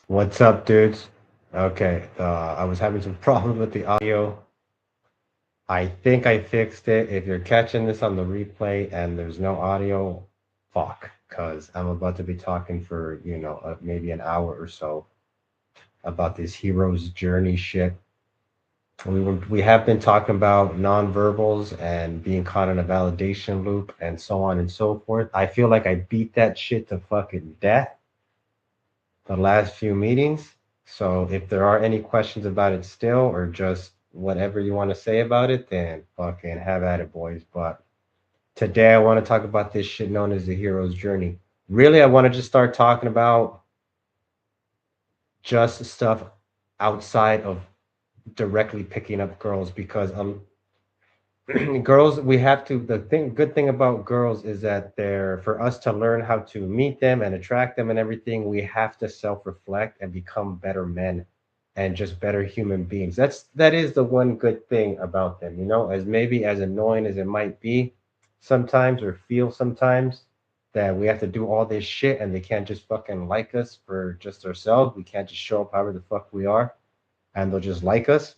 What's up, dudes? Okay, I was having some problem with the audio. I think I fixed it. If you're catching this on the replay and there's no audio, fuck, because I'm about to be talking for, maybe an hour or so about this hero's journey shit. We have been talking about nonverbals and being caught in a validation loop and so on and so forth. I feel like I beat that shit to fucking death the last few meetings. So if there are any questions about it still, or just whatever you want to say about it, then fucking have at it, boys. But today I want to talk about this shit known as the hero's journey. Really, I want to just start talking about just stuff outside of directly picking up girls because girls, we have to, the thing good thing about girls is that they're, for us to learn how to meet them and attract them and everything, we have to self-reflect and become better men and just better human beings. That is the one good thing about them, as maybe as annoying as it might be sometimes, or feel sometimes, that we have to do all this shit and they can't just fucking like us for just ourselves. We can't just show up however the fuck we are and they'll just like us.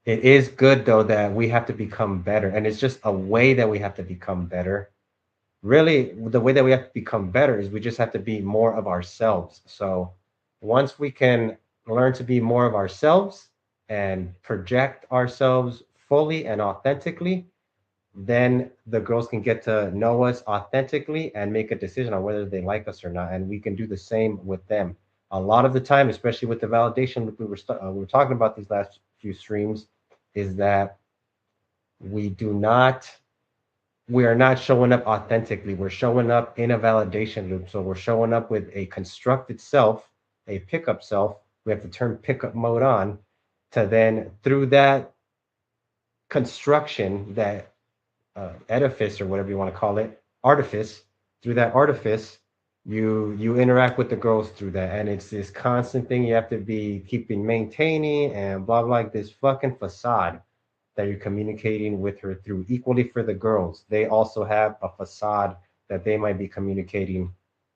It is good though that we have to become better, and it's just a way that we have to become better. Really, the way that we have to become better is we just have to be more of ourselves. So once we can learn to be more of ourselves and project ourselves fully and authentically, then the girls can get to know us authentically and make a decision on whether they like us or not. And we can do the same with them. A lot of the time, especially with the validation that we were talking about these last few streams, is that we do not we are not showing up authentically. We're showing up in a validation loop. So we're showing up with a constructed self, a pickup self. We have to turn pickup mode on to then, through that construction, that edifice or whatever you want to call it, artifice, through that artifice, you interact with the girls through that, and it's this constant thing you have to be keeping maintaining and blah blah, like this fucking facade that you're communicating with her through. Equally for the girls, they also have a facade that they might be communicating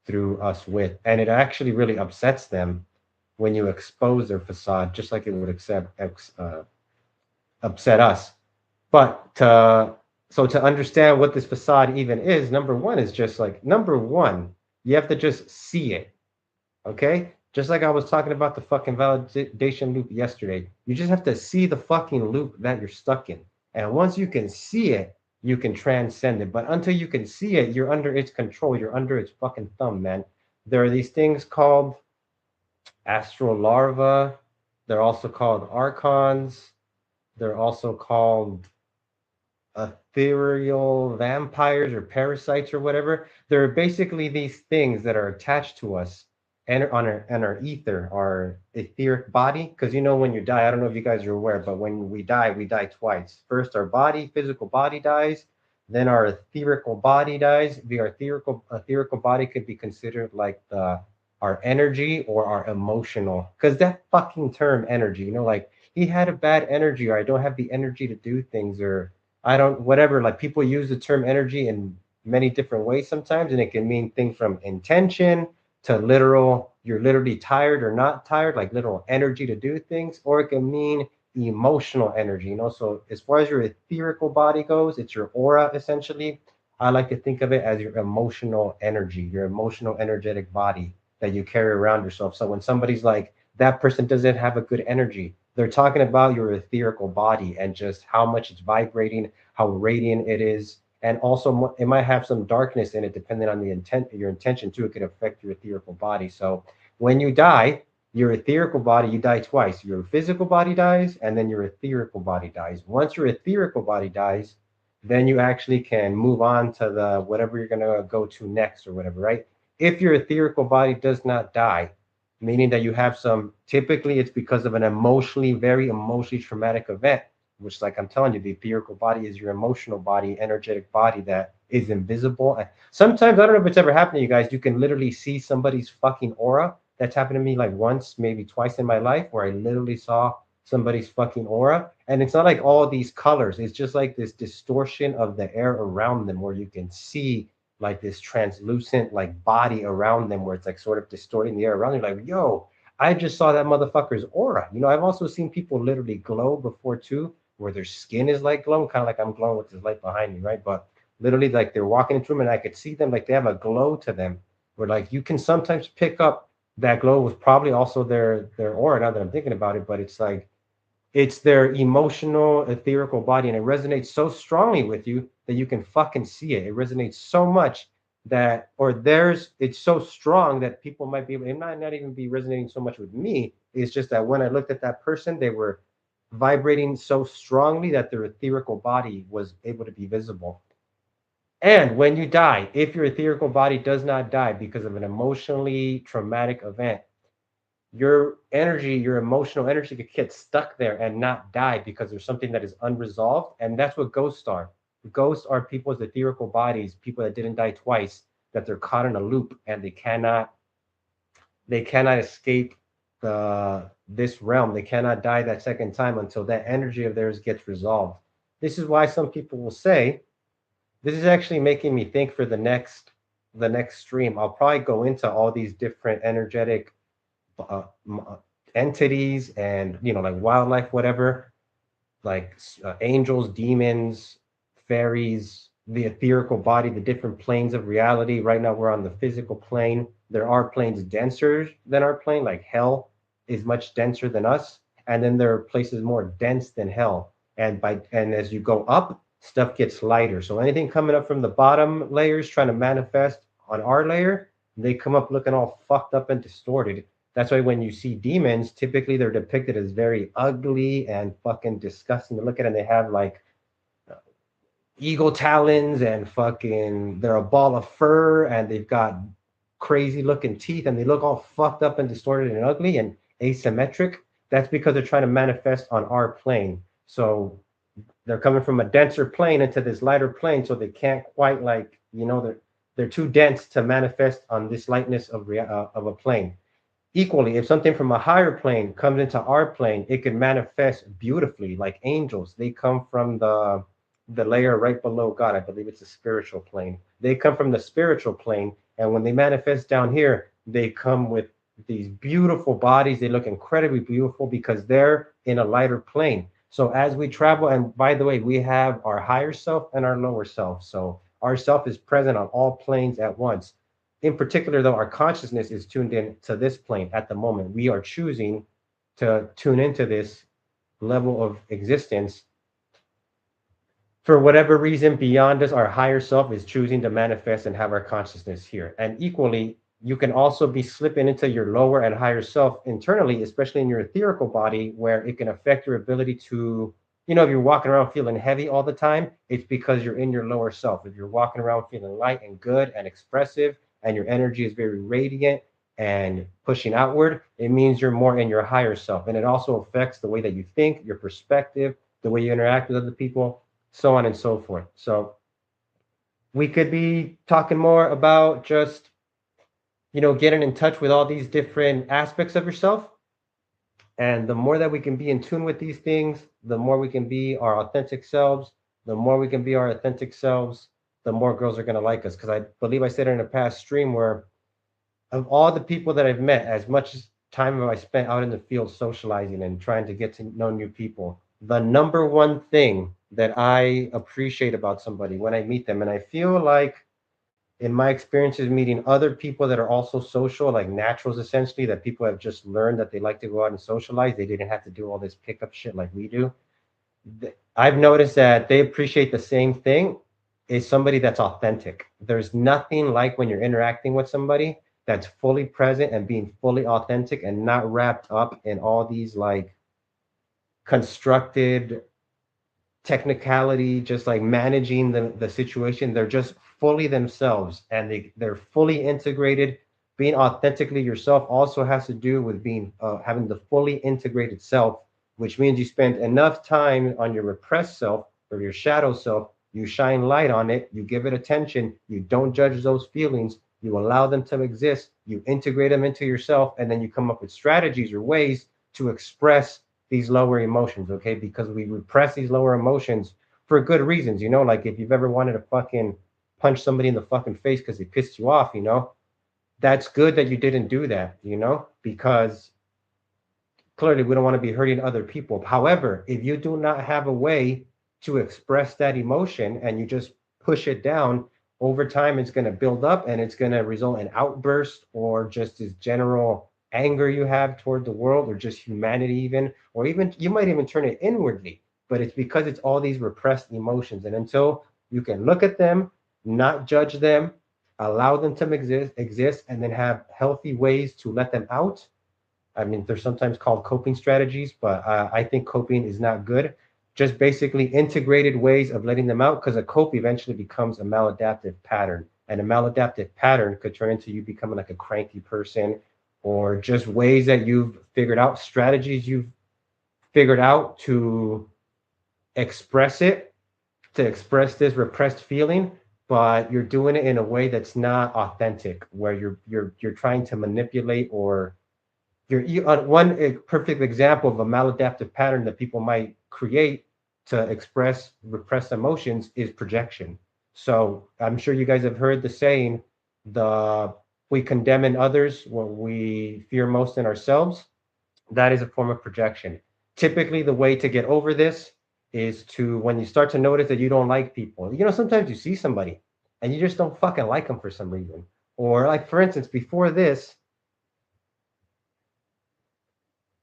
through us with, and it actually really upsets them when you expose their facade, just like it would upset us. But to understand what this facade even is, number one is just like, number one, you have to just see it. Okay? Just like I was talking about the fucking validation loop yesterday. You just have to see the fucking loop that you're stuck in. And once you can see it, you can transcend it. But until you can see it, you're under its control. You're under its fucking thumb, man. There are these things called astral larvae. They're also called archons. They're also called ethereal vampires or parasites or whatever. They're basically these things that are attached to us and our ether, our etheric body. Because when you die, I don't know if you guys are aware, but when we die twice. First, our body, physical body dies. Then our etherical body dies. The etherical body could be considered like the our energy or our emotional. Because that fucking term energy, like he had a bad energy, or I don't have the energy to do things, or I don't, whatever. Like people use the term energy in many different ways sometimes, and it can mean things from intention to literal, you're literally tired or not tired, like literal energy to do things, or it can mean emotional energy. So as far as your etherical body goes, it's your aura essentially. I like to think of it as your emotional energy, your emotional energetic body that you carry around yourself. So when somebody's like, that person doesn't have a good energy, they're talking about your etherical body and just how much it's vibrating, how radiant it is, and also it might have some darkness in it depending on the intent, your intention too. It could affect your etherical body. So when you die, your etherical body, you die twice. Your physical body dies, and then your etherical body dies. Once your etherical body dies, then you actually can move on to the whatever you're gonna go to next or whatever, right? If your etherical body does not die, meaning that you have some, typically it's because of an very emotionally traumatic event, which, like I'm telling you, the etherical body is your emotional body, energetic body that is invisible. Sometimes, I don't know if it's ever happened to you guys, you can literally see somebody's fucking aura. That's happened to me like once, maybe twice in my life, where I literally saw somebody's fucking aura. And it's not like all these colors, it's just like this distortion of the air around them, where you can see like this translucent like body around them, where it's like sort of distorting the air around you. Like, yo, I just saw that motherfucker's aura. You know, I've also seen people literally glow before too, where their skin is like glowing, kind of like I'm glowing with this light behind me, right? But literally, like they're walking into a room and I could see them, like they have a glow to them, where like you can sometimes pick up that glow was probably also their aura. Now that I'm thinking about it, but it's like it's their emotional, ethereal body, and it resonates so strongly with you that you can fucking see it. It resonates so much that, or there's, it's so strong that people might be able, it might not even be resonating so much with me. It's just that when I looked at that person, they were vibrating so strongly that their etherical body was able to be visible. And when you die, if your etherical body does not die because of an emotionally traumatic event, your energy, your emotional energy could get stuck there and not die because there's something that is unresolved. And that's what ghosts are. Ghosts are people's etherical bodies, people that didn't die twice, that they're caught in a loop and they cannot escape this realm. They cannot die that second time until that energy of theirs gets resolved. This is why some people will say, this is actually making me think for the next stream. I'll probably go into all these different energetic uh, entities and like wildlife, whatever, like angels, demons, fairies, the etherical body, the different planes of reality. Right now we're on the physical plane. There are planes denser than our plane, like hell is much denser than us, and then there are places more dense than hell. And as you go up, stuff gets lighter. So anything coming up from the bottom layers trying to manifest on our layer, they come up looking all fucked up and distorted. That's why when you see demons, typically they're depicted as very ugly and fucking disgusting to look at, and they have like eagle talons and fucking they're a ball of fur and they've got crazy looking teeth and they look all fucked up and distorted and ugly and asymmetric. That's because they're trying to manifest on our plane. So they're coming from a denser plane into this lighter plane, so they can't quite they're too dense to manifest on this lightness of a plane. Equally, if something from a higher plane comes into our plane, it can manifest beautifully, like angels. They come from the layer right below God. I believe it's a spiritual plane. They come from the spiritual plane, and when they manifest down here, they come with these beautiful bodies. They look incredibly beautiful because they're in a lighter plane. So as we travel, and by the way, we have our higher self and our lower self. So our self is present on all planes at once. In particular, though, our consciousness is tuned in to this plane at the moment. We are choosing to tune into this level of existence for whatever reason beyond us. Our higher self is choosing to manifest and have our consciousness here. And equally, you can also be slipping into your lower and higher self internally, especially in your etherical body, where it can affect your ability to, if you're walking around feeling heavy all the time, it's because you're in your lower self. If you're walking around feeling light and good and expressive, and your energy is very radiant and pushing outward, it means you're more in your higher self. And it also affects the way that you think, your perspective, the way you interact with other people, so on and so forth. So we could be talking more about just, getting in touch with all these different aspects of yourself. And the more that we can be in tune with these things, the more we can be our authentic selves. The more we can be our authentic selves, the more girls are going to like us. Because I believe I said in a past stream where, of all the people that I've met, as much time have I spent out in the field socializing and trying to get to know new people, the number one thing that I appreciate about somebody when I meet them, and I feel like in my experiences meeting other people that are also social, like naturals essentially, that people have just learned that they like to go out and socialize. They didn't have to do all this pickup shit like we do. I've noticed that they appreciate the same thing, is somebody that's authentic. There's nothing like when you're interacting with somebody that's fully present and being fully authentic and not wrapped up in all these like constructed technicality, just like managing the situation. They're just fully themselves and they're fully integrated. Being authentically yourself also has to do with being having the fully integrated self, which means you spend enough time on your repressed self or your shadow self. You shine light on it, you give it attention, you don't judge those feelings, you allow them to exist, you integrate them into yourself, and then you come up with strategies or ways to express these lower emotions, okay? Because we repress these lower emotions for good reasons, like if you've ever wanted to fucking punch somebody in the fucking face because they pissed you off, that's good that you didn't do that, because clearly we don't want to be hurting other people. However, if you do not have a way to express that emotion and you just push it down, over time it's going to build up and it's going to result in outbursts or just this general anger you have toward the world or just humanity even, or even you might even turn it inwardly, but it's because it's all these repressed emotions. And until you can look at them, not judge them, allow them to exist, and then have healthy ways to let them out. I mean, they're sometimes called coping strategies, but I think coping is not good. Just basically integrated ways of letting them out, because a cope eventually becomes a maladaptive pattern. And a maladaptive pattern could turn into you becoming like a cranky person, or just ways that you've figured out, strategies you've figured out to express it, to express this repressed feeling, but you're doing it in a way that's not authentic, where you're trying to manipulate, or one perfect example of a maladaptive pattern that people might create to express repressed emotions is projection. So I'm sure you guys have heard the saying, the we condemn in others what we fear most in ourselves. That is a form of projection. Typically, the way to get over this is to, when you start to notice that you don't like people, sometimes you see somebody and you just don't fucking like them for some reason. Or, like, for instance, before this,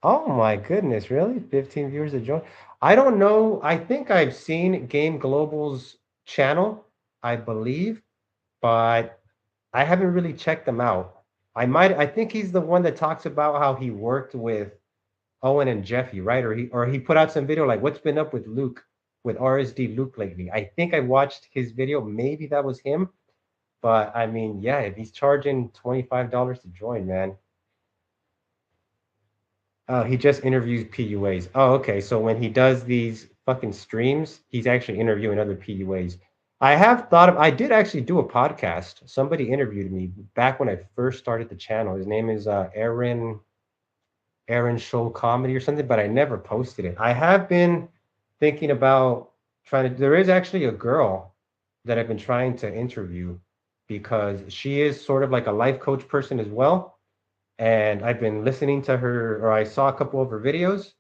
oh my goodness, really? 15 viewers that joined. I don't know. I think I've seen Game Global's channel, I believe, but I haven't really checked them out. I think he's the one that talks about how he worked with Owen and Jeffy, right? Or he put out some video like what's been up with Luke, with RSD Luke lately. I think I watched his video. Maybe that was him. But I mean, yeah, if he's charging $25 to join, man. Oh, he just interviews PUAs. Oh, okay. So when he does these fucking streams, he's actually interviewing other PUAs. I did actually do a podcast. Somebody interviewed me back when I first started the channel. His name is Aaron Show Comedy or something, but I never posted it. I have been thinking about trying to, there is actually a girl that I've been trying to interview because she is sort of like a life coach person as well. And I've been listening to her, or I saw a couple of her videos.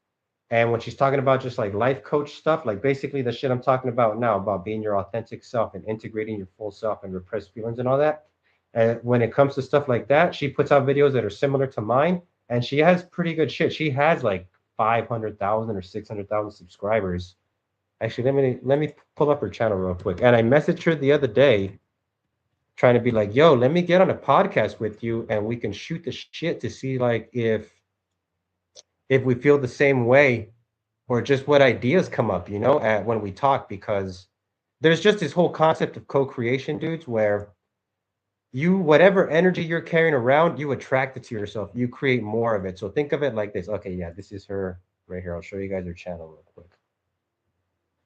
And when she's talking about just like life coach stuff, like basically the shit I'm talking about now, about being your authentic self and integrating your full self and repressed feelings and all that. And when it comes to stuff like that, she puts out videos that are similar to mine, and she has pretty good shit. She has like 500,000 or 600,000 subscribers. Actually, let me pull up her channel real quick. And I messaged her the other day trying to be like, yo, let me get on a podcast with you and we can shoot the shit to see like if we feel the same way, or just what ideas come up, when we talk, because there's just this whole concept of co-creation, dudes, where whatever energy you're carrying around, you attract it to yourself. You create more of it. So think of it like this. Okay, yeah, this is her right here. I'll show you guys her channel real quick.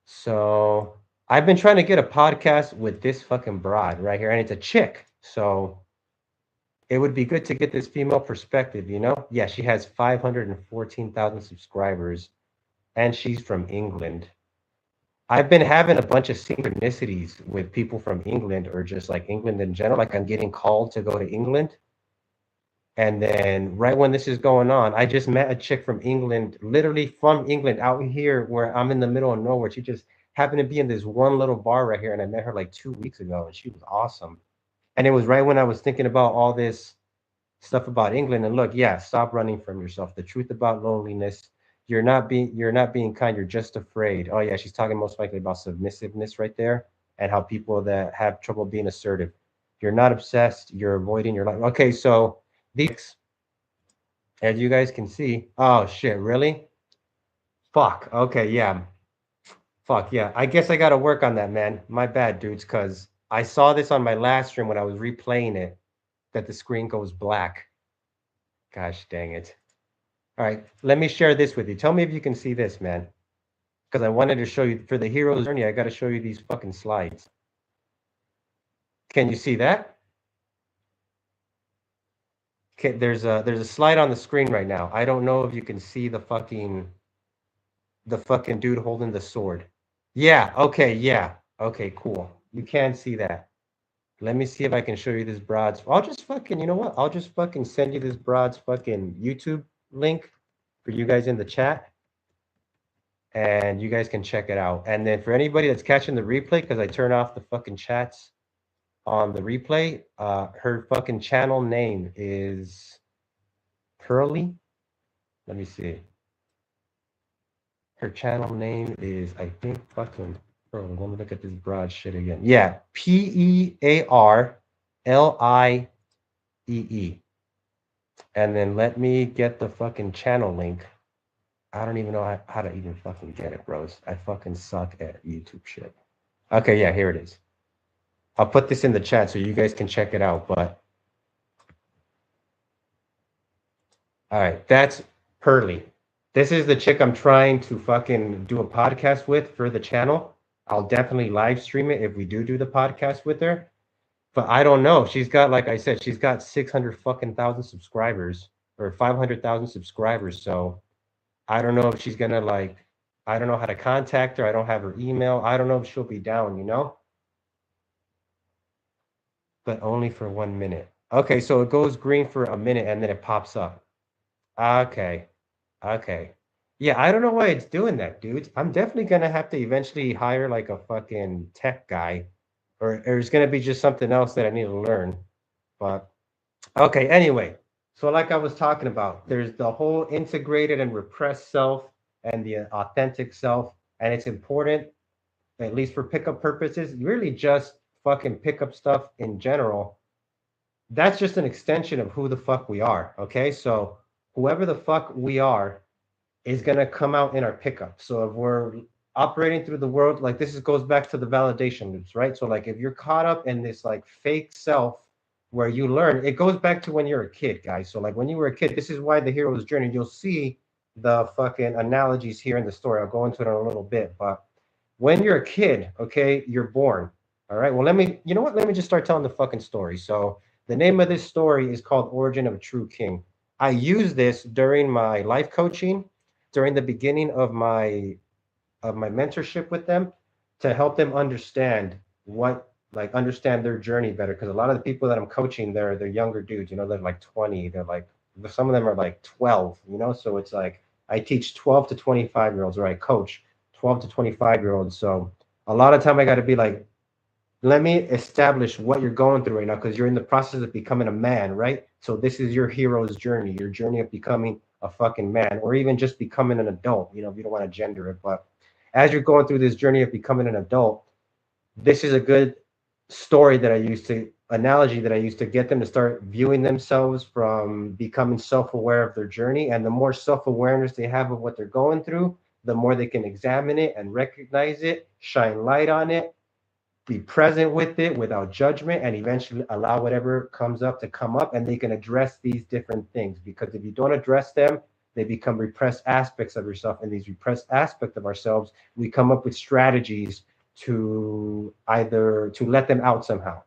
So I've been trying to get a podcast with this fucking broad right here, and it's a chick. So it would be good to get this female perspective, Yeah, she has 514,000 subscribers, and she's from England. I've been having a bunch of synchronicities with people from England, or just like England in general. Like I'm getting called to go to England. And then right when this is going on, I just met a chick from England, literally from England, out here where I'm in the middle of nowhere. She just happened to be in this one little bar right here. And I met her like 2 weeks ago, and she was awesome. And it was right when I was thinking about all this stuff about England. And look, yeah, stop running from yourself. The truth about loneliness. You're not being kind, you're just afraid. Oh yeah, she's talking most likely about submissiveness right there, and how people that have trouble being assertive. You're not obsessed, you're avoiding your life. Okay, so these, as you guys can see, oh shit, really? Fuck. Okay, yeah. Fuck yeah. I guess I gotta work on that, man. My bad, dudes, because I saw this on my last stream when I was replaying it, that the screen goes black. Gosh dang it. All right, let me share this with you. Tell me if you can see this, man. Because I wanted to show you, for the hero's journey, I got to show you these fucking slides. Can you see that? Okay, there's a slide on the screen right now. I don't know if you can see the fucking dude holding the sword. Yeah, okay, yeah. Okay, cool. You can see that. Let me see if I can show you this broad's. I'll just fucking, you know what? I'll just fucking send you this broad's fucking YouTube link. for you guys in the chat, and you guys can check it out. And then for anybody that's catching the replay, because I turn off the fucking chats on the replay, her fucking channel name is Pearly. Let me see. Her channel name is, I think, fucking Pearly. Let me look at this broad shit again. Yeah, Pearlie. And then let me get the fucking channel link. I don't even know how to even fucking get it, bros. I fucking suck at YouTube shit. Okay, yeah, here it is. I'll put this in the chat so you guys can check it out. But all right, that's Pearly. This is the chick I'm trying to fucking do a podcast with for the channel. I'll definitely live stream it if we do the podcast with her. But I don't know. She's got, like I said, she's got 600 fucking thousand subscribers or 500,000 subscribers. So I don't know if she's gonna like. I don't know how to contact her. I don't have her email. I don't know if she'll be down. You know. But only for 1 minute. Okay, so it goes green for a minute and then it pops up. Okay. Okay. Yeah, I don't know why it's doing that, dude. I'm definitely gonna have to eventually hire like a fucking tech guy, or it's gonna be just something else that I need to learn. But okay, anyway. So like I was talking about, there's the whole integrated and repressed self and the authentic self, and it's important, at least for pickup purposes, really just fucking pick up stuff in general. That's just an extension of who the fuck we are. Okay. So whoever the fuck we are is going to come out in our pickup. So if we're operating through the world, like goes back to the validation loops, right? So like if you're caught up in this like fake self where you learn, it goes back to when you're a kid, guys. So like when you were a kid, this is why the hero's journey, you'll see the fucking analogies here in the story. I'll go into it in a little bit, but when you're a kid, okay, you're born. All right. Well, you know what? Let me just start telling the fucking story. So the name of this story is called Origin of a True King. I use this during my life coaching, during the beginning of my mentorship with them, to help them understand understand their journey better. Because a lot of the people that I'm coaching, they're younger dudes, you know, they're like 20, they're like, some of them are like 12, you know. So it's like I teach 12 to 25-year-olds, or I coach 12 to 25-year-olds. So a lot of time I got to be like, let me establish what you're going through right now, because you're in the process of becoming a man, right? So this is your hero's journey, your journey of becoming a fucking man, or even just becoming an adult, you know, if you don't want to gender it. But as you're going through this journey of becoming an adult, this is a good analogy that I used to get them to start viewing themselves from becoming self-aware of their journey. And the more self-awareness they have of what they're going through, the more they can examine it and recognize it, shine light on it, be present with it without judgment, and eventually allow whatever comes up to come up, and they can address these different things. Because if you don't address them, they become repressed aspects of yourself, and these repressed aspects of ourselves, we come up with strategies to either to let them out somehow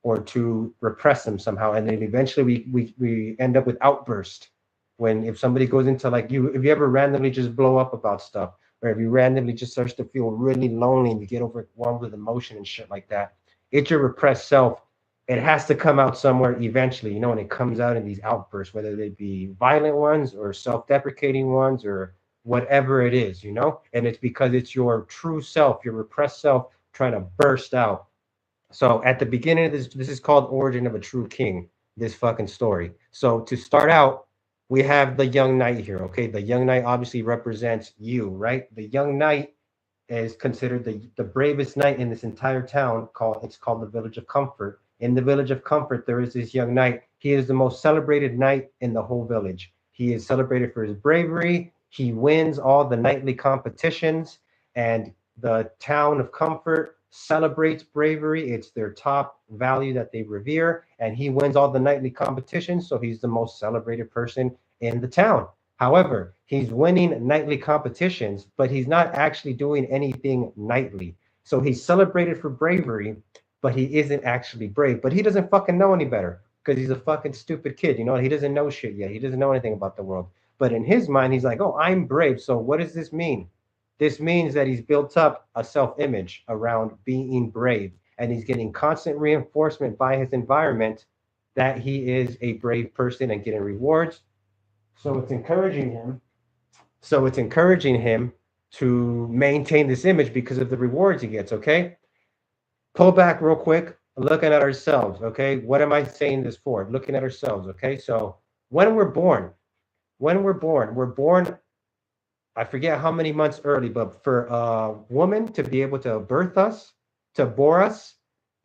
or to repress them somehow, and then eventually we end up with outburst. When if somebody goes into like you, if you ever randomly just blow up about stuff, or if you randomly just starts to feel really lonely and you get overwhelmed with emotion and shit like that, it's your repressed self. It has to come out somewhere eventually, you know, and it comes out in these outbursts, whether they be violent ones or self-deprecating ones or whatever it is, you know. And it's because it's your true self, your repressed self, trying to burst out. So at the beginning of this is called Origin of a True King, this fucking story. So to start out, we have the young knight here, okay? The young knight obviously represents you, right? The young knight is considered the bravest knight in this entire town. It's called the Village of Comfort. In the Village of Comfort, there is this young knight. He is the most celebrated knight in the whole village. He is celebrated for his bravery. He wins all the knightly competitions, and the town of Comfort celebrates bravery. It's their top value that they revere, and he wins all the knightly competitions, so he's the most celebrated person in the town. However, he's winning nightly competitions, but he's not actually doing anything nightly. So he's celebrated for bravery, but he isn't actually brave. But he doesn't fucking know any better because he's a fucking stupid kid. You know, he doesn't know shit yet. He doesn't know anything about the world. But in his mind, he's like, oh, I'm brave. So what does this mean? This means that he's built up a self-image around being brave, and he's getting constant reinforcement by his environment that he is a brave person and getting rewards. So it's encouraging him So it's encouraging him to maintain this image because of the rewards he gets. Okay, pull back real quick, looking at ourselves. Okay, what am I saying this for? Looking at ourselves. Okay, so when we're born, we're born, I forget how many months early, but for a woman to be able to birth us, to bore us,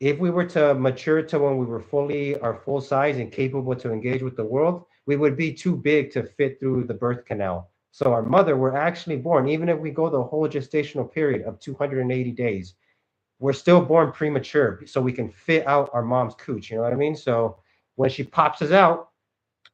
if we were to mature to when we were fully our full size and capable to engage with the world, we would be too big to fit through the birth canal. So our mother, we're actually born, even if we go the whole gestational period of 280 days, we're still born premature so we can fit out our mom's cooch. You know what I mean? So when she pops us out,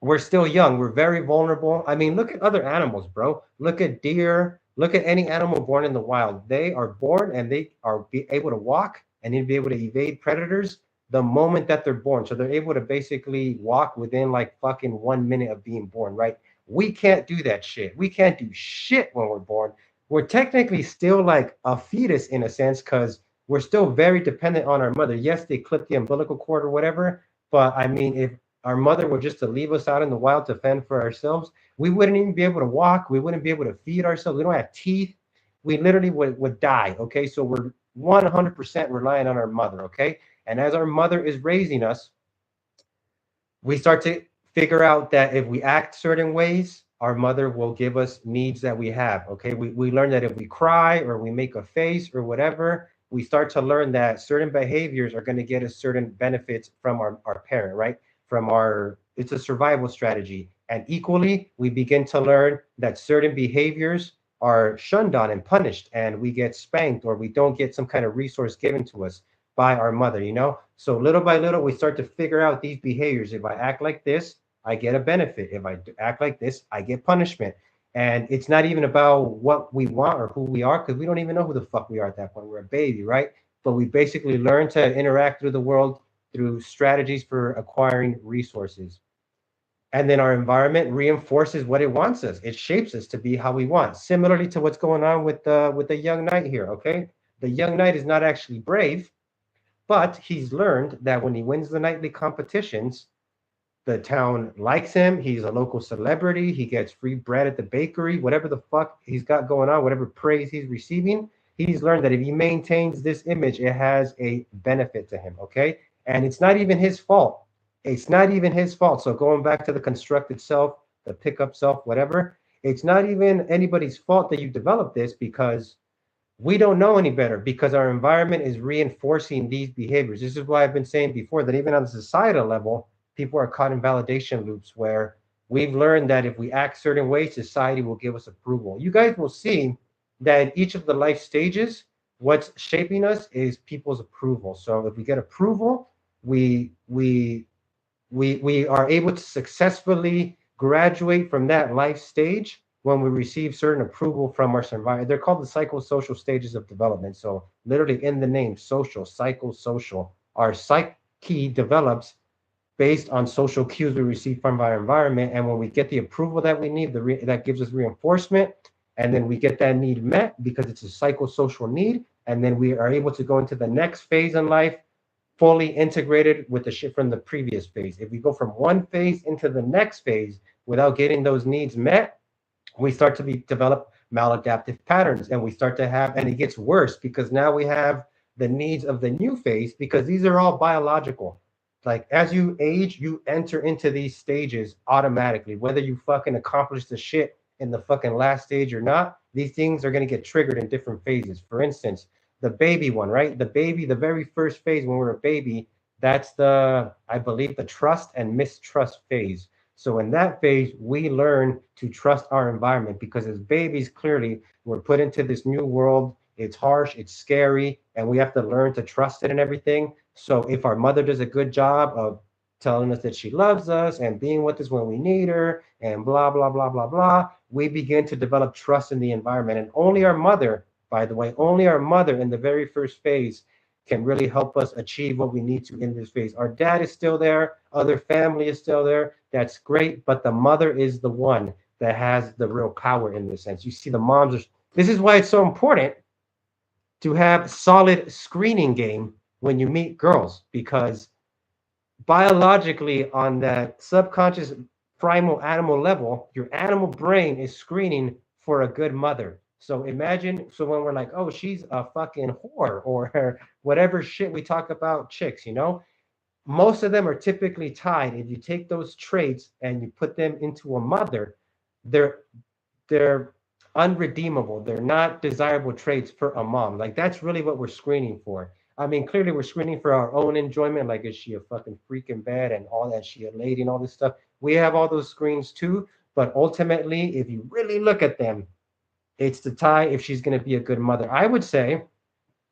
we're still young. We're very vulnerable. I mean, look at other animals, bro. Look at deer. Look at any animal born in the wild. They are born and they are be able to walk and then be able to evade predators the moment that they're born. So they're able to basically walk within like fucking 1 minute of being born, right? We can't do that shit. We can't do shit when we're born. We're technically still like a fetus in a sense because we're still very dependent on our mother. Yes, they clip the umbilical cord or whatever, but I mean, if our mother were just to leave us out in the wild to fend for ourselves, we wouldn't even be able to walk. We wouldn't be able to feed ourselves. We don't have teeth. We literally would die. Okay. So we're 100% relying on our mother. Okay. And as our mother is raising us, we start to figure out that if we act certain ways, our mother will give us needs that we have. Okay. We learn that if we cry or we make a face or whatever, we start to learn that certain behaviors are going to get us certain benefits from our parent, right? From our, it's a survival strategy. And equally, we begin to learn that certain behaviors are shunned on and punished, and we get spanked or we don't get some kind of resource given to us by our mother, you know? So little by little, we start to figure out these behaviors. If I act like this, I get a benefit. If I act like this, I get punishment. And it's not even about what we want or who we are, because we don't even know who the fuck we are at that point. We're a baby, right? But we basically learn to interact with the world through strategies for acquiring resources. And then our environment reinforces what it wants us. It shapes us to be how we want. Similarly to what's going on with the young knight here. Okay, the young knight is not actually brave, but he's learned that when he wins the nightly competitions, the town likes him. He's a local celebrity. He gets free bread at the bakery. Whatever the fuck he's got going on, whatever praise he's receiving, he's learned that if he maintains this image, it has a benefit to him. Okay, and it's not even his fault. It's not even his fault. So going back to the constructed self, the pickup self, whatever, it's not even anybody's fault that you developed this because we don't know any better because our environment is reinforcing these behaviors. This is why I've been saying before that even on the societal level, people are caught in validation loops where we've learned that if we act certain ways, society will give us approval. You guys will see that in each of the life stages, what's shaping us is people's approval. So if we get approval, we we we are able to successfully graduate from that life stage when we receive certain approval from our survivor. They're called the psychosocial stages of development. So literally in the name, social, psychosocial. Our psyche develops based on social cues we receive from our environment. And when we get the approval that we need, that gives us reinforcement. And then we get that need met because it's a psychosocial need. And then we are able to go into the next phase in life fully integrated with the shit from the previous phase. If we go from one phase into the next phase without getting those needs met, we start to develop maladaptive patterns and we start to have, and it gets worse because now we have the needs of the new phase because these are all biological. Like as you age, you enter into these stages automatically, whether you fucking accomplish the shit in the fucking last stage or not. These things are going to get triggered in different phases. For instance, the baby one, right? The baby, the very first phase when we're a baby, that's the, I believe, the trust and mistrust phase. So in that phase, we learn to trust our environment because as babies, clearly, we're put into this new world. It's harsh, it's scary, and we have to learn to trust it and everything. So if our mother does a good job of telling us that she loves us and being with us when we need her and blah, blah, blah, blah, blah, we begin to develop trust in the environment. And only our mother, by the way, only our mother in the very first phase can really help us achieve what we need to in this phase. Our dad is still there, other family is still there. That's great, but the mother is the one that has the real power in this sense. You see, the moms are. This is why it's so important to have solid screening game when you meet girls because biologically on that subconscious primal animal level, your animal brain is screening for a good mother. So imagine, so when we're like, oh, she's a fucking whore or whatever shit we talk about chicks, you know, most of them are typically tied. If you take those traits and you put them into a mother, they're they're unredeemable. They're not desirable traits for a mom. Like that's really what we're screening for. I mean, clearly we're screening for our own enjoyment. Like, is she a fucking freak in bed and all that? Is she a lady and all this stuff? We have all those screens too. But ultimately, if you really look at them, it's to tie if she's going to be a good mother. I would say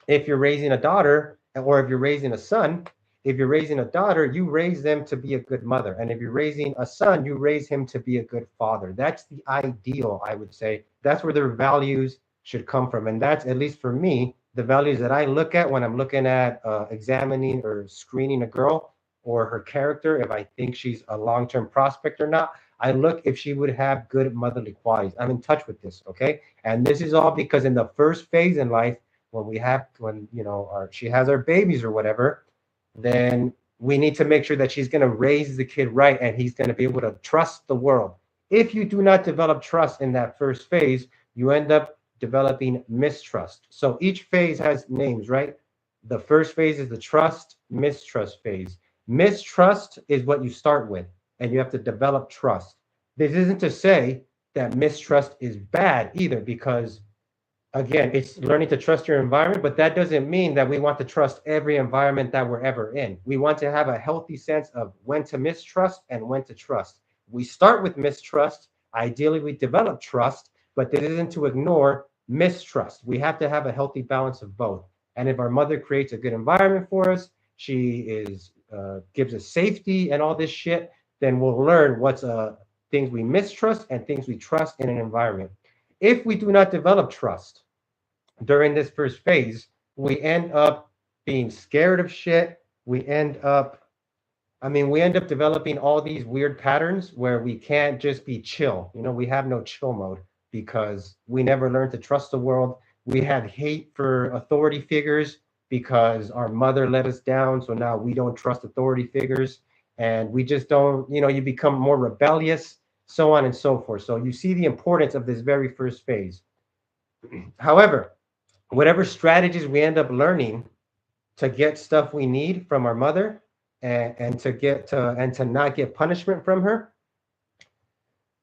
if you're raising a daughter or if you're raising a son, if you're raising a daughter, you raise them to be a good mother. And if you're raising a son, you raise him to be a good father. That's the ideal, I would say. That's where their values should come from. And that's, at least for me, the values that I look at when I'm looking at examining or screening a girl or her character, if I think she's a long term prospect or not. I look if she would have good motherly qualities. I'm in touch with this, okay? And this is all because in the first phase in life, when you know she has her babies or whatever, then we need to make sure that she's going to raise the kid right and he's going to be able to trust the world. If you do not develop trust in that first phase, you end up developing mistrust. So each phase has names, right? The first phase is the trust mistrust phase. Mistrust is what you start with, and you have to develop trust. This isn't to say that mistrust is bad either, because again, it's learning to trust your environment, but that doesn't mean that we want to trust every environment that we're ever in. We want to have a healthy sense of when to mistrust and when to trust. We start with mistrust. Ideally, we develop trust, but this isn't to ignore mistrust. We have to have a healthy balance of both. And if our mother creates a good environment for us, she is gives us safety and all this shit, then we'll learn what's things we mistrust and things we trust in an environment. If we do not develop trust during this first phase, we end up being scared of shit. We end up developing all these weird patterns where we can't just be chill. You know, we have no chill mode because we never learned to trust the world. We have hate for authority figures because our mother let us down. So now we don't trust authority figures and we just don't, you know, you become more rebellious, so on and so forth. So you see the importance of this very first phase. However, whatever strategies we end up learning to get stuff we need from our mother and to not get punishment from her,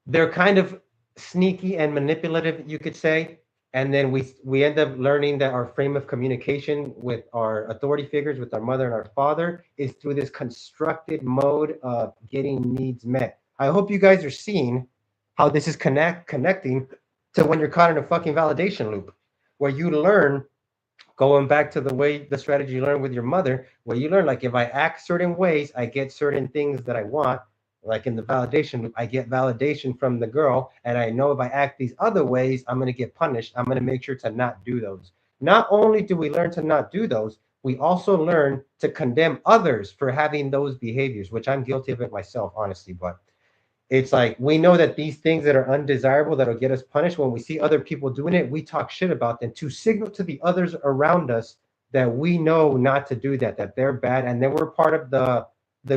they're kind of sneaky and manipulative, you could say. And then we end up learning that our frame of communication with our authority figures, with our mother and our father, is through this constructed mode of getting needs met. I hope you guys are seeing how this is connecting to when you're caught in a fucking validation loop, where you learn, going back to the strategy you learned with your mother, where you learn, like, if I act certain ways, I get certain things that I want. Like in the validation loop, I get validation from the girl, and I know if I act these other ways, I'm going to get punished. I'm going to make sure to not do those. Not only do we learn to not do those, we also learn to condemn others for having those behaviors, which I'm guilty of it myself, honestly. But it's like we know that these things that are undesirable that'll get us punished, when we see other people doing it, we talk shit about them to signal to the others around us that we know not to do that, that they're bad, and then we're part of the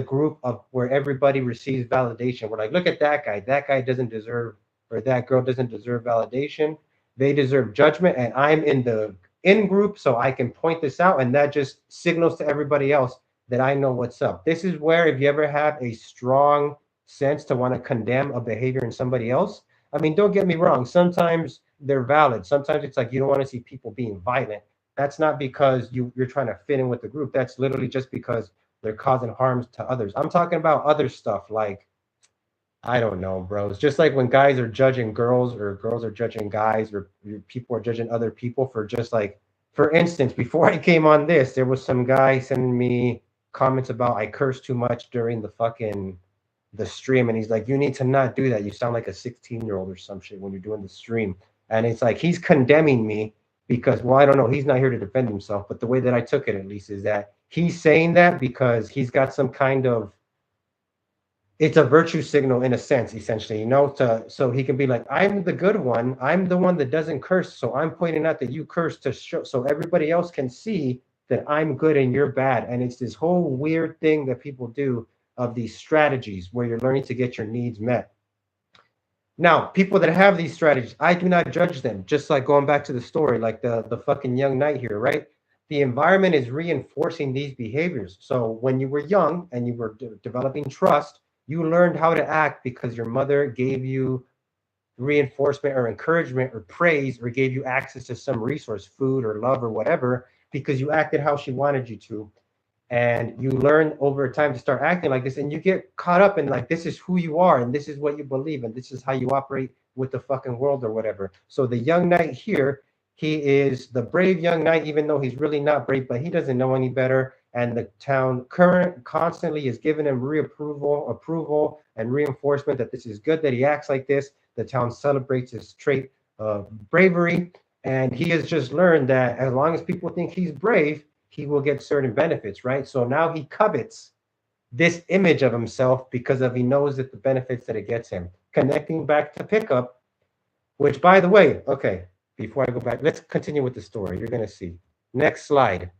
group of where everybody receives validation. We're like, look at that guy. That guy doesn't deserve, or that girl doesn't deserve validation. They deserve judgment, and I'm in the in group, so I can point this out, and that just signals to everybody else that I know what's up. This is where, if you ever have a strong sense to want to condemn a behavior in somebody else, I mean, don't get me wrong. Sometimes they're valid. Sometimes it's like you don't want to see people being violent. That's not because you're trying to fit in with the group. That's literally just because they're causing harms to others. I'm talking about other stuff like, I don't know, bro. It's just like when guys are judging girls or girls are judging guys or people are judging other people for just like, for instance, before I came on this, there was some guy sending me comments about I curse too much during the stream, and he's like, you need to not do that. You sound like a 16-year-old or some shit when you're doing the stream. And it's like he's condemning me because, well, I don't know, he's not here to defend himself, but the way that I took it, at least, is that he's saying that because he's got some kind of, it's a virtue signal in a sense, essentially, you know, to so he can be like, I'm the good one, I'm the one that doesn't curse, so I'm pointing out that you curse to show so everybody else can see that I'm good and you're bad. And it's this whole weird thing that people do of these strategies where you're learning to get your needs met. Now, people that have these strategies, I do not judge them. Just like going back to the story, like the fucking young knight here, right? The environment is reinforcing these behaviors. So when you were young and you were developing trust, you learned how to act because your mother gave you reinforcement or encouragement or praise or gave you access to some resource, food or love or whatever, because you acted how she wanted you to. And you learn over time to start acting like this, and you get caught up in like, this is who you are and this is what you believe and this is how you operate with the fucking world or whatever. So the young knight here, he is the brave young knight, even though he's really not brave, but he doesn't know any better. And the town current constantly is giving him approval and reinforcement that this is good, that he acts like this. The town celebrates his trait of bravery, and he has just learned that as long as people think he's brave, he will get certain benefits, right? So now he covets this image of himself because of he knows that the benefits that it gets him. Connecting back to pickup, which by the way, okay, before I go back, let's continue with the story. You're gonna see. Next slide.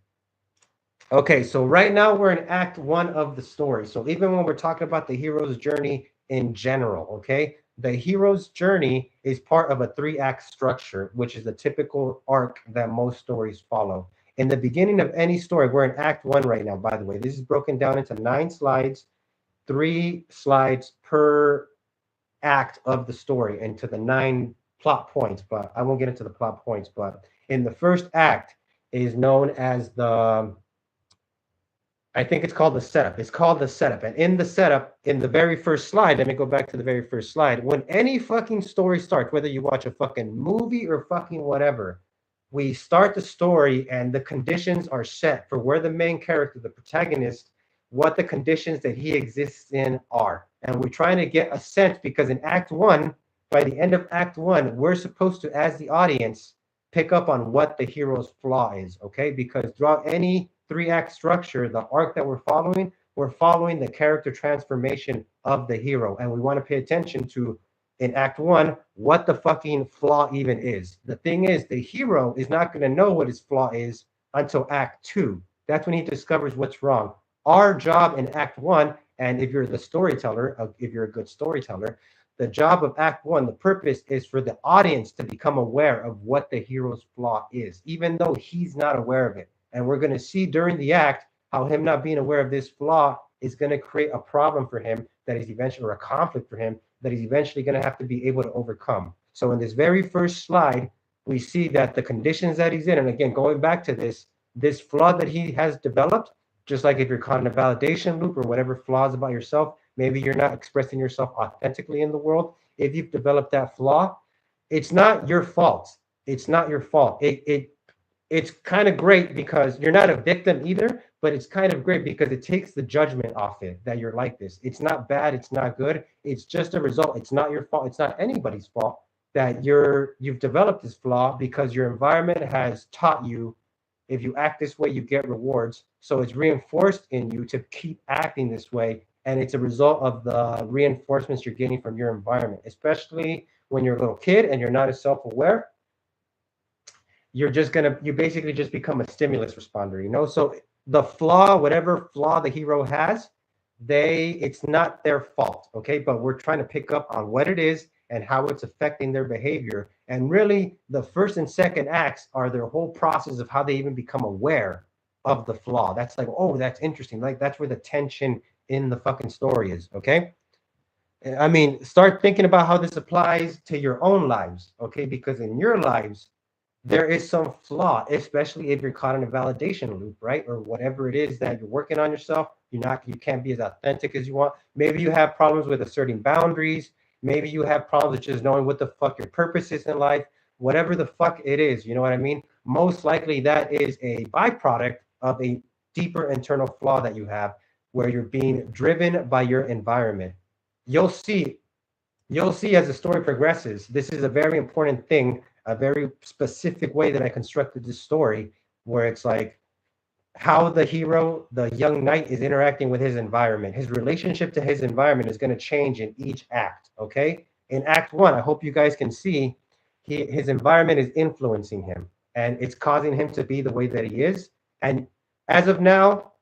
Okay, so right now we're in Act 1 of the story. So even when we're talking about the hero's journey in general, okay, the hero's journey is part of a 3-act structure, which is the typical arc that most stories follow. In the beginning of any story, we're in Act 1 right now, by the way. This is broken down into 9 slides, 3 slides per act of the story, into the 9 plot points, but I won't get into the plot points. But in the first act is known as the, I think it's called the setup. It's called the setup. And in the setup, in the very first slide, let me go back to the very first slide. When any fucking story starts, whether you watch a fucking movie or fucking whatever, we start the story and the conditions are set for where the main character, the protagonist, what the conditions that he exists in are. And we're trying to get a sense because in Act 1, by the end of Act 1, we're supposed to, as the audience, pick up on what the hero's flaw is, okay? Because throughout any 3-act structure, the arc that we're following the character transformation of the hero. And we want to pay attention to, in Act 1, what the fucking flaw even is. The thing is, the hero is not going to know what his flaw is until Act 2. That's when he discovers what's wrong. Our job in Act 1, and if you're the storyteller, if you're a good storyteller, the job of Act 1, the purpose is for the audience to become aware of what the hero's flaw is, even though he's not aware of it. And we're going to see during the act how him not being aware of this flaw is going to create a problem for him that is eventually, or a conflict for him that he's eventually going to have to be able to overcome. So in this very first slide, we see that the conditions that he's in, and again, going back to this flaw that he has developed, just like if you're caught in a validation loop or whatever flaws about yourself, maybe you're not expressing yourself authentically in the world. If you've developed that flaw, it's not your fault. It's not your fault. It's kind of great because you're not a victim either, but it's kind of great because it takes the judgment off it that you're like this. It's not bad. It's not good. It's just a result. It's not your fault. It's not anybody's fault that you've developed this flaw because your environment has taught you if you act this way, you get rewards. So it's reinforced in you to keep acting this way. And it's a result of the reinforcements you're getting from your environment, especially when you're a little kid and you're not as self-aware. You basically just become a stimulus responder, you know? So the flaw, whatever flaw the hero has, it's not their fault, okay? But we're trying to pick up on what it is and how it's affecting their behavior. And really, the first and second acts are their whole process of how they even become aware of the flaw. That's like, oh, that's interesting. Like, that's where the tension in the fucking story is, okay? I mean, start thinking about how this applies to your own lives, okay? Because in your lives, there is some flaw, especially if you're caught in a validation loop, right? Or whatever it is that you're working on yourself. You can't be as authentic as you want. Maybe you have problems with asserting boundaries. Maybe you have problems with just knowing what the fuck your purpose is in life. Whatever the fuck it is, you know what I mean? Most likely that is a byproduct of a deeper internal flaw that you have where you're being driven by your environment. You'll see as the story progresses, this is a very important thing, a very specific way that I constructed this story, where it's like how the hero, the young knight, is interacting with his environment. His relationship to his environment is going to change in each act, okay? In Act 1, I hope you guys can see his environment is influencing him, and it's causing him to be the way that he is. And as of now,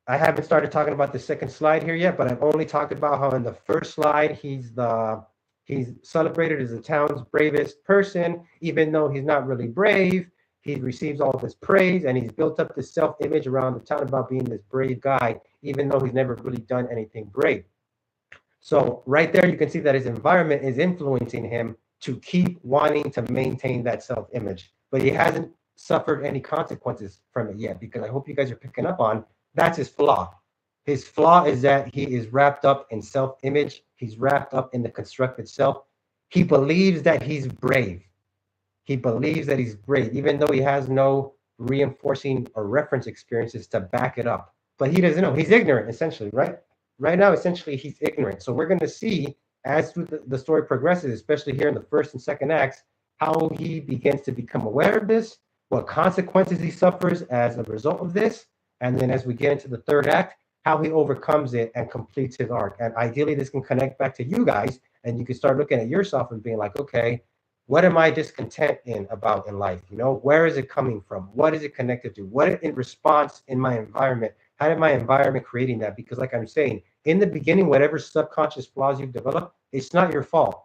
I haven't started talking about the second slide here yet, but I've only talked about how in the first slide, he's the He's celebrated as the town's bravest person, even though he's not really brave. He receives all this praise, and he's built up this self-image around the town about being this brave guy, even though he's never really done anything brave. So right there, you can see that his environment is influencing him to keep wanting to maintain that self-image, but he hasn't suffered any consequences from it yet, because I hope you guys are picking up on that's his flaw. His flaw is that he is wrapped up in self-image. He's wrapped up in the constructed self. He believes that he's brave. He believes that he's brave, even though he has no reinforcing or reference experiences to back it up. But he doesn't know. He's ignorant, essentially, right? Right now, essentially, he's ignorant. So we're going to see as the story progresses, especially here in the first and second acts, how he begins to become aware of this, what consequences he suffers as a result of this. And then as we get into the third act, how he overcomes it and completes his arc. And ideally, this can connect back to you guys, and you can start looking at yourself and being like, okay, what am I discontent about in life? You know, where is it coming from? What is it connected to? What in response in my environment? How did my environment creating that? Because like I'm saying, in the beginning, whatever subconscious flaws you've developed, it's not your fault.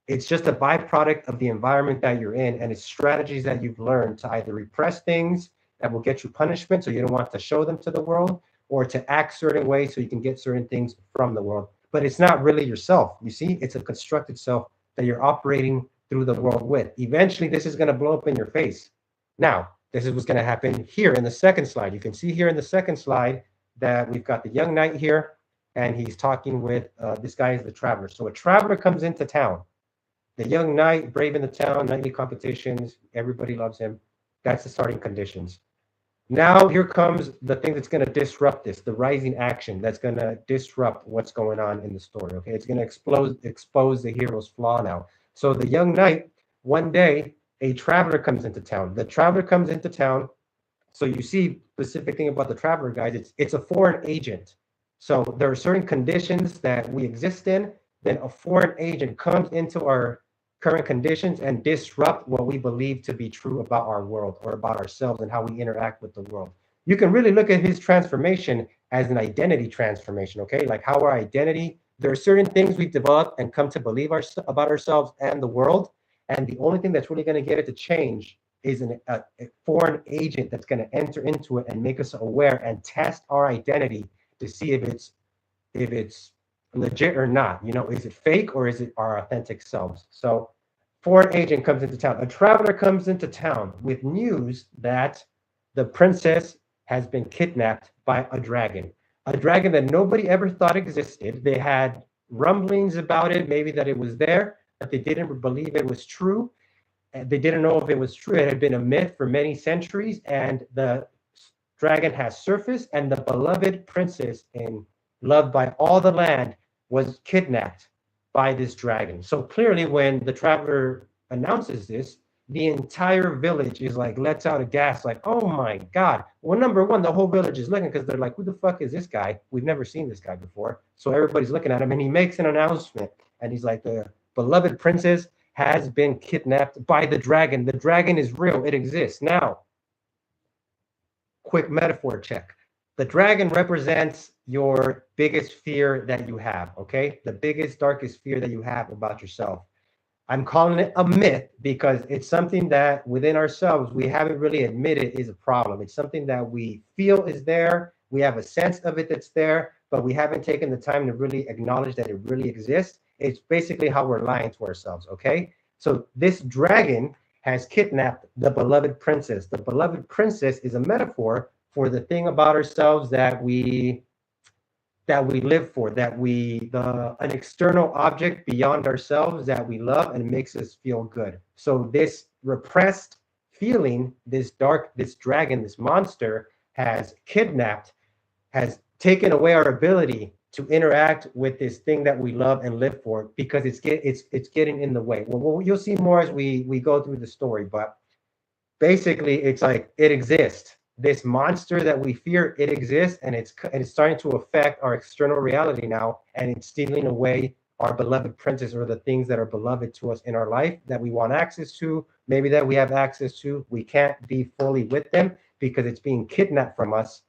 It's just a byproduct of the environment that you're in, and it's strategies that you've learned to either repress things that will get you punishment so you don't want to show them to the world, or to act certain ways so you can get certain things from the world. But it's not really yourself. You see, it's a constructed self that you're operating through the world with. Eventually, this is going to blow up in your face. Now, this is what's going to happen here in the second slide. You can see here in the second slide that we've got the young knight here, and he's talking with this guy is the traveler. So a traveler comes into town. The young knight, brave in the town, knightly competitions, everybody loves him. That's the starting conditions. Now here comes the thing that's going to disrupt this, the rising action that's going to disrupt what's going on in the story. Okay, it's going to expose the hero's flaw now. So the young knight, one day, a traveler comes into town. The traveler comes into town. So you see specific thing about the traveler, guys. It's a foreign agent. So there are certain conditions that we exist in. Then a foreign agent comes into our current conditions and disrupt what we believe to be true about our world or about ourselves and how we interact with the world. You can really look at his transformation as an identity transformation, okay? Like how our identity, there are certain things we've developed and come to believe about ourselves and the world, and the only thing that's really going to get it to change is a foreign agent that's going to enter into it and make us aware and test our identity to see if it's legit or not. You know, is it fake or is it our authentic selves? So foreign agent comes into town. A traveler comes into town with news that the princess has been kidnapped by a dragon that nobody ever thought existed. They had rumblings about it, maybe that it was there, but they didn't believe it was true. They didn't know if it was true. It had been a myth for many centuries, and the dragon has surfaced, and the beloved princess, loved by all the land, was kidnapped by this dragon. So clearly, when the traveler announces this, the entire village is like lets out a gasp, like, oh my God. Well, number one, the whole village is looking because they're like, who the fuck is this guy? We've never seen this guy before. So everybody's looking at him, and he makes an announcement, and he's like, the beloved princess has been kidnapped by the dragon. The dragon is real. It exists. Now, quick metaphor check. The dragon represents your biggest fear that you have, okay? The biggest, darkest fear that you have about yourself. I'm calling it a myth because it's something that within ourselves, we haven't really admitted is a problem. It's something that we feel is there. We have a sense of it that's there, but we haven't taken the time to really acknowledge that it really exists. It's basically how we're lying to ourselves, okay? So this dragon has kidnapped the beloved princess. The beloved princess is a metaphor for the thing about ourselves that we live for, an external object beyond ourselves that we love and makes us feel good. So this repressed feeling, this dragon, this monster has kidnapped, has taken away our ability to interact with this thing that we love and live for because it's getting in the way. Well, you'll see more as we go through the story, but basically it's like it exists. This monster that we fear, it exists, and it's starting to affect our external reality now, and it's stealing away our beloved princess or the things that are beloved to us in our life that we want access to, maybe that we have access to. We can't be fully with them because it's being kidnapped from us,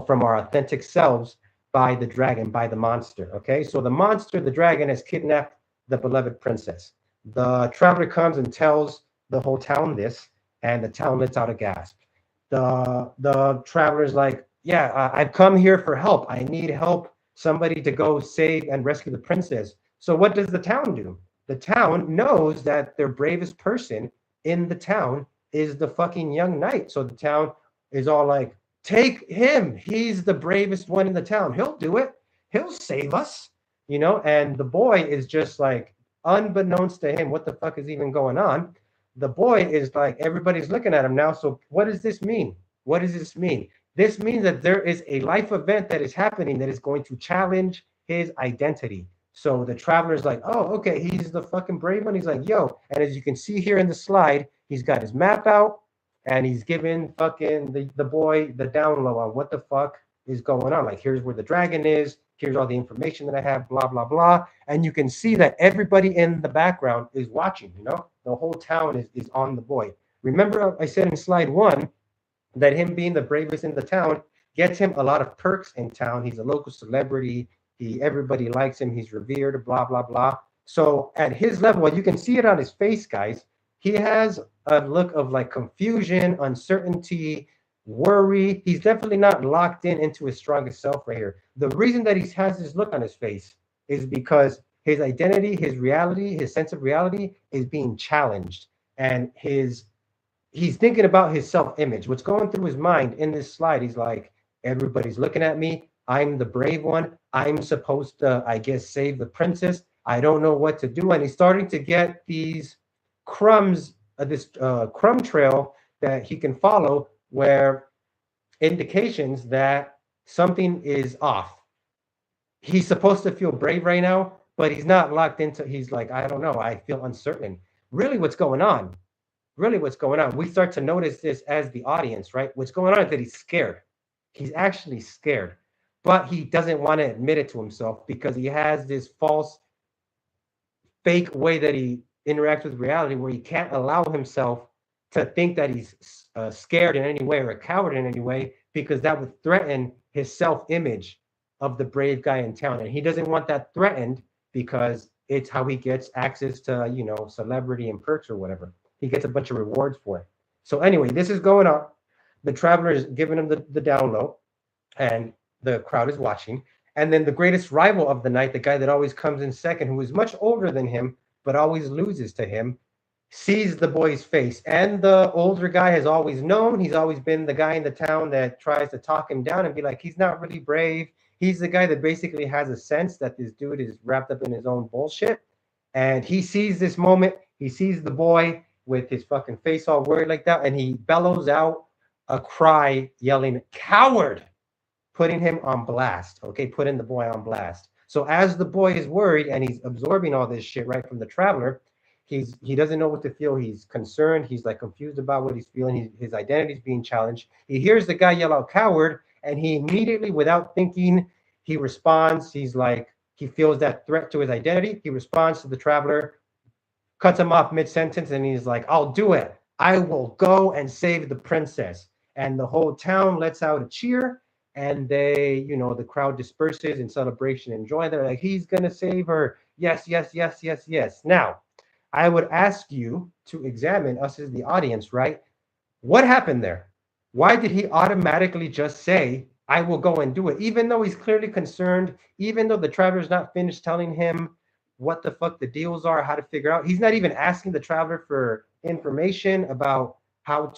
from our authentic selves by the dragon, by the monster, okay? So the monster, the dragon, has kidnapped the beloved princess. The traveler comes and tells the whole town this, and the town lets out a gasp. The traveler's like, yeah, I've come here for help. I need help, somebody to go save and rescue the princess. So what does the town do? The town knows that their bravest person in the town is the fucking young knight. So the town is all like, take him. He's the bravest one in the town. He'll do it. He'll save us, you know? And the boy is just like, unbeknownst to him, what the fuck is even going on? The boy is like, everybody's looking at him now. So what does this mean? What does this mean? This means that there is a life event that is happening that is going to challenge his identity. So the traveler's like, oh, okay, he's the fucking brave one. He's like, yo. And as you can see here in the slide, he's got his map out and he's giving fucking the boy the down low on what the fuck is going on. Like, here's where the dragon is. Here's all the information that I have, blah, blah, blah. And you can see that everybody in the background is watching, you know? The whole town is on the boy. Remember I said in slide 1 that him being the bravest in the town gets him a lot of perks in town. He's a local celebrity. Everybody likes him. He's revered, blah, blah, blah. So at his level, you can see it on his face, guys. He has a look of like confusion, uncertainty, worry. He's definitely not locked into his strongest self right here. The reason that he has this look on his face is because his identity, his reality, his sense of reality is being challenged. And he's thinking about his self-image. What's going through his mind in this slide, he's like, everybody's looking at me. I'm the brave one. I'm supposed to, I guess, save the princess. I don't know what to do. And he's starting to get these crumbs, this crumb trail that he can follow where indications that something is off. He's supposed to feel brave right now, but he's not locked into, he's like, I don't know, I feel uncertain. Really what's going on? We start to notice this as the audience, right? What's going on is that he's scared. He's actually scared, but he doesn't want to admit it to himself because he has this false, fake way that he interacts with reality where he can't allow himself to think that he's scared in any way or a coward in any way, because that would threaten his self-image of the brave guy in town. And he doesn't want that threatened because it's how he gets access to, you know, celebrity and perks or whatever. He gets a bunch of rewards for it. So anyway, this is going on. The traveler is giving him the down low, and the crowd is watching. And then the greatest rival of the night, the guy that always comes in second, who is much older than him, but always loses to him, sees the boy's face. And the older guy has always known. He's always been the guy in the town that tries to talk him down and be like, he's not really brave. He's the guy that basically has a sense that this dude is wrapped up in his own bullshit. And he sees this moment. He sees the boy with his fucking face all worried like that, and he bellows out a cry yelling, coward, putting him on blast, okay? Putting the boy on blast. So as the boy is worried and he's absorbing all this shit right from the traveler, he doesn't know what to feel. He's concerned. He's like confused about what he's feeling. His identity is being challenged. He hears the guy yell out coward, and he immediately, without thinking, he responds. He's like, he feels that threat to his identity. He responds to the traveler, cuts him off mid-sentence, and he's like, I'll do it. I will go and save the princess. And the whole town lets out a cheer, and they, you know, the crowd disperses in celebration and joy. They're like, he's going to save her. Yes, yes, yes, yes, yes. Now, I would ask you to examine us as the audience, right? What happened there? Why did he automatically just say, I will go and do it? Even though he's clearly concerned, even though the traveler's not finished telling him what the fuck the deals are, how to figure out. He's not even asking the traveler for information about how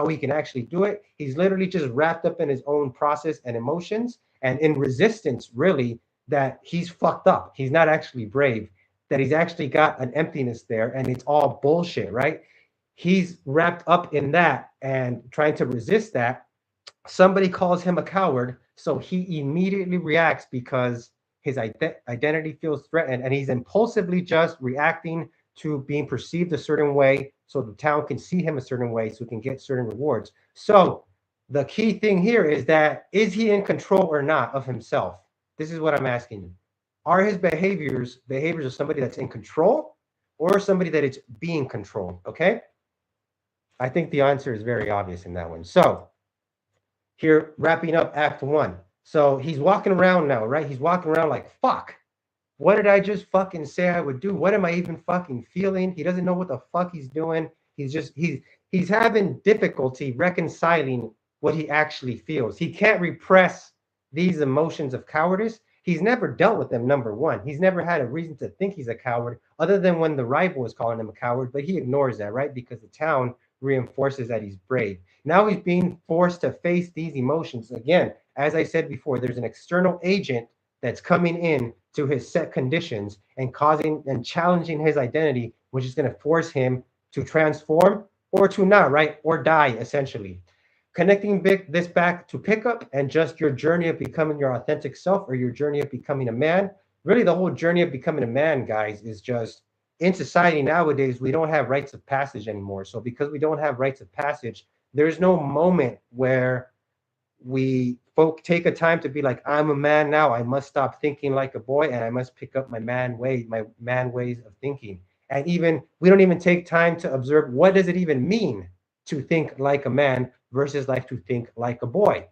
he can actually do it. He's literally just wrapped up in his own process and emotions and in resistance, really, that he's fucked up. He's not actually brave, that he's actually got an emptiness there, and it's all bullshit, right? He's wrapped up in that and trying to resist that. Somebody calls him a coward, so he immediately reacts because his identity feels threatened, and he's impulsively just reacting to being perceived a certain way so the town can see him a certain way so he can get certain rewards. So the key thing here is that, is he in control or not of himself? This is what I'm asking you. Are his behaviors of somebody that's in control or somebody that is being controlled? Okay? I think the answer is very obvious in that one. So here, wrapping up Act 1. So he's walking around now, right? He's walking around like, fuck, What did I just fucking say I would do? What am I even fucking feeling? He doesn't know what the fuck he's doing. He's having difficulty reconciling what he actually feels. He can't repress these emotions of cowardice. He's never dealt with them, number one. He's never had a reason to think he's a coward, other than when the rival is calling him a coward, but he ignores that, right? Because the town reinforces that he's brave. Now he's being forced to face these emotions. Again, as I said before, there's an external agent that's coming in to his set conditions and causing and challenging his identity, which is going to force him to transform or to not, right? Or die, essentially. Connecting this back to pickup and just your journey of becoming your authentic self or your journey of becoming a man. Really, the whole journey of becoming a man, guys, is just in society nowadays, we don't have rites of passage anymore. So, because we don't have rites of passage, there's no moment where we folk take a time to be like, I'm a man now. I must stop thinking like a boy and I must pick up my man ways of thinking. And even we don't even take time to observe what does it even mean to think like a man versus like to think like a boy.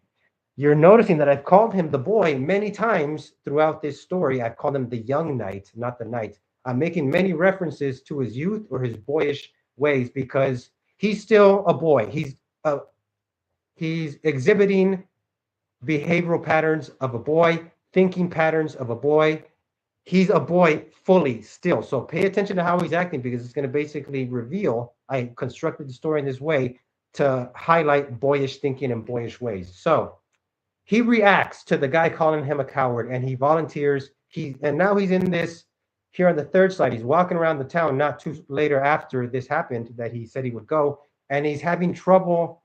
You're noticing that I've called him the boy many times throughout this story. I've called him the young knight, not the knight. I'm making many references to his youth or his boyish ways because he's still a boy. He's exhibiting behavioral patterns of a boy, thinking patterns of a boy. He's a boy fully still. So pay attention to how he's acting because it's going to basically reveal. I constructed the story in this way to highlight boyish thinking and boyish ways. So he reacts to the guy calling him a coward and he volunteers. And now he's in this here on the third slide. He's walking around the town not too later after this happened that he said he would go, and he's having trouble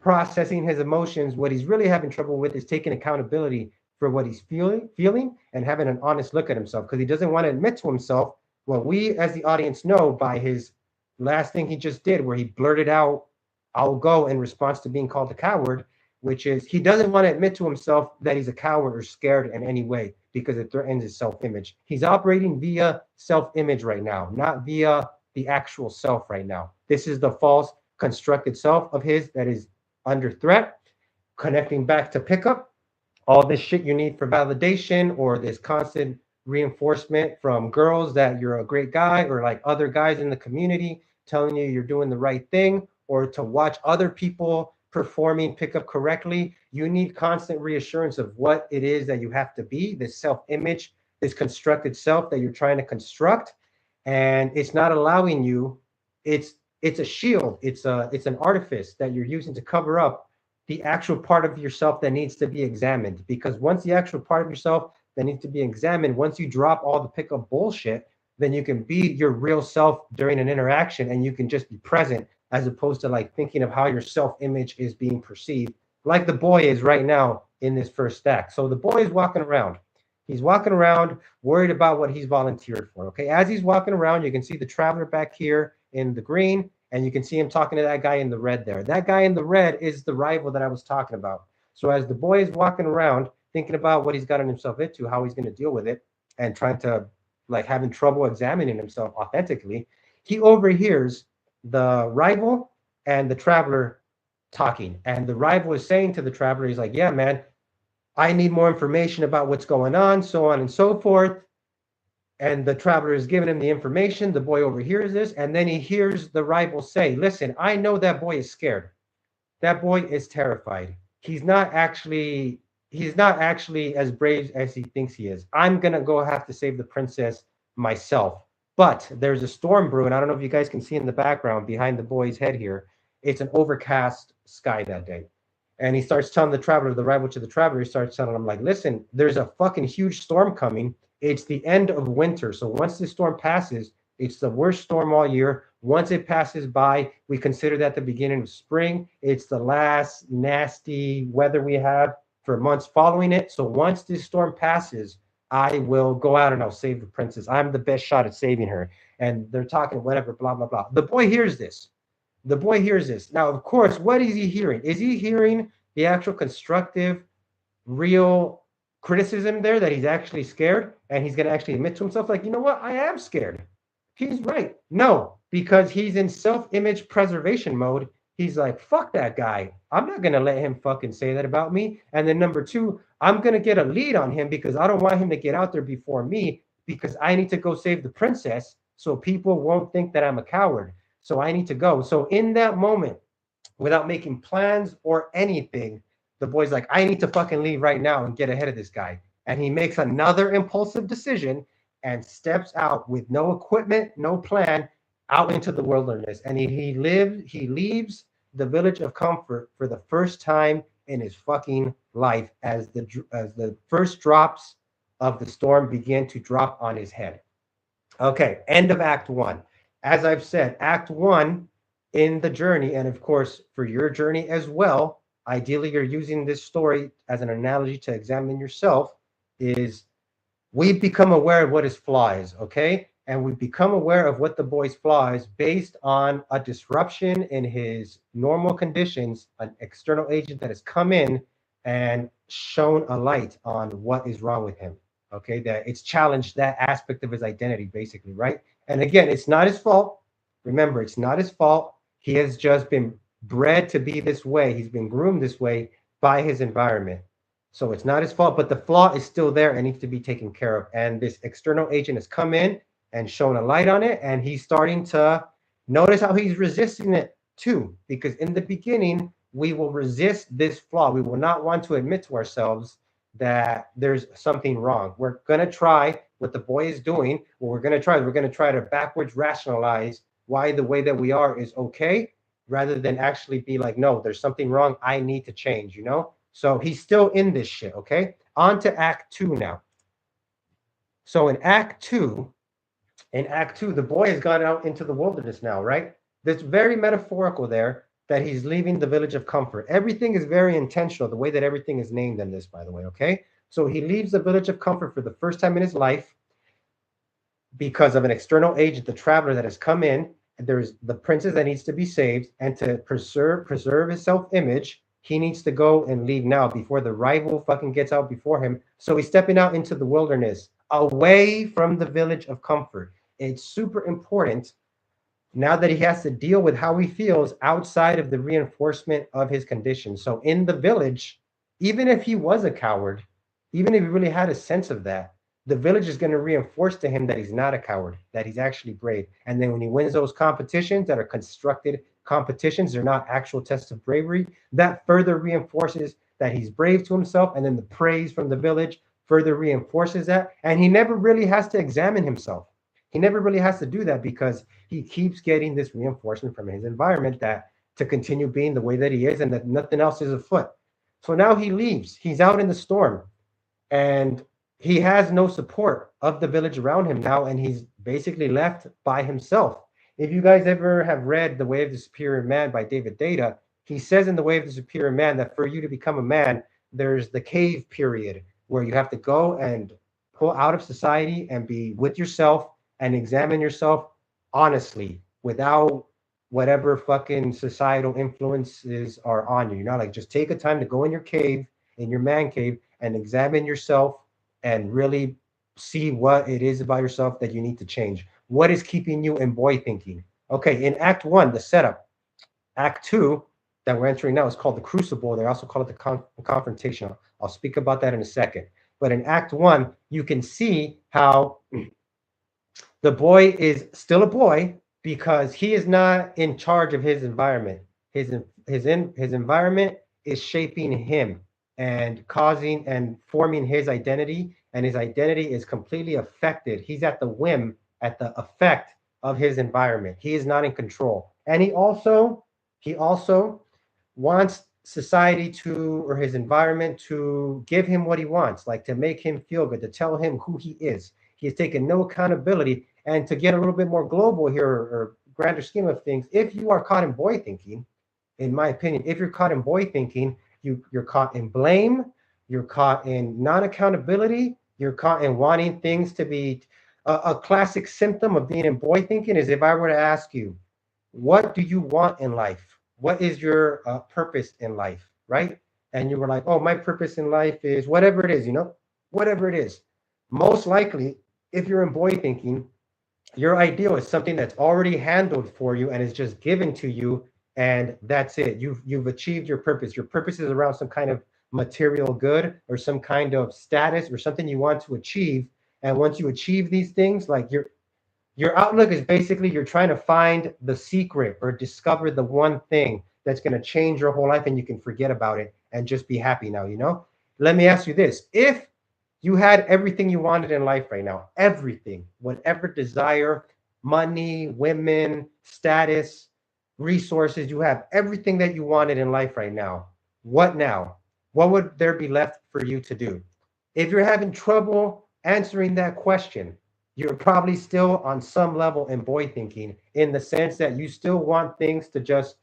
processing his emotions. What he's really having trouble with is taking accountability for what he's feeling and having an honest look at himself because he doesn't want to admit to himself what we as the audience know by his last thing he just did where he blurted out, I'll go in response to being called a coward, which is he doesn't want to admit to himself that he's a coward or scared in any way because it threatens his self-image. He's operating via self-image right now, not via the actual self right now. This is the false constructed self of his that is under threat. Connecting back to pickup, all this shit you need for validation or this constant reinforcement from girls that you're a great guy or like other guys in the community telling you you're doing the right thing or to watch other people performing pickup correctly. You need constant reassurance of what it is that you have to be, this self-image, this constructed self that you're trying to construct. And it's not allowing you, it's a shield, it's an artifice that you're using to cover up the actual part of yourself that needs to be examined. Because once the actual part of yourself that needs to be examined, once you drop all the pickup bullshit, then you can be your real self during an interaction and you can just be present as opposed to like thinking of how your self-image is being perceived, like the boy is right now in this first stack. So the boy is walking around. He's walking around worried about what he's volunteered for. Okay, as he's walking around, you can see the traveler back here in the green, and you can see him talking to that guy in the red there. That guy in the red is the rival that I was talking about. So as the boy is walking around, thinking about what he's gotten himself into, how he's going to deal with it, and trying to like having trouble examining himself authentically, he overhears the rival and the traveler talking. And the rival is saying to the traveler, he's like, yeah, man, I need more information about what's going on and so forth. And the traveler is giving him the information. The boy overhears this, and then he hears the rival say, listen, I know that boy is scared. That boy is terrified. He's not actually as brave as he thinks he is. I'm gonna go have to save the princess myself. But there's a storm brewing. I don't know if you guys can see in the background behind the boy's head here. It's an overcast sky that day. And he starts telling the traveler, the rival to the traveler, he starts telling him, like, listen, there's a fucking huge storm coming. It's the end of winter. So once this storm passes, it's the worst storm all year. Once it passes by, we consider that the beginning of spring. It's the last nasty weather we have for months following it. So once this storm passes, I will go out and I'll save the princess. I'm the best shot at saving her. And they're talking whatever, blah, blah, blah. The boy hears this. The boy hears this. Now, of course, what is he hearing? Is he hearing the actual constructive, real criticism there that he's actually scared and he's going to actually admit to himself, like, you know what? I am scared. He's right. No, because he's in self-image preservation mode. He's like, fuck that guy. I'm not going to let him fucking say that about me. And then number two, I'm going to get a lead on him because I don't want him to get out there before me because I need to go save the princess so people won't think that I'm a coward. So I need to go. So in that moment, without making plans or anything, the boy's like, I need to fucking leave right now and get ahead of this guy. And he makes another impulsive decision and steps out with no equipment, no plan, out into the wilderness. And he leaves the village of comfort for the first time in his fucking life as the first drops of the storm begin to drop on his head. Okay, end of Act One. As I've said, Act One in the journey, and of course for your journey as well, ideally you're using this story as an analogy to examine yourself, is we become aware of what his flaw is, okay? And we become aware of what the boy's flaw is based on a disruption in his normal conditions, an external agent that has come in and shown a light on what is wrong with him. Okay, that it's challenged that aspect of his identity, basically, right? And again, it's not his fault. Remember, it's not his fault. He has just been bred to be this way. He's been groomed this way by his environment. So it's not his fault, but the flaw is still there and needs to be taken care of. And this external agent has come in and shown a light on it, and he's starting to notice how he's resisting it too. Because in the beginning, we will resist this flaw. We will not want to admit to ourselves that there's something wrong. We're going to try what the boy is doing. What we're going to try to backwards rationalize why the way that we are is okay, rather than actually be like, no, there's something wrong. I need to change, you know? So he's still in this shit, okay? On to Act Two now. So in Act Two, the boy has gone out into the wilderness now, right? That's very metaphorical there that he's leaving the village of comfort. Everything is very intentional, the way that everything is named in this, by the way, okay? So he leaves the village of comfort for the first time in his life because of an external agent, the traveler that has come in. And there's the princess that needs to be saved, and to preserve his self-image, he needs to go and leave now before the rival fucking gets out before him. So he's stepping out into the wilderness, away from the village of comfort. It's super important now that he has to deal with how he feels outside of the reinforcement of his condition. So in the village, even if he was a coward, even if he really had a sense of that, the village is going to reinforce to him that he's not a coward, that he's actually brave. And then when he wins those competitions that are constructed competitions, they're not actual tests of bravery, that further reinforces that he's brave to himself. And then the praise from the village further reinforces that. And he never really has to examine himself. He never really has to do that because he keeps getting this reinforcement from his environment that to continue being the way that he is and that nothing else is afoot. So now he leaves. He's out in the storm and he has no support of the village around him now, and he's basically left by himself. If you guys ever have read The Way of the Superior Man by David Data, he says in The Way of the Superior Man that for you to become a man, there's the cave period where you have to go and pull out of society and be with yourself and examine yourself honestly without whatever fucking societal influences are on you. You know, like just take a time to go in your cave, in your man cave, and examine yourself and really see what it is about yourself that you need to change. What is keeping you in boy thinking? Okay, in Act One, the setup. Act Two, that we're entering now, is called the Crucible. They also call it the Confrontation. I'll speak about that in a second. But in Act One, you can see how the boy is still a boy because he is not in charge of his environment. His environment is shaping him and causing and forming his identity, and his identity is completely affected. He's at the whim, at the effect of his environment. He is not in control. And he also wants society to, or his environment to give him what he wants, like to make him feel good, to tell him who he is. He has taken no accountability. And to get a little bit more global here, or grander scheme of things, if you are caught in boy thinking, in my opinion, if you're caught in boy thinking, you're caught in blame, you're caught in non-accountability, you're caught in wanting things to be a classic symptom of being in boy thinking is if I were to ask you, what do you want in life? What is your purpose in life, right? And you were like, oh, my purpose in life is whatever it is, you know, whatever it is. Most likely, if you're in boy thinking, your ideal is something that's already handled for you and is just given to you, and that's it. You've achieved your purpose. Your purpose is around some kind of material good or some kind of status or something you want to achieve. And once you achieve these things, like your outlook is basically you're trying to find the secret or discover the one thing that's going to change your whole life and you can forget about it and just be happy now, you know? Let me ask you this. If you had everything you wanted in life right now, everything, whatever desire, money, women, status, resources, you have everything that you wanted in life right now. What now? What would there be left for you to do? If you're having trouble answering that question, you're probably still on some level in boy thinking in the sense that you still want things to just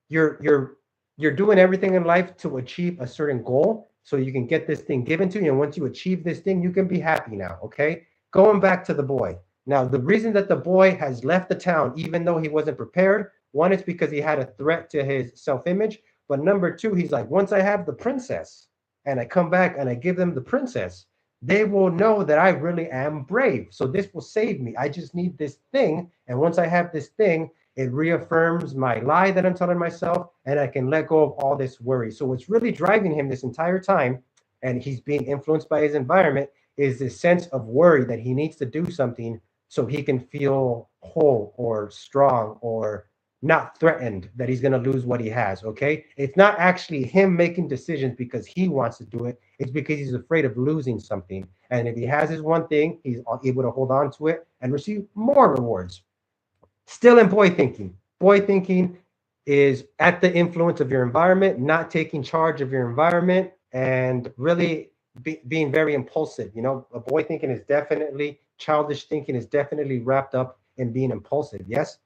you're you're doing everything in life to achieve a certain goal so you can get this thing given to you, and once you achieve this thing you can be happy now. Okay, going back to the boy. Now the reason that the boy has left the town even though he wasn't prepared, one is because he had a threat to his self-image, but number two, he's like, once I have the princess and I come back and I give them the princess, they will know that I really am brave. So this will save me. I just need this thing. And once I have this thing, it reaffirms my lie that I'm telling myself, and I can let go of all this worry. So what's really driving him this entire time, and he's being influenced by his environment, is this sense of worry that he needs to do something so he can feel whole or strong or not threatened that he's going to lose what he has. Okay, it's not actually him making decisions because he wants to do it, it's because he's afraid of losing something. And if he has his one thing, he's able to hold on to it and receive more rewards. Still in boy thinking. Boy thinking is at the influence of your environment, not taking charge of your environment, and really being very impulsive. You know, a boy thinking is definitely childish thinking, is definitely wrapped up in being impulsive. Yes.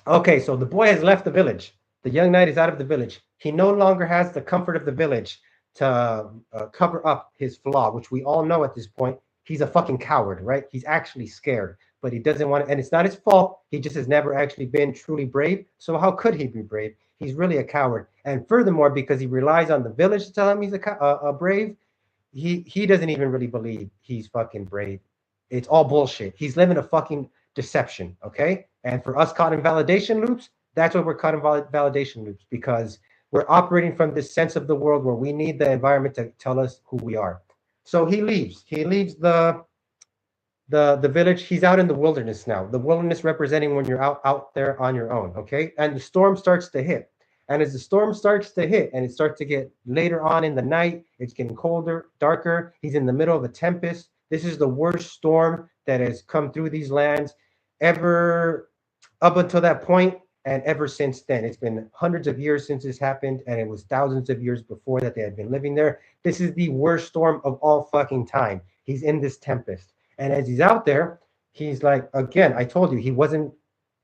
Okay, so the boy has left the village. The young knight is out of the village. He no longer has the comfort of the village to cover up his flaw, which we all know at this point. He's a fucking coward, right? He's actually scared, but he doesn't want to, and it's not his fault. He just has never actually been truly brave. So how could he be brave? He's really a coward. And furthermore, because he relies on the village to tell him he's a brave, he doesn't even really believe he's fucking brave. It's all bullshit. He's living a fucking deception, okay? And for us caught in validation loops, that's what we're caught in validation loops, because we're operating from this sense of the world where we need the environment to tell us who we are. So he leaves. He leaves the village. He's out in the wilderness now. The wilderness representing when you're out there on your own, okay? And the storm starts to hit. And as the storm starts to hit and it starts to get later on in the night, it's getting colder, darker. He's in the middle of a tempest. This is the worst storm that has come through these lands ever up until that point, and ever since then. It's been hundreds of years since this happened, and it was thousands of years before that they had been living there. This is the worst storm of all fucking time. He's in this tempest. And as he's out there, he's like, again, I told you, he wasn't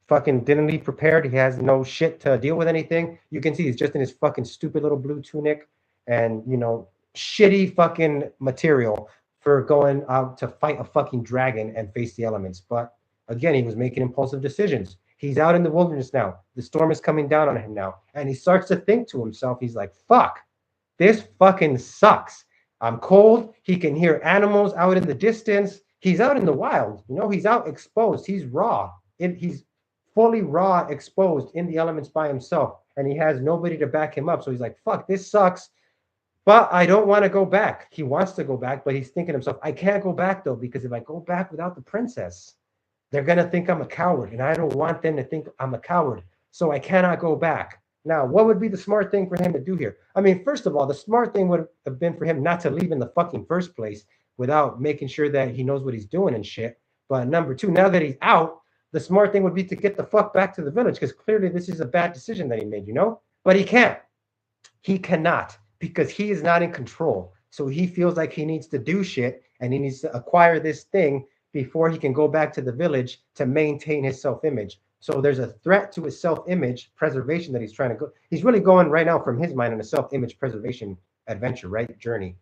fucking, didn't leave prepared. He has no shit to deal with anything. You can see he's just in his fucking stupid little blue tunic and, you know, shitty fucking material for going out to fight a fucking dragon and face the elements. But again, he was making impulsive decisions. He's out in the wilderness now. The storm is coming down on him now. And he starts to think to himself, he's like, fuck, this fucking sucks. I'm cold. He can hear animals out in the distance. He's out in the wild. You know, he's out exposed. He's raw. He's fully raw, exposed in the elements by himself. And he has nobody to back him up. So he's like, fuck, this sucks. But I don't want to go back. He wants to go back, but he's thinking to himself, I can't go back though, because if I go back without the princess, they're going to think I'm a coward, and I don't want them to think I'm a coward, so I cannot go back. Now, what would be the smart thing for him to do here? I mean, first of all, the smart thing would have been for him not to leave in the fucking first place without making sure that he knows what he's doing and shit. But number two, now that he's out, the smart thing would be to get the fuck back to the village, because clearly this is a bad decision that he made, you know? But he can't. He cannot, because he is not in control. So he feels like he needs to do shit, and he needs to acquire this thing before he can go back to the village to maintain his self-image. So there's a threat to his self-image preservation that he's trying to go. He's really going right now from his mind on a self-image preservation adventure, right? Journey.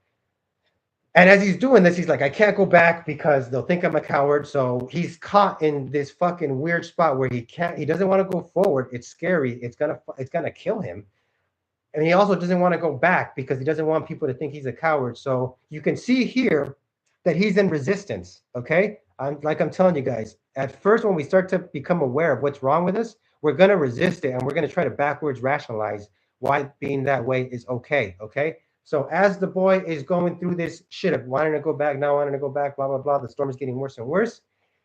And as he's doing this, he's like, I can't go back because they'll think I'm a coward. So he's caught in this fucking weird spot where he doesn't want to go forward. It's scary. It's gonna kill him. And he also doesn't want to go back because he doesn't want people to think he's a coward. So you can see here that he's in resistance, okay? I'm telling you guys, at first when we start to become aware of what's wrong with us, we're going to resist it, and we're going to try to backwards rationalize why being that way is okay, okay? So as the boy is going through this shit of wanting to go back, now wanting to go back, blah blah blah, the storm is getting worse and worse.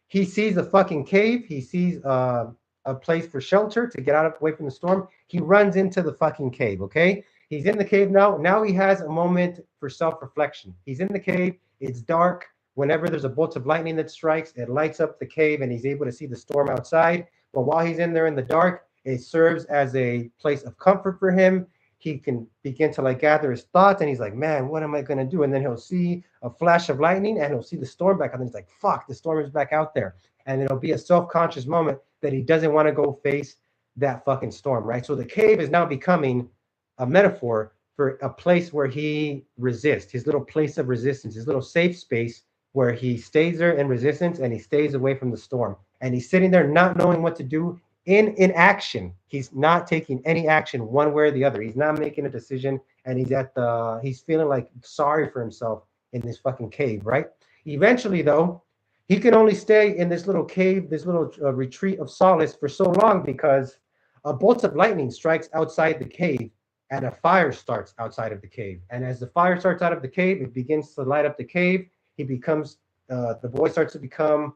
He sees a fucking cave. He sees a place for shelter to get out of away from the storm. He runs into the fucking cave. Okay, he's in the cave now. Now he has a moment for self-reflection. He's in the cave. It's dark. Whenever there's a bolt of lightning that strikes, it lights up the cave, and he's able to see the storm outside. But while he's in there in the dark, it serves as a place of comfort for him. He can begin to like gather his thoughts, and he's like, man, what am I gonna do? And then he'll see a flash of lightning, and he'll see the storm back, and then he's like, fuck, the storm is back out there. And it'll be a self-conscious moment that he doesn't want to go face that fucking storm, right? So the cave is now becoming a metaphor for a place where he resists, his little place of resistance, his little safe space where he stays there in resistance and he stays away from the storm. And he's sitting there not knowing what to do in inaction. He's not taking any action one way or the other. He's not making a decision, and he's feeling like sorry for himself in this fucking cave, right? Eventually, though, he can only stay in this little cave, this little retreat of solace for so long because a bolt of lightning strikes outside the cave and a fire starts outside of the cave. And as the fire starts out of the cave, it begins to light up the cave. The boy starts to become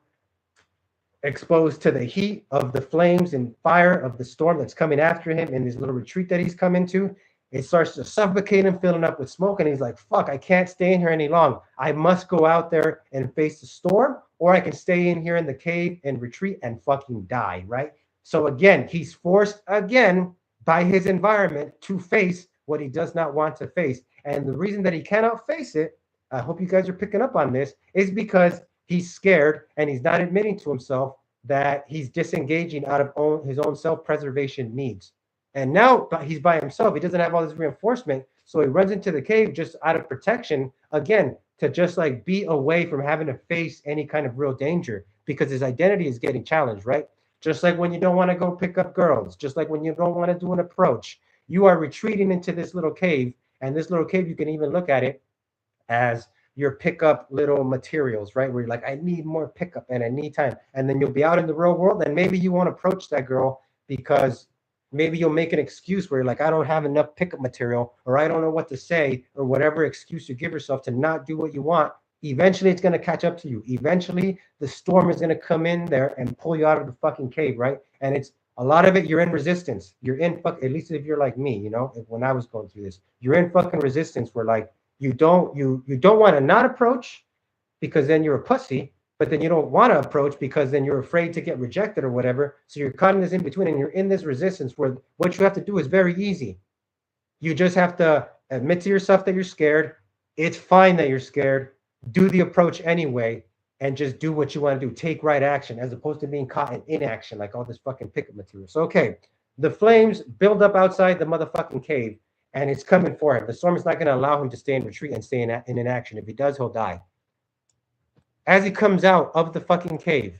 exposed to the heat of the flames and fire of the storm that's coming after him in this little retreat that he's come into. It starts to suffocate him, filling up with smoke, and he's like, fuck, I can't stay in here any long. I must go out there and face the storm, or I can stay in here in the cave and retreat and fucking die, right? So again, he's forced again by his environment to face what he does not want to face. And the reason that he cannot face it, I hope you guys are picking up on this, is because he's scared and he's not admitting to himself that he's disengaging out of his own self-preservation needs. And now he's by himself. He doesn't have all this reinforcement. So he runs into the cave just out of protection, again, to just like be away from having to face any kind of real danger because his identity is getting challenged, right? Just like when you don't want to go pick up girls, just like when you don't want to do an approach, you are retreating into this little cave. And this little cave, you can even look at it as your pickup little materials, right? Where you're like, I need more pickup and I need time. And then you'll be out in the real world and maybe you won't approach that girl because maybe you'll make an excuse where you're like, I don't have enough pickup material, or I don't know what to say, or whatever excuse you give yourself to not do what you want. Eventually it's going to catch up to you. Eventually the storm is going to come in there and pull you out of the fucking cave, right? And it's a lot of it, you're in resistance. You're in at least if you're like me, you know, when I was going through this, you're in fucking resistance where like, you don't want to not approach because then you're a pussy, but then you don't want to approach because then you're afraid to get rejected or whatever. So you're caught in this in between and you're in this resistance where what you have to do is very easy. You just have to admit to yourself that you're scared. It's fine that you're scared. Do the approach anyway and just do what you want to do. Take right action as opposed to being caught in inaction like all this fucking pickup material. So, okay, the flames build up outside the motherfucking cave. And it's coming for him. The storm is not going to allow him to stay in retreat and stay in inaction. If he does, he'll die. As he comes out of the fucking cave,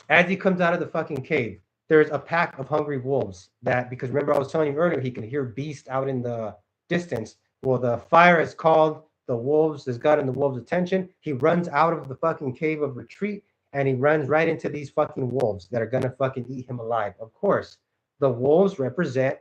there's a pack of hungry wolves that, because remember I was telling you earlier, he can hear beasts out in the distance. Well, the fire has called the wolves, has gotten the wolves' attention. He runs out of the fucking cave of retreat and he runs right into these fucking wolves that are going to fucking eat him alive. Of course, the wolves represent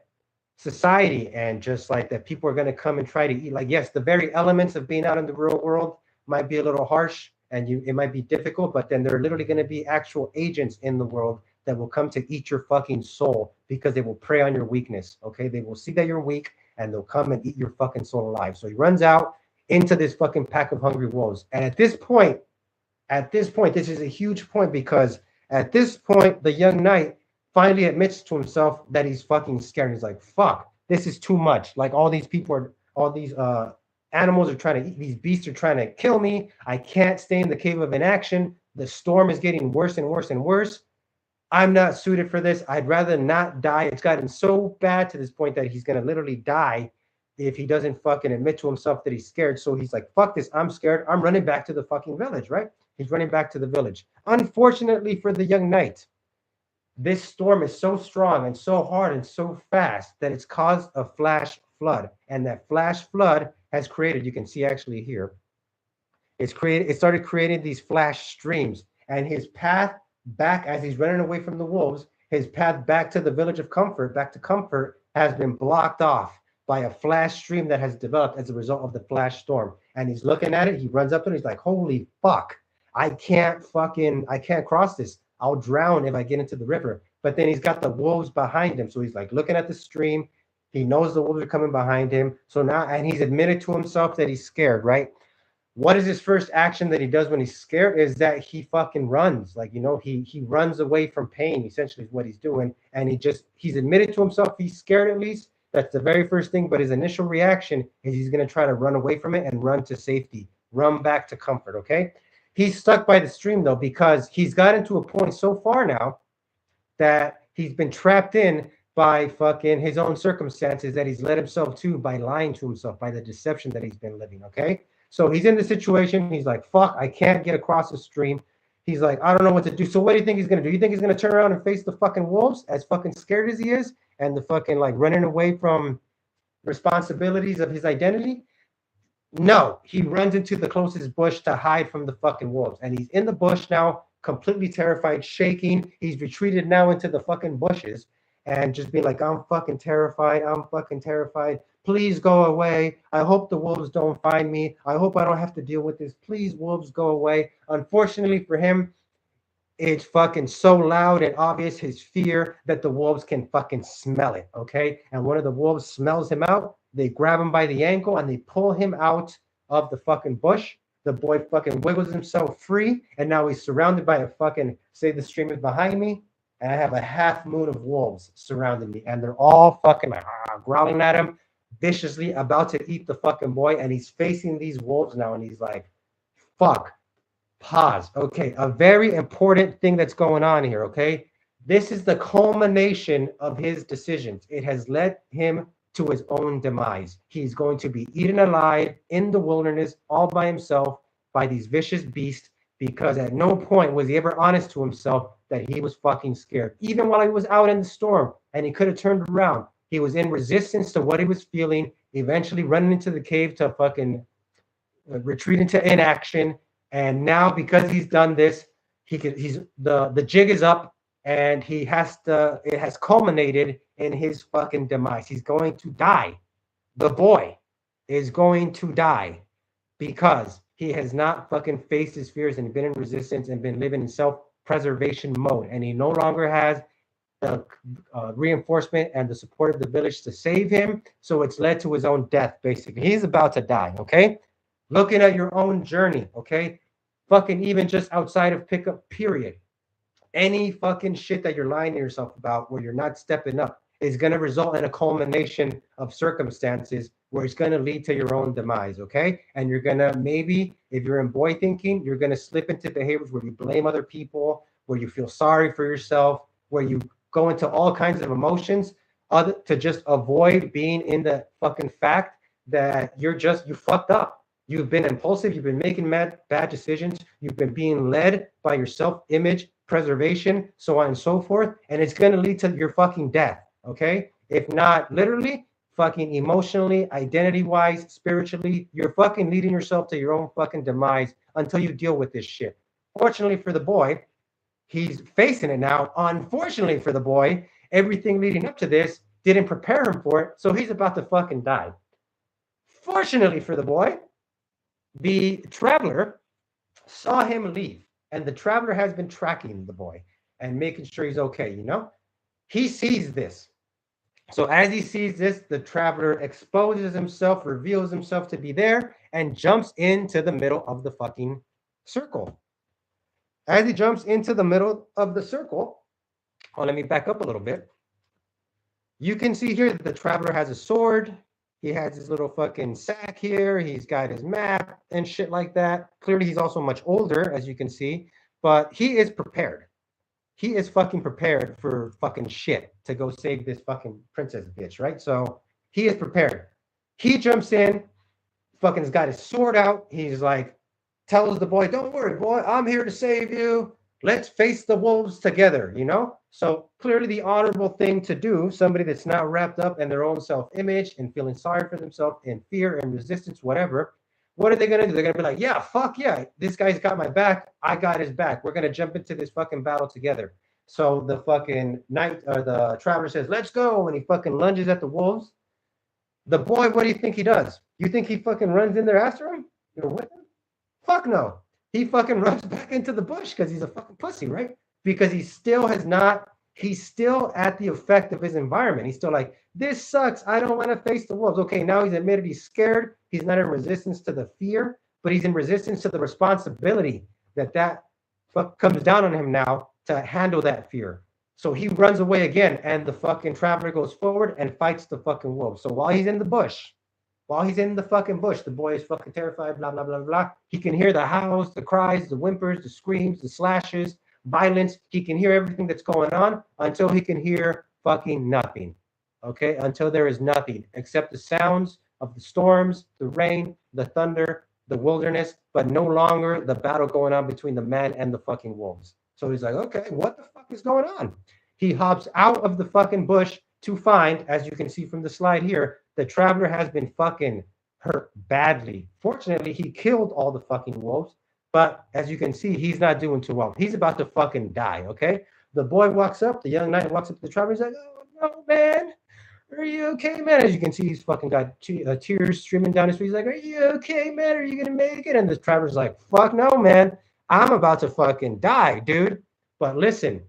society and just like that people are going to come and try to eat. Like, yes, the very elements of being out in the real world might be a little harsh and it might be difficult, but then there are literally going to be actual agents in the world that will come to eat your fucking soul because they will prey on your weakness. Okay, they will see that you're weak and they'll come and eat your fucking soul alive. So he runs out into this fucking pack of hungry wolves. And at this point, this is a huge point because at this point, the young knight finally admits to himself that he's fucking scared. He's like, fuck, this is too much. Like all these animals are trying to eat, these beasts are trying to kill me. I can't stay in the cave of inaction. The storm is getting worse and worse and worse. I'm not suited for this. I'd rather not die. It's gotten so bad to this point that he's going to literally die if he doesn't fucking admit to himself that he's scared. So he's like, fuck this. I'm scared. I'm running back to the fucking village, right? He's running back to the village. Unfortunately for the young knight, this storm is so strong and so hard and so fast that it's caused a flash flood. And that flash flood has created, you can see actually here, it started creating these flash streams. And his path back, as he's running away from the wolves, his path back to the village of comfort, back to comfort, has been blocked off. by a flash stream that has developed as a result of the flash storm. And he's looking at it. He runs up to it. He's like, holy fuck. I can't cross this. I'll drown if I get into the river. But then he's got the wolves behind him. So he's like looking at the stream. He knows the wolves are coming behind him. So now, and he's admitted to himself that he's scared, right? What is his first action that he does when he's scared is that he fucking runs. Like, he runs away from pain, essentially is what he's doing. And he's admitted to himself he's scared at least. That's the very first thing. But his initial reaction is he's going to try to run away from it and run to safety, run back to comfort, okay? He's stuck by the stream, though, because he's gotten to a point so far now that he's been trapped in by fucking his own circumstances that he's led himself to by lying to himself, by the deception that he's been living, okay? So he's in the situation. He's like, fuck, I can't get across the stream. He's like, I don't know what to do. So what do you think he's going to do? You think he's going to turn around and face the fucking wolves as fucking scared as he is and the fucking like running away from responsibilities of his identity? No, he runs into the closest bush to hide from the fucking wolves. And he's in the bush now, completely terrified, shaking. He's retreated now into the fucking bushes and just be like, I'm fucking terrified. I'm fucking terrified. Please go away. I hope the wolves don't find me. I hope I don't have to deal with this. Please, wolves, go away. Unfortunately for him, it's fucking so loud and obvious, his fear, that the wolves can fucking smell it, okay? And one of the wolves smells him out. They grab him by the ankle and they pull him out of the fucking bush. The boy fucking wiggles himself free, and now he's surrounded by a fucking, say the stream is behind me, and I have a half moon of wolves surrounding me, and they're all fucking growling at him viciously, about to eat the fucking boy, and he's facing these wolves now, and he's like, fuck. Pause. Okay, a very important thing that's going on here, okay? This is the culmination of his decisions. It has led him to his own demise. He's going to be eaten alive in the wilderness all by himself by these vicious beasts, because at no point was he ever honest to himself that he was fucking scared. Even while he was out in the storm and he could have turned around, he was in resistance to what he was feeling, eventually running into the cave to fucking retreat into inaction. And now, because he's done this, the jig is up, and it has culminated in his fucking demise. He's going to die. The boy is going to die because he has not fucking faced his fears and been in resistance and been living in self-preservation mode. And he no longer has the reinforcement and the support of the village to save him. So it's led to his own death, basically. He's about to die, okay? Looking at your own journey, okay? Fucking even just outside of pickup, period. Any fucking shit that you're lying to yourself about where you're not stepping up is going to result in a culmination of circumstances where it's going to lead to your own demise, okay? And you're going to, maybe, if you're in boy thinking, you're going to slip into behaviors where you blame other people, where you feel sorry for yourself, where you go into all kinds of emotions to just avoid being in the fucking fact that you fucked up. You've been impulsive. You've been making bad decisions. You've been being led by your self-image, preservation, so on and so forth. And it's going to lead to your fucking death, okay? If not literally, fucking emotionally, identity-wise, spiritually, you're fucking leading yourself to your own fucking demise until you deal with this shit. Fortunately for the boy, he's facing it now. Unfortunately for the boy, everything leading up to this didn't prepare him for it, so he's about to fucking die. Fortunately for the boy, the traveler saw him leave, and the traveler has been tracking the boy and making sure he's okay, you know? He sees this. So as he sees this, the traveler exposes himself, reveals himself to be there, and jumps into the middle of the fucking circle. As he jumps into the middle of the circle, let me back up a little bit. You can see here that the traveler has a sword. He has his little fucking sack here. He's got his map and shit like that. Clearly, he's also much older, as you can see, but he is prepared. He is fucking prepared for fucking shit to go save this fucking princess bitch, right? So he is prepared. He jumps in, fucking has got his sword out. He's like, tells the boy, don't worry, boy, I'm here to save you. Let's face the wolves together, you know? So clearly the honorable thing to do, somebody that's not wrapped up in their own self-image and feeling sorry for themselves in fear and resistance, whatever, what are they going to do? They're going to be like, yeah, fuck yeah, this guy's got my back. I got his back. We're going to jump into this fucking battle together. So the fucking knight or the traveler says, let's go. And he fucking lunges at the wolves. The boy, what do you think he does? You think he fucking runs in there after him? You're with him? Fuck no. He fucking runs back into the bush because he's a fucking pussy, right? Because he still has not, he's still at the effect of his environment. He's still like, this sucks. I don't want to face the wolves. Okay, now he's admitted he's scared. He's not in resistance to the fear, but he's in resistance to the responsibility that fuck comes down on him now to handle that fear. So he runs away again, and the fucking traveler goes forward and fights the fucking wolf. So while he's in the bush, while he's in the fucking bush, the boy is fucking terrified, blah, blah, blah, blah. He can hear the howls, the cries, the whimpers, the screams, the slashes, violence. He can hear everything that's going on until he can hear fucking nothing. Okay? Until there is nothing except the sounds of the storms, the rain, the thunder, the wilderness, but no longer the battle going on between the man and the fucking wolves. So he's like, okay, what the fuck is going on? He hops out of the fucking bush to find, as you can see from the slide here, the traveler has been fucking hurt badly. Fortunately, he killed all the fucking wolves, but as you can see, he's not doing too well. He's about to fucking die, okay? The boy walks up, the young knight walks up to the traveler, he's like, oh no, man, are you okay, man? As you can see, he's fucking got tears streaming down his face. He's like, are you okay, man? Are you gonna make it? And the traveler's like, fuck no, man. I'm about to fucking die, dude. But listen,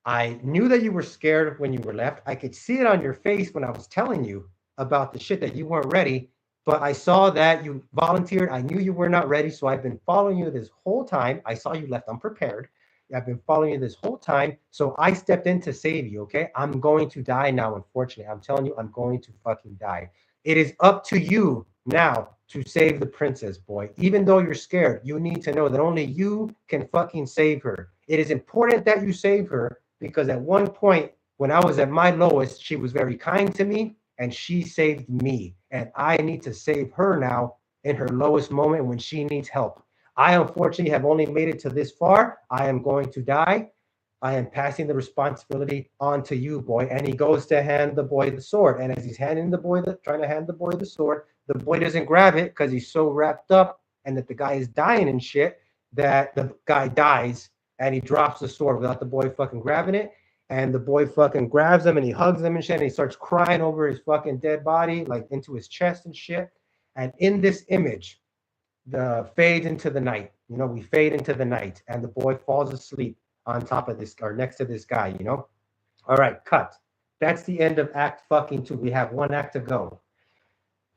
I knew that you were scared when you were left. I could see it on your face when I was telling you about the shit that you weren't ready. But I saw that you volunteered. I knew you were not ready. So I've been following you this whole time. I saw you left unprepared. I've been following you this whole time. So I stepped in to save you, okay? I'm going to die now, unfortunately. I'm telling you, I'm going to fucking die. It is up to you now to save the princess, boy. Even though you're scared, you need to know that only you can fucking save her. It is important that you save her because at one point, when I was at my lowest, she was very kind to me and she saved me. And I need to save her now in her lowest moment when she needs help. I unfortunately have only made it to this far. I am going to die. I am passing the responsibility on to you, boy. And he goes to hand the boy the sword. And as he's handing the boy trying to hand the boy the sword, the boy doesn't grab it because he's so wrapped up and that the guy is dying and shit that the guy dies and he drops the sword without the boy fucking grabbing it. And the boy fucking grabs him and he hugs him and shit. And he starts crying over his fucking dead body, like into his chest and shit. And in this image, the fade into the night. You know, we fade into the night and the boy falls asleep on top of this or next to this guy, you know? All right, cut. That's the end of Act fucking 2. We have one act to go.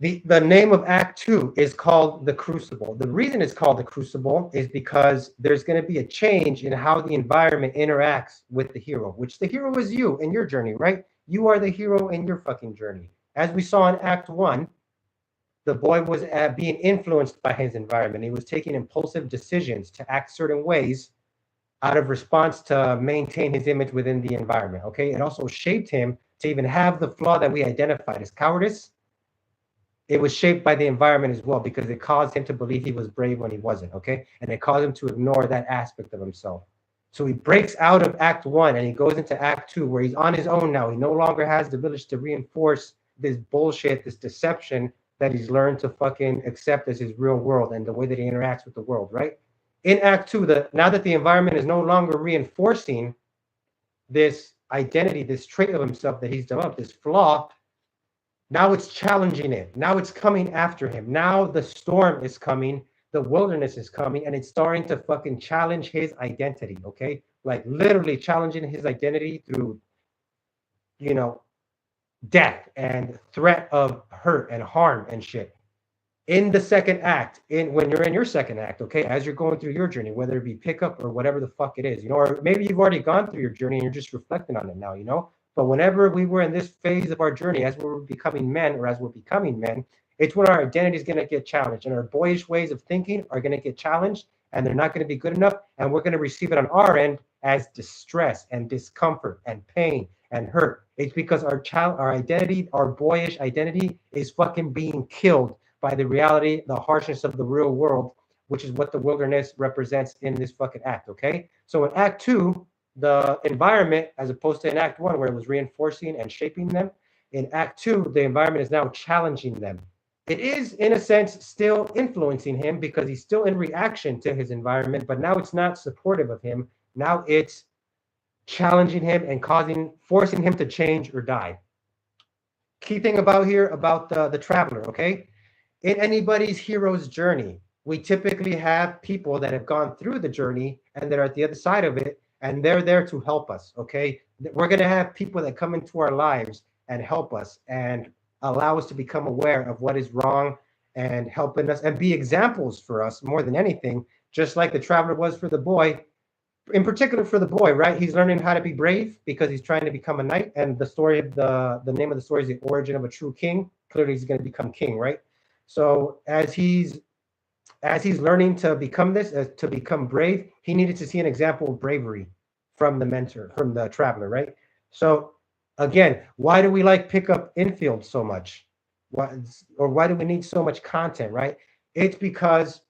The name of Act 2 is called The Crucible. The reason it's called The Crucible is because there's going to be a change in how the environment interacts with the hero, which the hero is you in your journey, right? You are the hero in your fucking journey. As we saw in Act 1, the boy was being influenced by his environment. He was taking impulsive decisions to act certain ways out of response to maintain his image within the environment, okay? It also shaped him to even have the flaw that we identified as cowardice. It was shaped by the environment as well because it caused him to believe he was brave when he wasn't, okay? And it caused him to ignore that aspect of himself. So he breaks out of Act 1 and he goes into Act 2 where he's on his own now. He no longer has the village to reinforce this bullshit, this deception that he's learned to fucking accept as his real world and the way that he interacts with the world, right? In Act 2, now that the environment is no longer reinforcing this identity, this trait of himself that he's developed, this flaw, now it's challenging it. Now it's coming after him. Now the storm is coming, the wilderness is coming, and it's starting to fucking challenge his identity, okay? Like literally challenging his identity through, you know, death and threat of hurt and harm and shit. In the second act, when you're in your second act, okay, as you're going through your journey, whether it be pickup or whatever the fuck it is, you know, or maybe you've already gone through your journey and you're just reflecting on it now, you know. But whenever we were in this phase of our journey, as we're becoming men or as we're becoming men, it's when our identity is going to get challenged and our boyish ways of thinking are going to get challenged and they're not going to be good enough. And we're going to receive it on our end as distress and discomfort and pain and hurt. It's because our identity, our boyish identity is fucking being killed by the reality, the harshness of the real world, which is what the wilderness represents in this fucking act, okay? So in Act 2, the environment, as opposed to in Act 1, where it was reinforcing and shaping them, in Act 2, the environment is now challenging them. It is, in a sense, still influencing him because he's still in reaction to his environment, but now it's not supportive of him. Now it's challenging him and forcing him to change or die. key thing about here about the traveler, okay? In anybody's hero's journey, we typically have people that have gone through the journey and they're at the other side of it, and they're there to help us, okay? We're going to have people that come into our lives and help us and allow us to become aware of what is wrong and helping us and be examples for us more than anything, just like the traveler was for the boy. In particular for the boy, right? He's learning how to be brave because he's trying to become a knight. And the story of the name of the story is the origin of a true king. Clearly, he's going to become king, right? So as he's learning to become this, to become brave, he needed to see an example of bravery from the mentor, from the traveler, right? So again, why do we like pickup infield so much? Why do we need so much content, right? It's because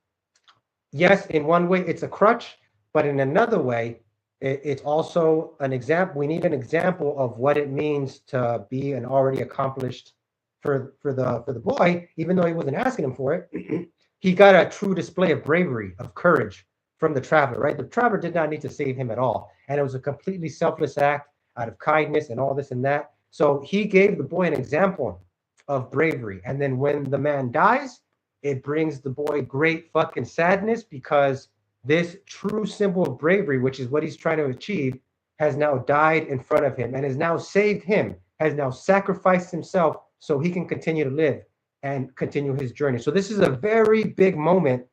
yes, in one way it's a crutch, but in another way, it's also an example. We need an example of what it means to be an already accomplished for the boy, even though he wasn't asking him for it. He got a true display of bravery, of courage from the traveler, right? The traveler did not need to save him at all. And it was a completely selfless act out of kindness and all this and that. So he gave the boy an example of bravery. And then when the man dies, it brings the boy great fucking sadness because this true symbol of bravery, which is what he's trying to achieve, has now died in front of him and has now saved him, has now sacrificed himself so he can continue to live and continue his journey. So this is a very big moment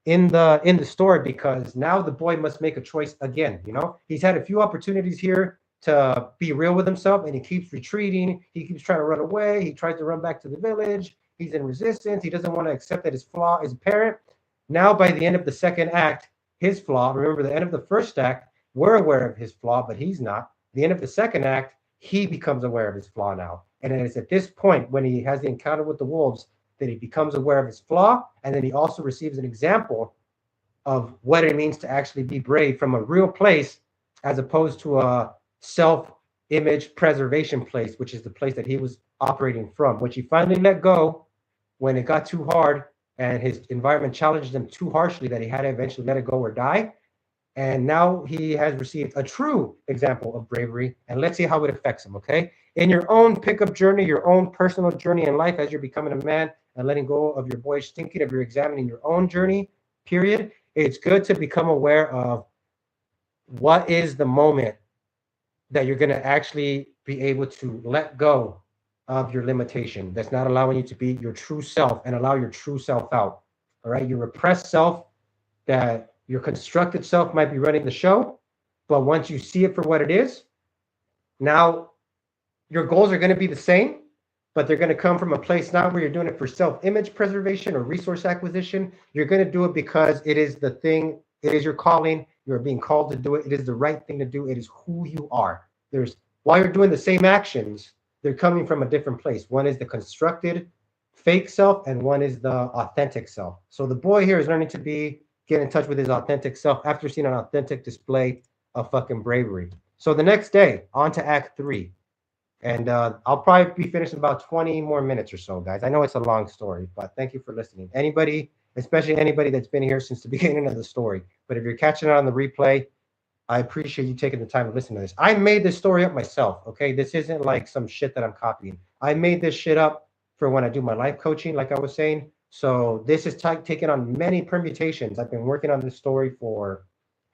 in the story because now the boy must make a choice again. He's had a few opportunities here to be real with himself, and he keeps retreating. He keeps trying to run away. He tries to run back to the village. He's in resistance. He doesn't want to accept that his flaw is apparent. Now, by the end of the second act, his flaw, remember the end of the first act, we're aware of his flaw, but he's not. The end of the second act, he becomes aware of his flaw now. And it's at this point when he has the encounter with the wolves that he becomes aware of his flaw. And then he also receives an example of what it means to actually be brave from a real place as opposed to a self-image preservation place, which is the place that he was operating from, which he finally let go when it got too hard and his environment challenged him too harshly that he had to eventually let it go or die. And now he has received a true example of bravery. And let's see how it affects him, okay? In your own pickup journey, your own personal journey in life as you're becoming a man and letting go of your boyish thinking, if you're examining your own journey, period, it's good to become aware of what is the moment that you're going to actually be able to let go of your limitation that's not allowing you to be your true self and allow your true self out. All right. Your repressed self, that your constructed self might be running the show, but once you see it for what it is, now your goals are going to be the same, but they're going to come from a place not where you're doing it for self-image preservation or resource acquisition. You're going to do it because it is the thing, it is your calling. You're being called to do it. It is the right thing to do. It is who you are. While you're doing the same actions, they're coming from a different place. One is the constructed fake self, and one is the authentic self. So the boy here is learning to get in touch with his authentic self after seeing an authentic display of fucking bravery. So the next day, on to Act 3. And I'll probably be finished in about 20 more minutes or so, guys. I know it's a long story, but thank you for listening. Anybody, especially anybody that's been here since the beginning of the story. But if you're catching it on the replay, I appreciate you taking the time to listen to this. I made this story up myself, okay? This isn't like some shit that I'm copying. I made this shit up for when I do my life coaching, like I was saying. So this is taken on many permutations. I've been working on this story for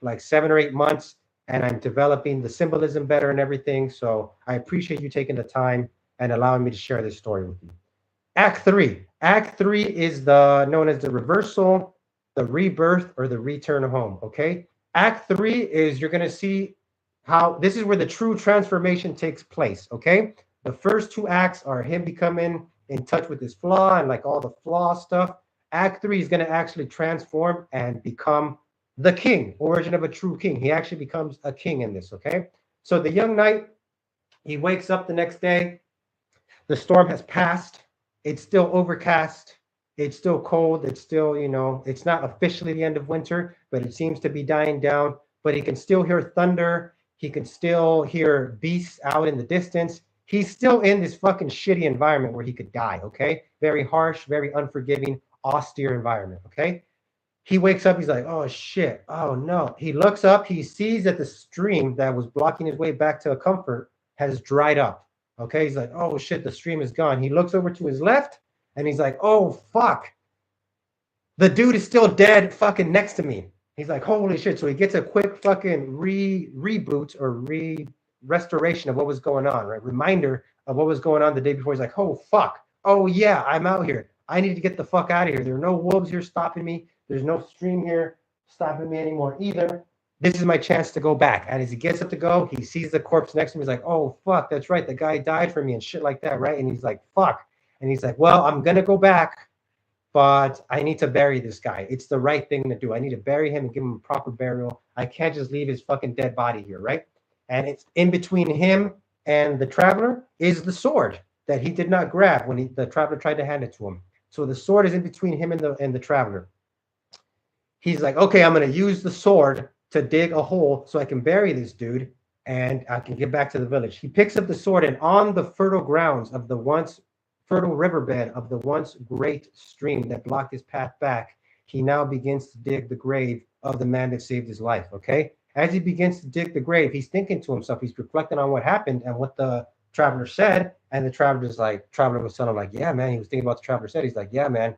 like 7 or 8 months, and I'm developing the symbolism better and everything. So I appreciate you taking the time and allowing me to share this story with you. Act 3. Act 3 is known as the reversal, the rebirth, or the return home, okay? Act 3 is you're going to see how this is where the true transformation takes place, okay? The first 2 acts are him becoming in touch with his flaw and like all the flaw stuff. Act 3 is going to actually transform and become the king, origin of a true king. He actually becomes a king in this, okay? So the young knight, he wakes up the next day. The storm has passed. It's still overcast. It's still cold. It's still, it's not officially the end of winter, but it seems to be dying down. But he can still hear thunder. He can still hear beasts out in the distance. He's still in this fucking shitty environment where he could die, okay? Very harsh, very unforgiving, austere environment, okay? He wakes up, he's like, oh shit, oh no. He looks up, he sees that the stream that was blocking his way back to a comfort has dried up. Okay, he's like, oh shit, the stream is gone. He looks over to his left and he's like, oh fuck, the dude is still dead fucking next to me. He's like, holy shit. So he gets a quick fucking reboot or restoration of what was going on, right? Reminder of what was going on the day before. He's like, oh fuck. Oh yeah, I'm out here. I need to get the fuck out of here. There are no wolves here stopping me. There's no stream here stopping me anymore either. This is my chance to go back. And as he gets up to go, he sees the corpse next to him. He's like, oh fuck, that's right. The guy died for me and shit like that, right? And he's like, fuck. And he's like, well, I'm gonna go back, but I need to bury this guy. It's the right thing to do. I need to bury him and give him a proper burial. I can't just leave his fucking dead body here, right? And it's in between him and the traveler is the sword that he did not grab when the traveler tried to hand it to him. So the sword is in between him and the traveler. He's like, okay, I'm going to use the sword to dig a hole so I can bury this dude and I can get back to the village. He picks up the sword, and on the fertile grounds of the once fertile riverbed of the once great stream that blocked his path back, he now begins to dig the grave of the man that saved his life. Okay. As he begins to dig the grave, he's thinking to himself, he's reflecting on what happened and what the traveler said. And the traveler was telling him, like, yeah, man, he was thinking about what the traveler said. He's like, yeah, man,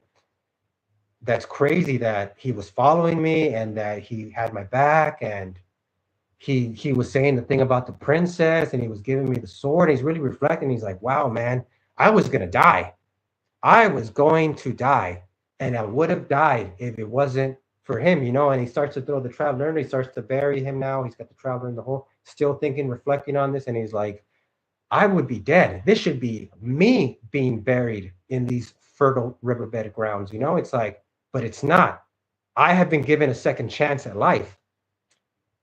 that's crazy that he was following me and that he had my back, and he was saying the thing about the princess, and he was giving me the sword. He's really reflecting. He's like, wow, man, I was going to die. I was going to die, and I would have died if it wasn't for him, you know. And he starts to throw the traveler in. He starts to bury him now. He's got the traveler in the hole, still thinking, reflecting on this. And he's like, I would be dead. This should be me being buried in these fertile riverbed grounds, you know. It's like, but it's not. I have been given a second chance at life.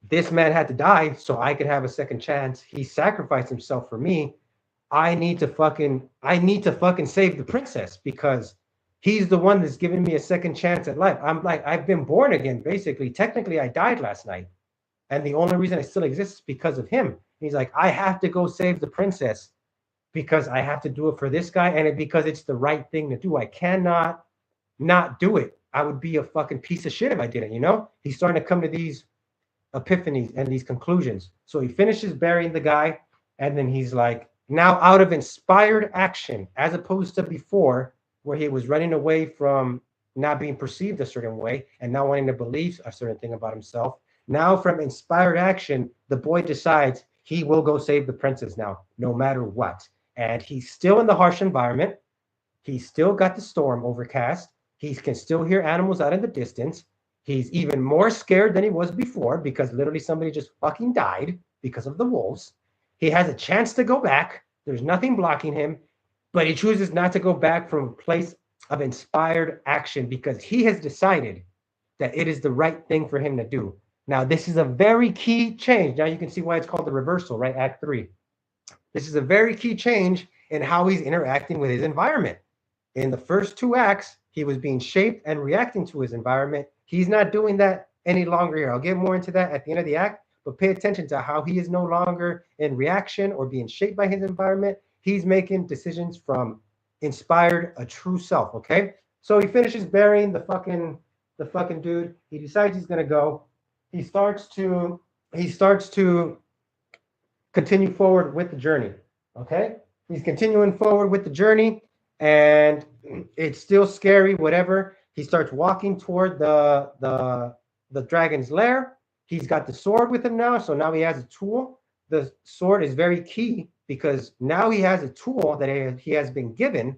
This man had to die so I could have a second chance. He sacrificed himself for me. I need to fucking save the princess because he's the one that's giving me a second chance at life. I'm like, I've been born again, basically. Technically, I died last night. And the only reason I still exist is because of him. He's like, I have to go save the princess because I have to do it for this guy, and because it's the right thing to do. I cannot not do it. I would be a fucking piece of shit if I didn't, you know? He's starting to come to these epiphanies and these conclusions. So he finishes burying the guy, and then he's like, now out of inspired action, as opposed to before, where he was running away from not being perceived a certain way and not wanting to believe a certain thing about himself. Now from inspired action, the boy decides he will go save the princess now, no matter what. And he's still in the harsh environment. He's still got the storm overcast. He can still hear animals out in the distance. He's even more scared than he was before because literally somebody just fucking died because of the wolves. He has a chance to go back. There's nothing blocking him, but he chooses not to go back from a place of inspired action because he has decided that it is the right thing for him to do. Now, this is a very key change. Now you can see why it's called the reversal, right? Act 3. This is a very key change in how he's interacting with his environment. In the first 2 acts, he was being shaped and reacting to his environment. He's not doing that any longer here. I'll get more into that at the end of the act, but pay attention to how he is no longer in reaction or being shaped by his environment. He's making decisions from inspired, a true self, okay? So he finishes burying the fucking dude. He decides he's gonna go. He starts to continue forward with the journey, okay? He's continuing forward with the journey, and it's still scary, whatever. He starts walking toward the dragon's lair. He's got the sword with him now, so now he has a tool. The sword is very key because now he has a tool that he has been given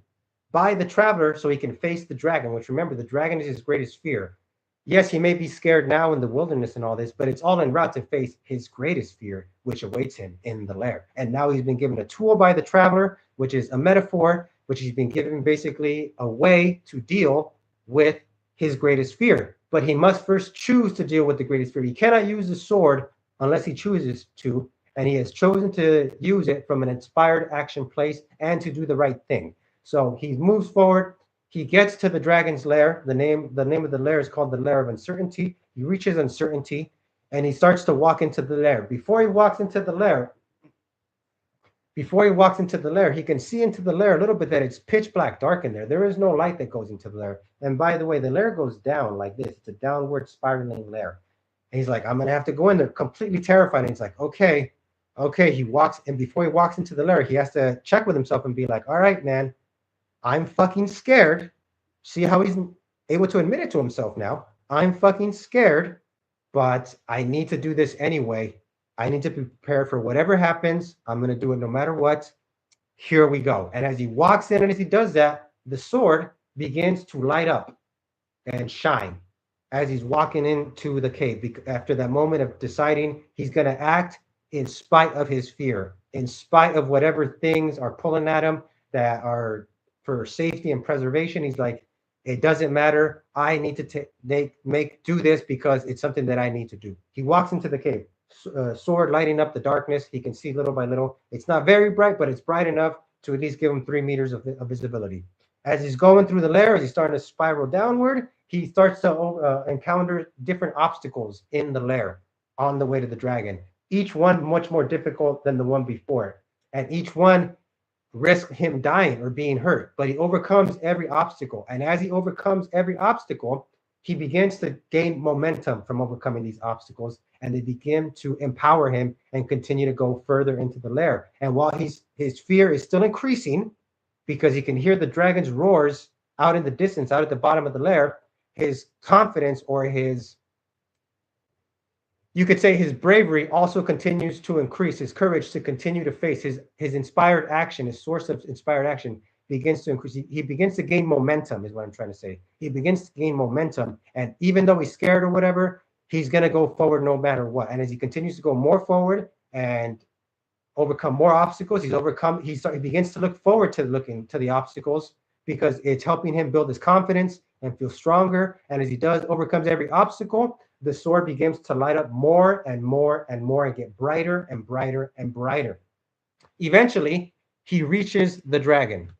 by the traveler so he can face the dragon, which, remember, the dragon is his greatest fear. Yes, he may be scared now in the wilderness and all this, but it's all en route to face his greatest fear, which awaits him in the lair. And now he's been given a tool by the traveler, which is a metaphor, which he's been given basically a way to deal with his greatest fear. But he must first choose to deal with the greatest fear. He cannot use the sword unless he chooses to, and he has chosen to use it from an inspired action place and to do the right thing. So he moves forward. He gets to the dragon's lair. The name of the lair is called the Lair of Uncertainty. He reaches uncertainty, and he starts to walk into the lair. Before he walks into the lair, he can see into the lair a little bit that it's pitch black, dark in there. There is no light that goes into the lair. And by the way, the lair goes down like this. It's a downward spiraling lair. And he's like, I'm going to have to go in there, completely terrified. And he's like, okay, Okay, he walks, and before he walks into the lair, he has to check with himself and be like, all right, man, I'm fucking scared. See how he's able to admit it to himself now. I'm fucking scared, but I need to do this anyway. I need to be prepared for whatever happens. I'm going to do it no matter what. Here we go. And as he walks in and as he does that, the sword begins to light up and shine as he's walking into the cave. After that moment of deciding he's going to act in spite of his fear, in spite of whatever things are pulling at him that are for safety and preservation, he's like, it doesn't matter. I need to do this because it's something that I need to do. He walks into the cave, sword lighting up the darkness. He can see little by little. It's not very bright, but it's bright enough to at least give him 3 meters of visibility. As he's going through the lair, as he's starting to spiral downward, he starts to encounter different obstacles in the lair on the way to the dragon. Each one much more difficult than the one before, and each one risk him dying or being hurt, but he overcomes every obstacle. And as he overcomes every obstacle, he begins to gain momentum from overcoming these obstacles, and they begin to empower him and continue to go further into the lair. And while his fear is still increasing, because he can hear the dragon's roars out in the distance, out at the bottom of the lair, his confidence, or his, you could say his bravery, also continues to increase. His courage to continue to face his inspired action, his source of inspired action begins to increase. He begins to gain momentum, is what I'm trying to say. He begins to gain momentum. And even though he's scared or whatever, he's going to go forward no matter what. And as he continues to go more forward and overcome more obstacles, he begins to look forward to looking to the obstacles, because it's helping him build his confidence and feel stronger. And as he overcomes every obstacle, the sword begins to light up more and more and more and get brighter and brighter and brighter. Eventually, he reaches the dragon.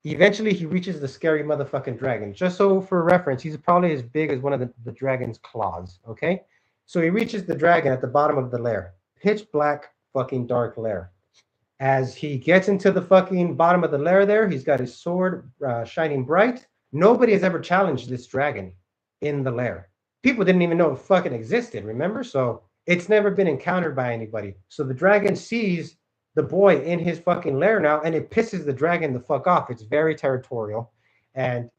Eventually, he reaches the scary motherfucking dragon. Just so for reference, he's probably as big as one of the dragon's claws, okay? So he reaches the dragon at the bottom of the lair. Pitch black, fucking dark lair. As he gets into the fucking bottom of the lair there, he's got his sword shining bright. Nobody has ever challenged this dragon in the lair. People didn't even know it fucking existed, remember? So it's never been encountered by anybody. So the dragon sees the boy in his fucking lair now, and it pisses the dragon the fuck off. It's very territorial, and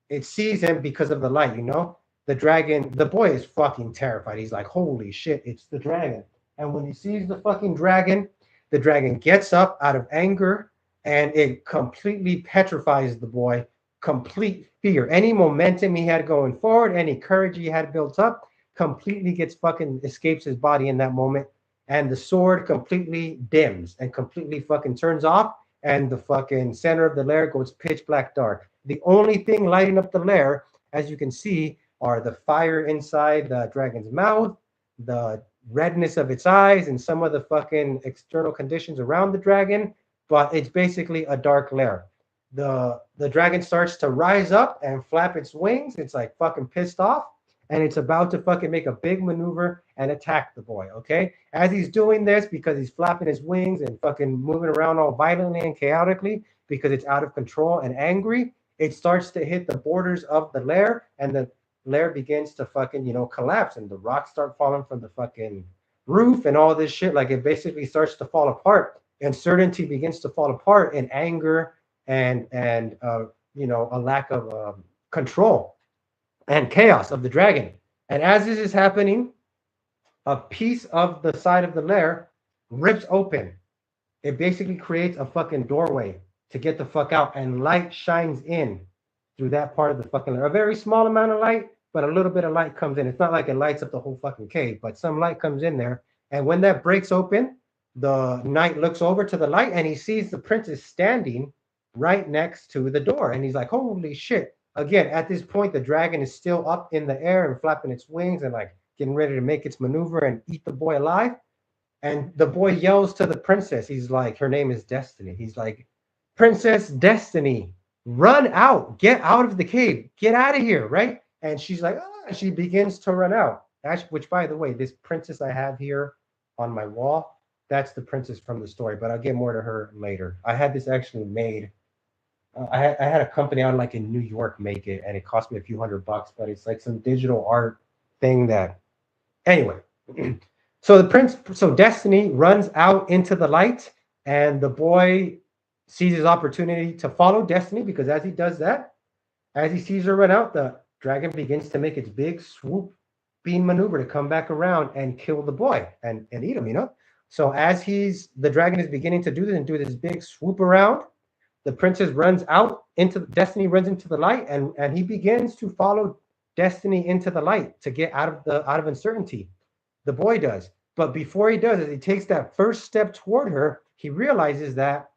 it sees him because of the light, you know? The boy is fucking terrified. He's like, holy shit, it's the dragon. And when he sees the fucking dragon, the dragon gets up out of anger, and it completely petrifies the boy. Complete fear. Any momentum he had going forward, any courage he had built up, completely escapes his body in that moment. And the sword completely dims and completely fucking turns off. And the fucking center of the lair goes pitch black dark. The only thing lighting up the lair, as you can see, are the fire inside the dragon's mouth, the redness of its eyes, and some of the fucking external conditions around the dragon. But it's basically a dark lair. The dragon starts to rise up and flap its wings. It's like fucking pissed off, and it's about to fucking make a big maneuver and attack the boy, okay? As he's doing this, because he's flapping his wings and fucking moving around all violently and chaotically, because it's out of control and angry, it starts to hit the borders of the lair, and the lair begins to fucking, collapse, and the rocks start falling from the fucking roof and all this shit. Like, it basically starts to fall apart, and certainty begins to fall apart in anger and a lack of control and chaos of the dragon. And as this is happening, a piece of the side of the lair rips open. It basically creates a fucking doorway to get the fuck out, and light shines in through that part of the fucking lair. A very small amount of light, but a little bit of light comes in. It's not like it lights up the whole fucking cave, but some light comes in there. And when that breaks open, the knight looks over to the light, and he sees the princess standing right next to the door. And he's like, holy shit. Again, at this point, the dragon is still up in the air and flapping its wings and like getting ready to make its maneuver and eat the boy alive. And the boy yells to the princess. He's like, her name is Destiny. He's like, Princess Destiny, run out, get out of the cave, get out of here, right? And she's like, ah, she begins to run out. Which, by the way, this princess I have here on my wall, that's the princess from the story, but I'll get more to her later. I had this actually made. I had a company out like in New York make it, and it cost me a few $100, but it's like some digital art thing that, anyway. So Destiny runs out into the light, and the boy sees his opportunity to follow Destiny because as he does that, as he sees her run out, the dragon begins to make its big swoop beam maneuver to come back around and kill the boy and eat him, you know? So as the dragon is beginning to do this and do this big swoop around, the princess runs out into Destiny runs into the light and he begins to follow Destiny into the light to get out of uncertainty. The boy does. But before he does, as he takes that first step toward her, he realizes that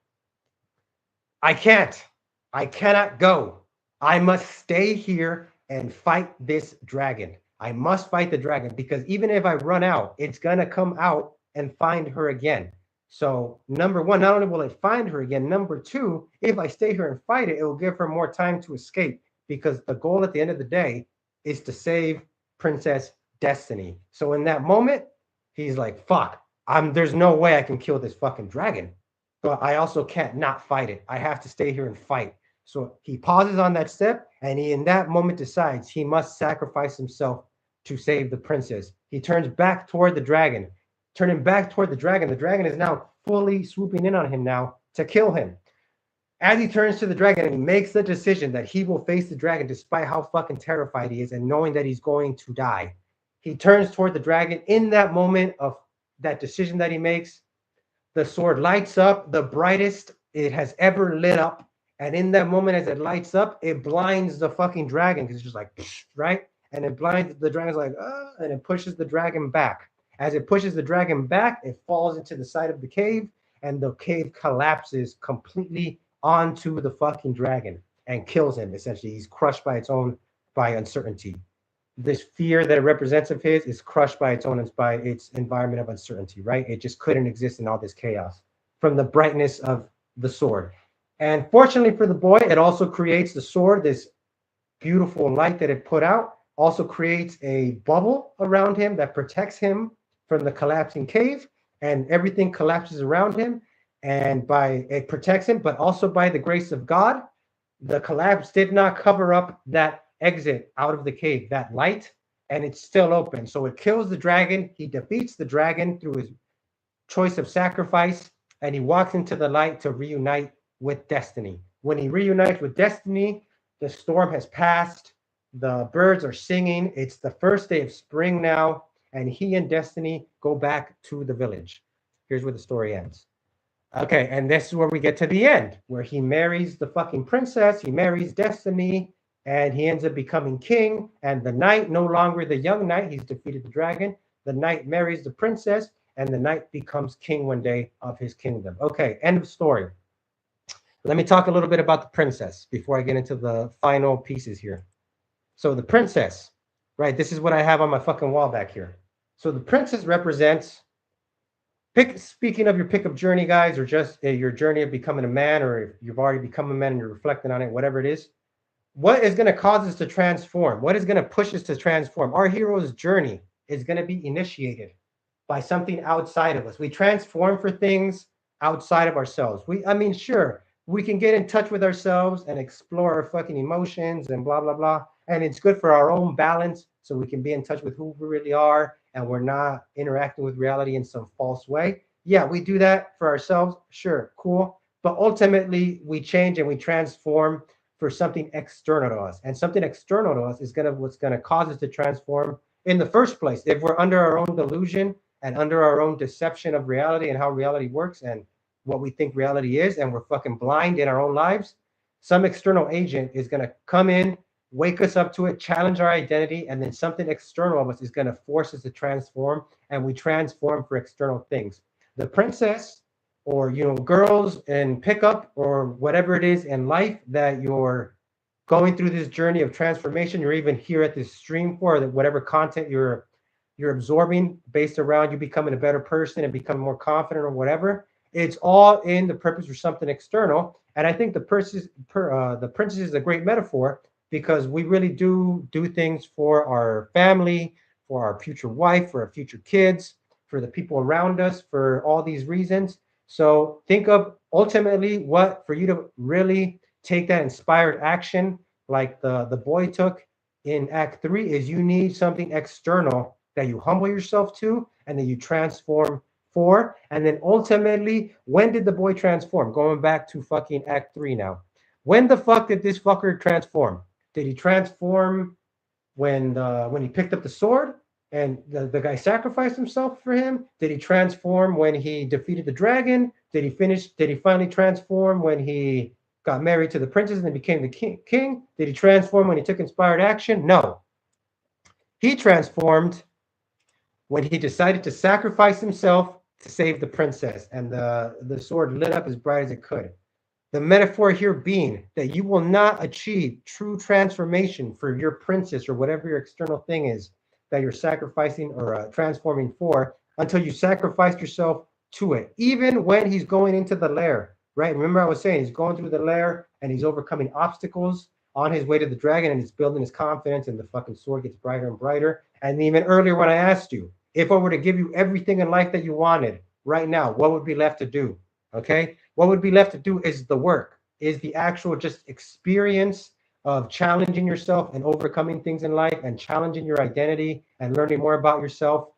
I can't. I cannot go. I must stay here and fight this dragon. I must fight the dragon because even if I run out, it's going to come out and find her again. So, number one, not only will it find her again, number two, if I stay here and fight it, it will give her more time to escape because the goal at the end of the day is to save Princess Destiny. So, in that moment, he's like, fuck, there's no way I can kill this fucking dragon, but I also can't not fight it. I have to stay here and fight. So he pauses on that step, and he, in that moment, decides he must sacrifice himself to save the princess. He turns back toward the dragon. Turning back toward the dragon is now fully swooping in on him now to kill him. As he turns to the dragon and he makes the decision that he will face the dragon despite how fucking terrified he is and knowing that he's going to die, he turns toward the dragon. In that moment of that decision that he makes, the sword lights up the brightest it has ever lit up. And in that moment, as it lights up, it blinds the fucking dragon because it's just like, right? And it blinds the dragon's like, and it pushes the dragon back. As it pushes the dragon back, it falls into the side of the cave, and the cave collapses completely onto the fucking dragon and kills him. Essentially, he's crushed by uncertainty. This fear that it represents of his is crushed by its environment of uncertainty, right? It just couldn't exist in all this chaos from the brightness of the sword. And fortunately for the boy, it also creates the sword, this beautiful light that it put out, also creates a bubble around him that protects him from the collapsing cave, and everything collapses around him. And it protects him, but also by the grace of God, the collapse did not cover up that exit out of the cave, that light, and it's still open. So it kills the dragon. He defeats the dragon through his choice of sacrifice, and he walks into the light to reunite with Destiny. When he reunites with Destiny, the storm has passed. The birds are singing. It's the first day of spring now, and he and Destiny go back to the village. Here's where the story ends. Okay, and this is where we get to the end, where he marries the fucking princess, he marries Destiny, and he ends up becoming king. And the knight, no longer the young knight, he's defeated the dragon. The knight marries the princess, and the knight becomes king one day of his kingdom. Okay, end of story. Let me talk a little bit about the princess before I get into the final pieces here. So the princess, right? This is what I have on my fucking wall back here. So the princess represents, speaking of your pickup journey, guys, or just your journey of becoming a man, or if you've already become a man and you're reflecting on it, whatever it is, what is going to cause us to transform? What is going to push us to transform? Our hero's journey is going to be initiated by something outside of us. We transform for things outside of ourselves. Sure, we can get in touch with ourselves and explore our fucking emotions and blah, blah, blah. And it's good for our own balance so we can be in touch with who we really are and we're not interacting with reality in some false way. Yeah, we do that for ourselves. Sure, cool. But ultimately, we change and we transform for something external to us. And something external to us is what's gonna cause us to transform in the first place. If we're under our own delusion and under our own deception of reality and how reality works and what we think reality is, and we're fucking blind in our own lives, some external agent is gonna come in, wake us up to it, challenge our identity, and then something external of us is gonna force us to transform, and we transform for external things. The princess, or girls in pickup, or whatever it is in life that you're going through this journey of transformation, you're even here at this stream for, that whatever content you're absorbing based around you becoming a better person and becoming more confident or whatever, it's all in the purpose for something external. And I think the princess is a great metaphor because we really do things for our family, for our future wife, for our future kids, for the people around us, for all these reasons. So think of ultimately what for you to really take that inspired action like the boy took in Act 3 is you need something external that you humble yourself to, and then you transform for. And then ultimately, when did the boy transform? Going back to fucking Act 3 now. When the fuck did this fucker transform? Did he transform when he picked up the sword and the guy sacrificed himself for him? Did he transform when he defeated the dragon? Did he finally transform when he got married to the princess and then became the king? Did he transform when he took inspired action? No. He transformed when he decided to sacrifice himself to save the princess, and the sword lit up as bright as it could. The metaphor here being that you will not achieve true transformation for your princess or whatever your external thing is that you're sacrificing or transforming for until you sacrifice yourself to it. Even when he's going into the lair, right? Remember I was saying he's going through the lair and he's overcoming obstacles on his way to the dragon, and he's building his confidence, and the fucking sword gets brighter and brighter. And even earlier when I asked you, if I were to give you everything in life that you wanted right now, what would be left to do? Okay, what would be left to do is the work, is the actual just experience of challenging yourself and overcoming things in life and challenging your identity and learning more about yourself.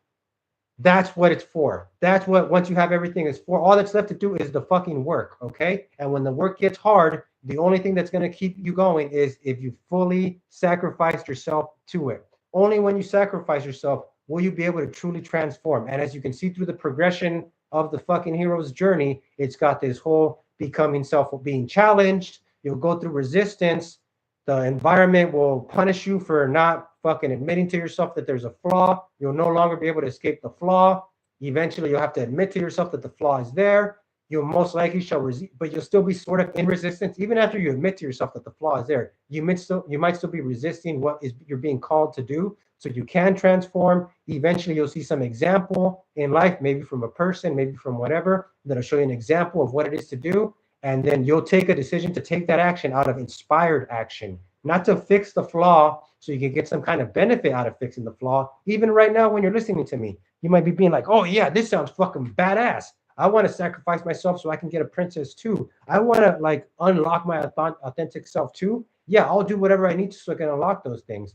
That's what it's for. That's what, once you have everything, is for. All that's left to do is the fucking work, okay? And when the work gets hard, the only thing that's going to keep you going is if you fully sacrificed yourself to it. Only when you sacrifice yourself will you be able to truly transform. And as you can see through the progression of the fucking hero's journey, it's got this whole becoming self, being challenged. You'll go through resistance. The environment will punish you for not fucking admitting to yourself that there's a flaw. You'll no longer be able to escape the flaw. Eventually, you'll have to admit to yourself that the flaw is there. You'll most likely shall resist, but you'll still be sort of in resistance. Even after you admit to yourself that the flaw is there, you might still be resisting what is you're being called to do. So you can transform. Eventually, you'll see some example in life, maybe from a person, maybe from whatever, that'll show you an example of what it is to do. And then you'll take a decision to take that action out of inspired action, not to fix the flaw so you can get some kind of benefit out of fixing the flaw. Even right now, when you're listening to me, you might be being like, oh yeah, this sounds fucking badass. I want to sacrifice myself so I can get a princess too. I want to like unlock my authentic self too. Yeah, I'll do whatever I need to so I can unlock those things.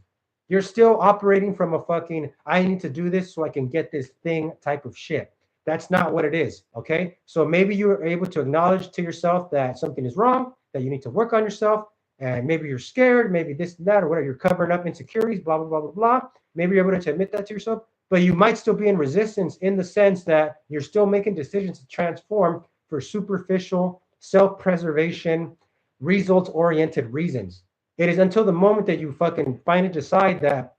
You're still operating from a fucking, I need to do this so I can get this thing type of shit. That's not what it is, okay? So maybe you're able to acknowledge to yourself that something is wrong, that you need to work on yourself, and maybe you're scared, maybe this and that, or whatever, you're covering up insecurities, blah, blah, blah, blah, blah. Maybe you're able to admit that to yourself, but you might still be in resistance in the sense that you're still making decisions to transform for superficial, self-preservation, results-oriented reasons. It is until the moment that you fucking finally decide that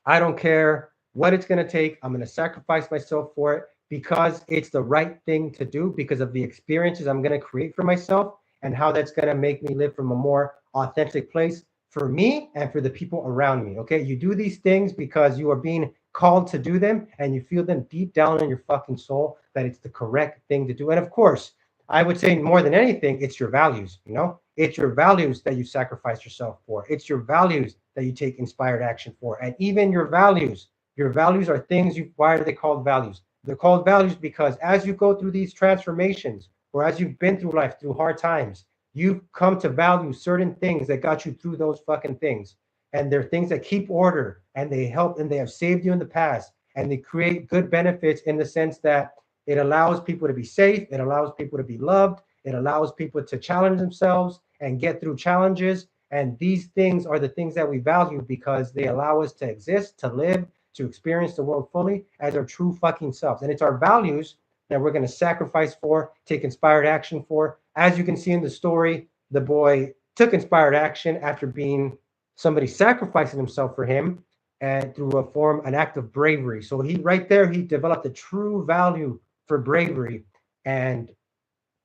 I don't care what it's going to take, I'm going to sacrifice myself for it because it's the right thing to do, because of the experiences I'm going to create for myself and how that's going to make me live from a more authentic place for me and for the people around me. Okay, you do these things because you are being called to do them and you feel them deep down in your fucking soul that it's the correct thing to do. And of course, I would say more than anything, it's your values, you know? It's your values that you sacrifice yourself for. It's your values that you take inspired action for. And even your values are things why are they called values? They're called values because as you go through these transformations, or as you've been through life, through hard times, you've come to value certain things that got you through those fucking things. And they're things that keep order, and they help, and they have saved you in the past, and they create good benefits in the sense that it allows people to be safe, it allows people to be loved, it allows people to challenge themselves and get through challenges. And these things are the things that we value because they allow us to exist, to live, to experience the world fully as our true fucking selves. And it's our values that we're going to sacrifice for, take inspired action for. As you can see in the story, the boy took inspired action after being somebody sacrificing himself for him, and through an act of bravery. So he developed a true value for bravery and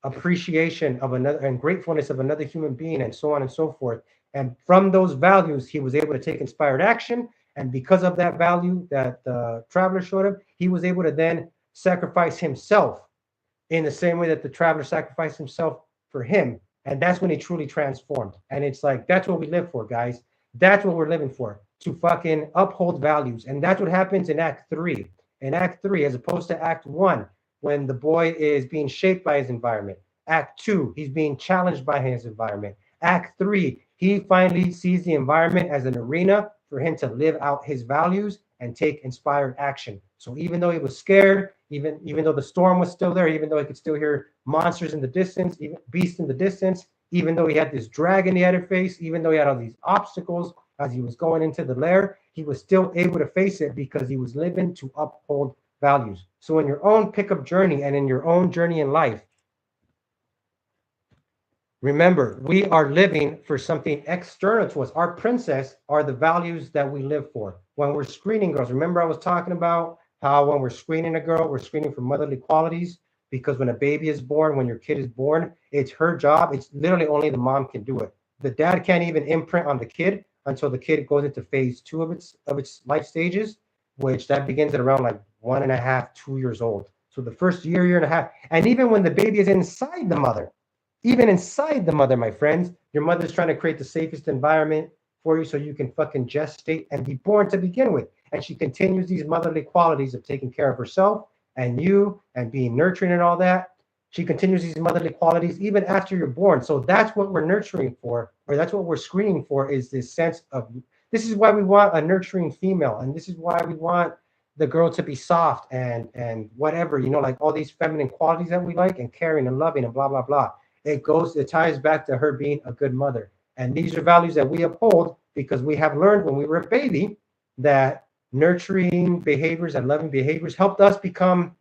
appreciation of another and gratefulness of another human being, and so on and so forth. And from those values, he was able to take inspired action. And because of that value that the traveler showed him, he was able to then sacrifice himself in the same way that the traveler sacrificed himself for him. And that's when he truly transformed. And it's like, that's what we live for, guys. That's what we're living for, to fucking uphold values. And that's what happens in Act 3. In Act 3, as opposed to Act 1, when the boy is being shaped by his environment. Act 2, he's being challenged by his environment. Act 3, he finally sees the environment as an arena for him to live out his values and take inspired action. So even though he was scared, even though the storm was still there, even though he could still hear monsters in the distance, even beasts in the distance, even though he had this dragon he had to face, even though he had all these obstacles as he was going into the lair, he was still able to face it because he was living to uphold values. So in your own pickup journey and in your own journey in life, remember, we are living for something external to us. Our princess are the values that we live for. When we're screening girls, remember I was talking about how when we're screening a girl, we're screening for motherly qualities, because when a baby is born, when your kid is born, it's her job. It's literally only the mom can do it. The dad can't even imprint on the kid until the kid goes into phase 2 of its life stages, which that begins at around like 1.5, 2 years old. So the first year and a half, and even when the baby is inside the mother, even inside the mother, my friends, your mother's trying to create the safest environment for you so you can fucking gestate and be born to begin with. And she continues these motherly qualities of taking care of herself and you and being nurturing and all that. She continues these motherly qualities even after you're born. So that's what we're nurturing for, or that's what we're screening for, is this sense of, this is why we want a nurturing female. And this is why we want the girl to be soft and whatever, like all these feminine qualities that we like, and caring and loving and blah, blah, blah. It ties back to her being a good mother. And these are values that we uphold because we have learned when we were a baby that nurturing behaviors and loving behaviors helped us become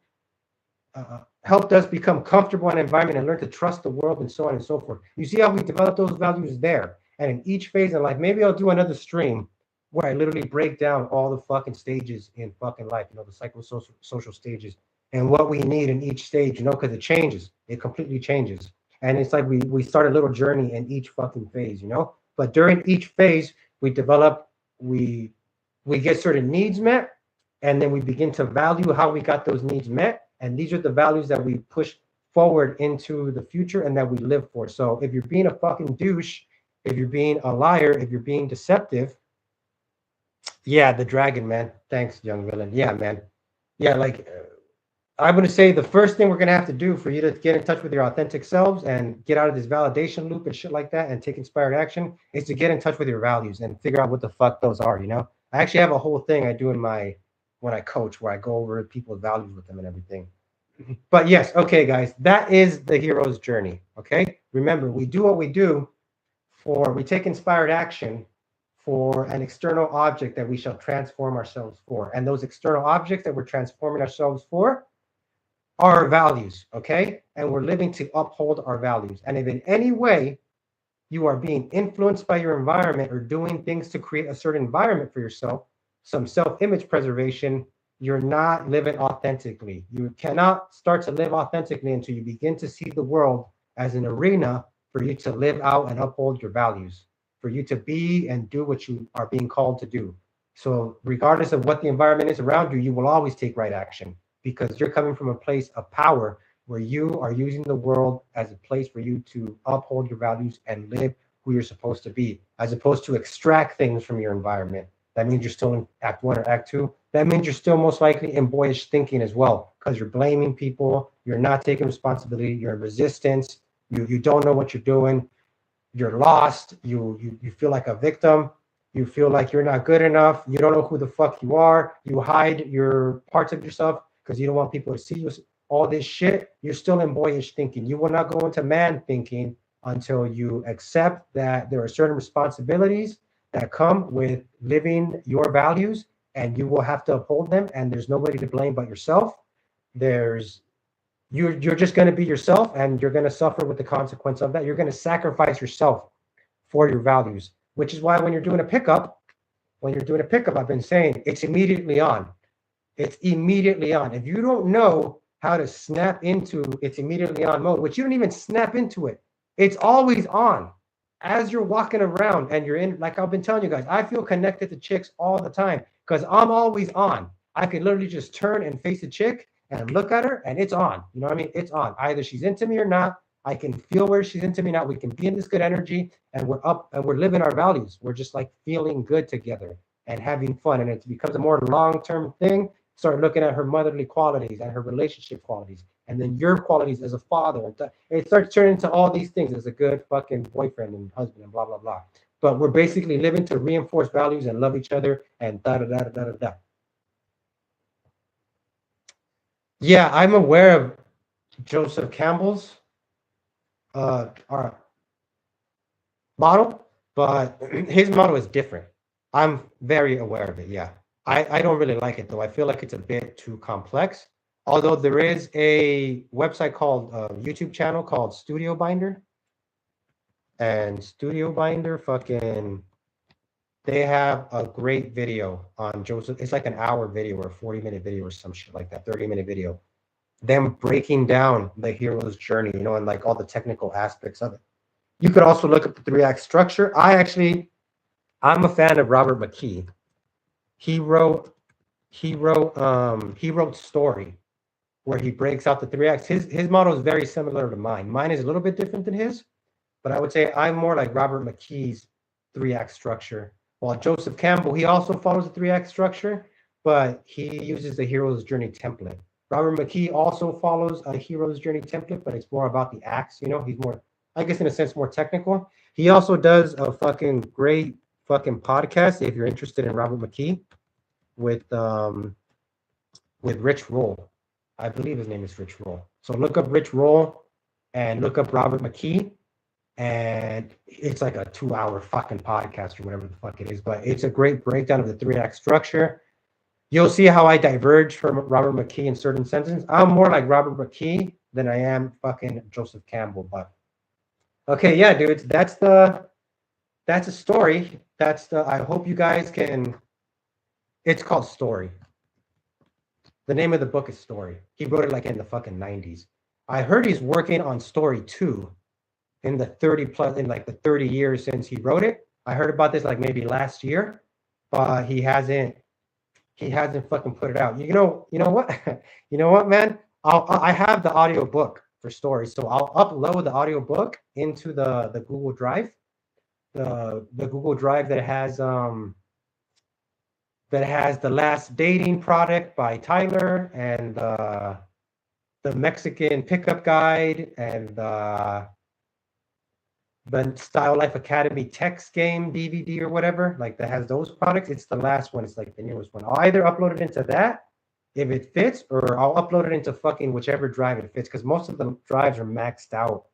comfortable in an environment and learn to trust the world and so on and so forth. You see how we develop those values there. And in each phase in life, maybe I'll do another stream where I literally break down all the fucking stages in fucking life, the psychosocial stages and what we need in each stage, because it changes. It completely changes. And it's like we start a little journey in each fucking phase, But during each phase, we get certain needs met, and then we begin to value how we got those needs met. And these are the values that we push forward into the future and that we live for. So if you're being a fucking douche, if you're being a liar, if you're being deceptive, yeah, the dragon, man. Thanks, young villain. Yeah, man. Yeah, I'm going to say the first thing we're going to have to do for you to get in touch with your authentic selves and get out of this validation loop and shit like that and take inspired action is to get in touch with your values and figure out what the fuck those are, I actually have a whole thing I do when I coach, where I go over people's values with them and everything. But yes, okay, guys, that is the hero's journey, okay? Remember, we do what we do we take inspired action for an external object that we shall transform ourselves for. And those external objects that we're transforming ourselves for our values, okay? And we're living to uphold our values. And if in any way you are being influenced by your environment or doing things to create a certain environment for yourself, some self-image preservation, you're not living authentically. You cannot start to live authentically until you begin to see the world as an arena for you to live out and uphold your values, for you to be and do what you are being called to do. So regardless of what the environment is around you, you will always take right action, because you're coming from a place of power where you are using the world as a place for you to uphold your values and live who you're supposed to be, as opposed to extract things from your environment. That means you're still in Act 1 or Act 2. That means you're still most likely in boyish thinking as well, because you're blaming people, you're not taking responsibility, you're in resistance, you don't know what you're doing, you're lost, you feel like a victim, you feel like you're not good enough, you don't know who the fuck you are, you hide your parts of yourself because you don't want people to see you, all this shit. You're still in boyish thinking. You will not go into man thinking until you accept that there are certain responsibilities that come with living your values, and you will have to uphold them, and there's nobody to blame but yourself. You're just going to be yourself, and you're going to suffer with the consequence of that. You're going to sacrifice yourself for your values, which is why when you're doing a pickup, I've been saying it's immediately on. It's immediately on. If you don't know how to snap into it's immediately on mode, which you don't even snap into it, it's always on. As you're walking around and you're in, like I've been telling you guys, I feel connected to chicks all the time because I'm always on. I can literally just turn and face a chick and look at her and it's on. You know what I mean? It's on. Either she's into me or not. I can feel where she's into me now. We can be in this good energy and we're up and we're living our values. We're just like feeling good together and having fun. And it becomes a more long-term thing. Start looking at her motherly qualities and her relationship qualities, and then your qualities as a father. It starts turning into all these things as a good fucking boyfriend and husband and blah, blah, blah. But we're basically living to reinforce values and love each other and da, da, da, da, da, da. Yeah, I'm aware of Joseph Campbell's our model, but his model is different. I'm very aware of it. Yeah, I don't really like it though. I feel like it's a bit too complex. Although there is a website called YouTube channel called Studio Binder, and Studio Binder fucking they have a great video on Joseph. It's like an hour video or a 40-minute video or some shit like that, 30-minute video. Them breaking down the hero's journey, you know, and like all the technical aspects of it. You could also look at the three-act structure. I'm a fan of Robert McKee. He wrote he wrote Story, where he breaks out the three acts. His model is very similar to mine. Mine is a little bit different than his, but I would say I'm more like Robert McKee's three-act structure. While Joseph Campbell, he also follows the three-act structure, but he uses the hero's journey template. Robert McKee also follows a hero's journey template, but it's more about the acts. You know, he's more, I guess, in a sense, more technical. He also does a fucking great fucking podcast if you're interested in Robert McKee with Rich Roll. I believe his name is Rich Roll. So look up Rich Roll and look up Robert McKee, and it's like a 2-hour fucking podcast or whatever the fuck it is. But it's a great breakdown of the three-act structure. You'll see how I diverge from Robert McKee in certain sentences. I'm more like Robert McKee than I am fucking Joseph Campbell. But okay, yeah, dudes, that's a story. I hope you guys can. It's called Story. The name of the book is Story. He wrote it like in the fucking 90s. I heard he's working on Story 2 in the 30 years since he wrote it. I heard about this like maybe last year, but he hasn't fucking put it out. You know what? You know what, man? I have the audio book for Story, so I'll upload the audio book into the Google Drive, the Google Drive that has the Last Dating Product by Tyler and the Mexican Pickup Guide and the Style Life Academy text game DVD or whatever, like that has those products. It's the last one. It's like the newest one. I'll either upload it into that if it fits, or I'll upload it into fucking whichever drive it fits, because most of the drives are maxed out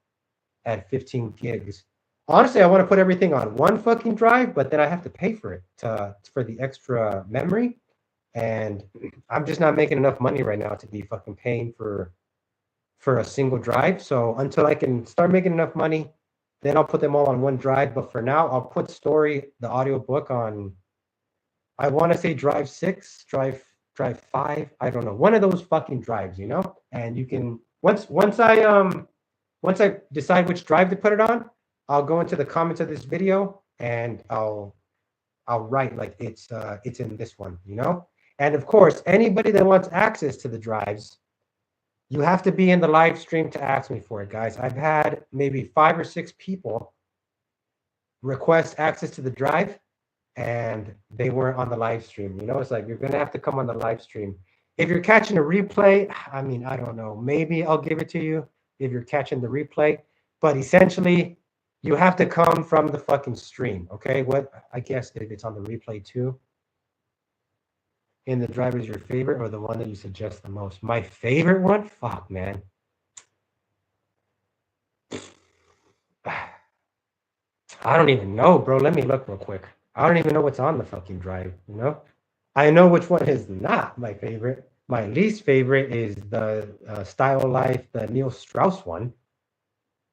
at 15 gigs. Honestly, I want to put everything on one fucking drive, but then I have to pay for it for the extra memory. And I'm just not making enough money right now to be fucking paying for a single drive. So until I can start making enough money, then I'll put them all on one drive. But for now, I'll put Story, the audiobook, on, I want to say drive 6, drive 5. I don't know. One of those fucking drives, you know? And you can once I decide which drive to put it on, I'll go into the comments of this video and I'll write like it's in this one, you know? And of course, anybody that wants access to the drives, you have to be in the live stream to ask me for it, guys. I've had maybe 5 or 6 people request access to the drive and they weren't on the live stream. You know, it's like you're gonna have to come on the live stream. If you're catching a replay, I mean, I don't know. Maybe I'll give it to you if you're catching the replay. But essentially, you have to come from the fucking stream, okay? What I guess if it's on the replay too. In the drive is your favorite or the one that you suggest the most? My favorite one? Fuck, man. I don't even know, bro. Let me look real quick. I don't even know what's on the fucking drive, you know? I know which one is not my favorite. My least favorite is the Style Life, the Neil Strauss one.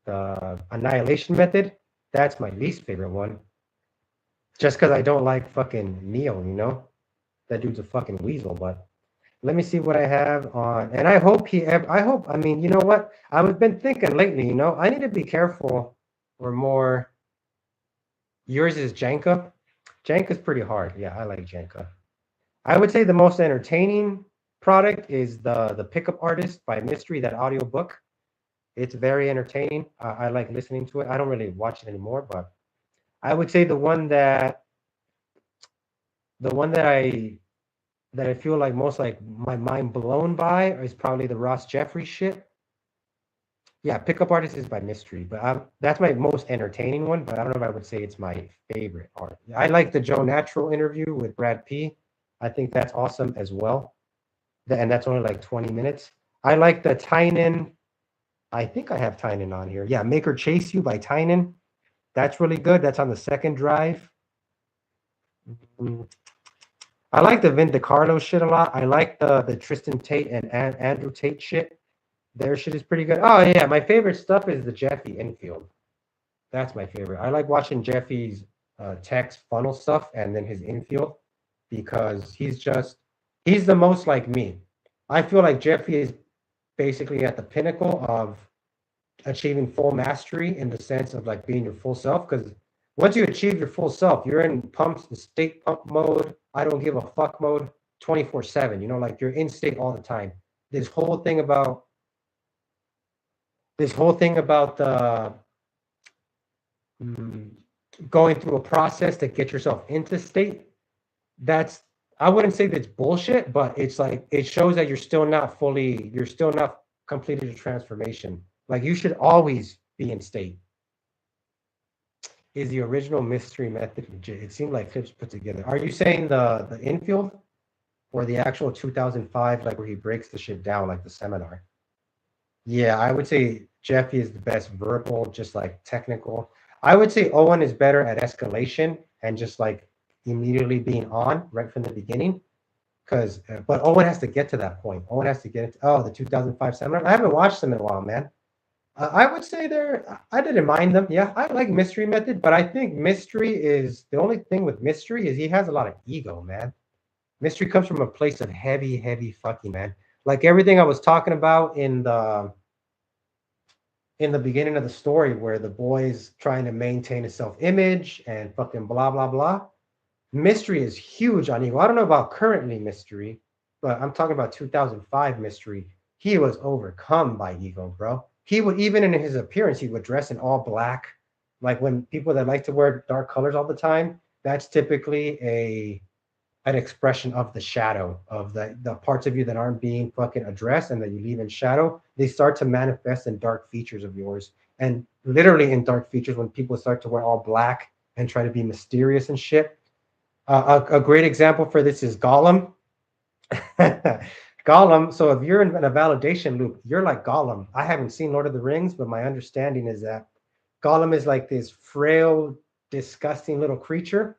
The Annihilation Method. That's my least favorite one. Just because I don't like fucking Neil, you know? That dude's a fucking weasel, but let me see what I have on. And I hope I mean, you know what? I've been thinking lately, you know, I need to be careful or more. Yours is Janka. Janka's pretty hard. Yeah, I like Janka. I would say the most entertaining product is the Pickup Artist by Mystery, that audiobook. It's very entertaining. I like listening to it. I don't really watch it anymore, but I would say the one that I feel like most like my mind blown by is probably the Ross Jeffrey shit. Yeah, Pickup Artist is by Mystery, but that's my most entertaining one. But I don't know if I would say it's my favorite art. I like the Joe Natural interview with Brad P. I think that's awesome as well. And that's only like 20 minutes. I like the Tynan. I think I have Tynan on here. Yeah, Make Her Chase You by Tynan. That's really good. That's on the second drive. Mm, I like the Vin DiCarlo shit a lot. I like the Tristan Tate and Andrew Tate shit. Their shit is pretty good. Oh yeah, my favorite stuff is the Jeffy infield. That's my favorite. I like watching Jeffy's text funnel stuff and then his infield because he's the most like me. I feel like Jeffy is basically at the pinnacle of achieving full mastery in the sense of like being your full self. Because once you achieve your full self, you're in pumps, the state pump mode, I don't give a fuck mode 24/7. You know, like you're in state all the time. This whole thing about this whole thing about the mm, going through a process to get yourself into state, that's I wouldn't say that's bullshit, but it's like it shows that you're still not completed your transformation. Like you should always be in state. Is the original mystery method legit? It seemed like clips put together. Are you saying the infield or the actual 2005, like where he breaks the shit down, like the seminar? Yeah, I would say Jeffy is the best verbal, just like technical. I would say Owen is better at escalation and just like immediately being on right from the beginning. Because, but Owen has to get to that point. Owen has to get it. Oh, the 2005 seminar. I haven't watched them in a while, man. I would say I didn't mind them. Yeah, I like Mystery Method, but I think Mystery is the only thing with Mystery is he has a lot of ego, man. Mystery comes from a place of heavy, heavy fucking, man. Like everything I was talking about in the beginning of the story where the boy's trying to maintain a self-image and fucking blah blah blah. Mystery is huge on ego. I don't know about currently Mystery, but I'm talking about 2005 Mystery. He was overcome by ego, bro. He would even in his appearance, he would dress in all black. Like when people that like to wear dark colors all the time, that's typically a an expression of the shadow of the parts of you that aren't being fucking addressed and that you leave in shadow. They start to manifest in dark features of yours, and literally in dark features when people start to wear all black and try to be mysterious and shit. A great example for this is Gollum. Gollum. So if you're in a validation loop, you're like Gollum. I haven't seen Lord of the Rings, but my understanding is that Gollum is like this frail, disgusting little creature,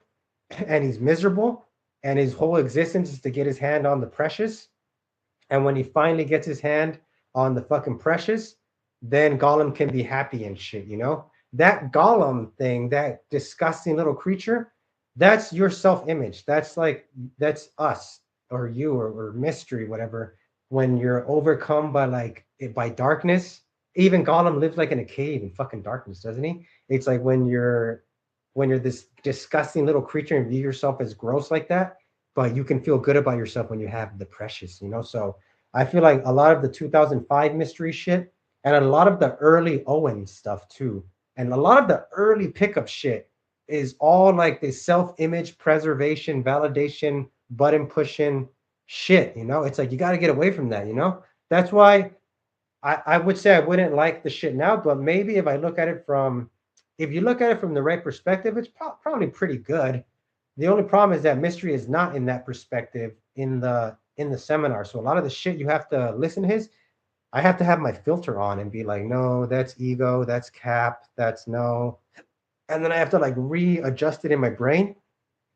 and he's miserable. And his whole existence is to get his hand on the precious. And when he finally gets his hand on the fucking precious, then Gollum can be happy and shit, you know? That Gollum thing, that disgusting little creature, that's your self-image. That's like that's us or you or mystery, whatever. When you're overcome by like by darkness, even Gollum lives like in a cave in fucking darkness, doesn't he? It's like when you're this disgusting little creature and view yourself as gross like that, but you can feel good about yourself when you have the precious, you know? So I feel like a lot of the 2005 mystery shit and a lot of the early Owen stuff too, and a lot of the early pickup shit is all like this self-image preservation, validation, button pushing shit, you know? It's like you got to get away from that, you know? That's why I would say I wouldn't like the shit now, but maybe if you look at it from the right perspective, it's probably pretty good. The only problem is that mystery is not in that perspective in the seminar. So a lot of the shit you have to listen to his, I have to have my filter on and be like, no, that's ego, that's cap, that's no. And then I have to like readjust it in my brain.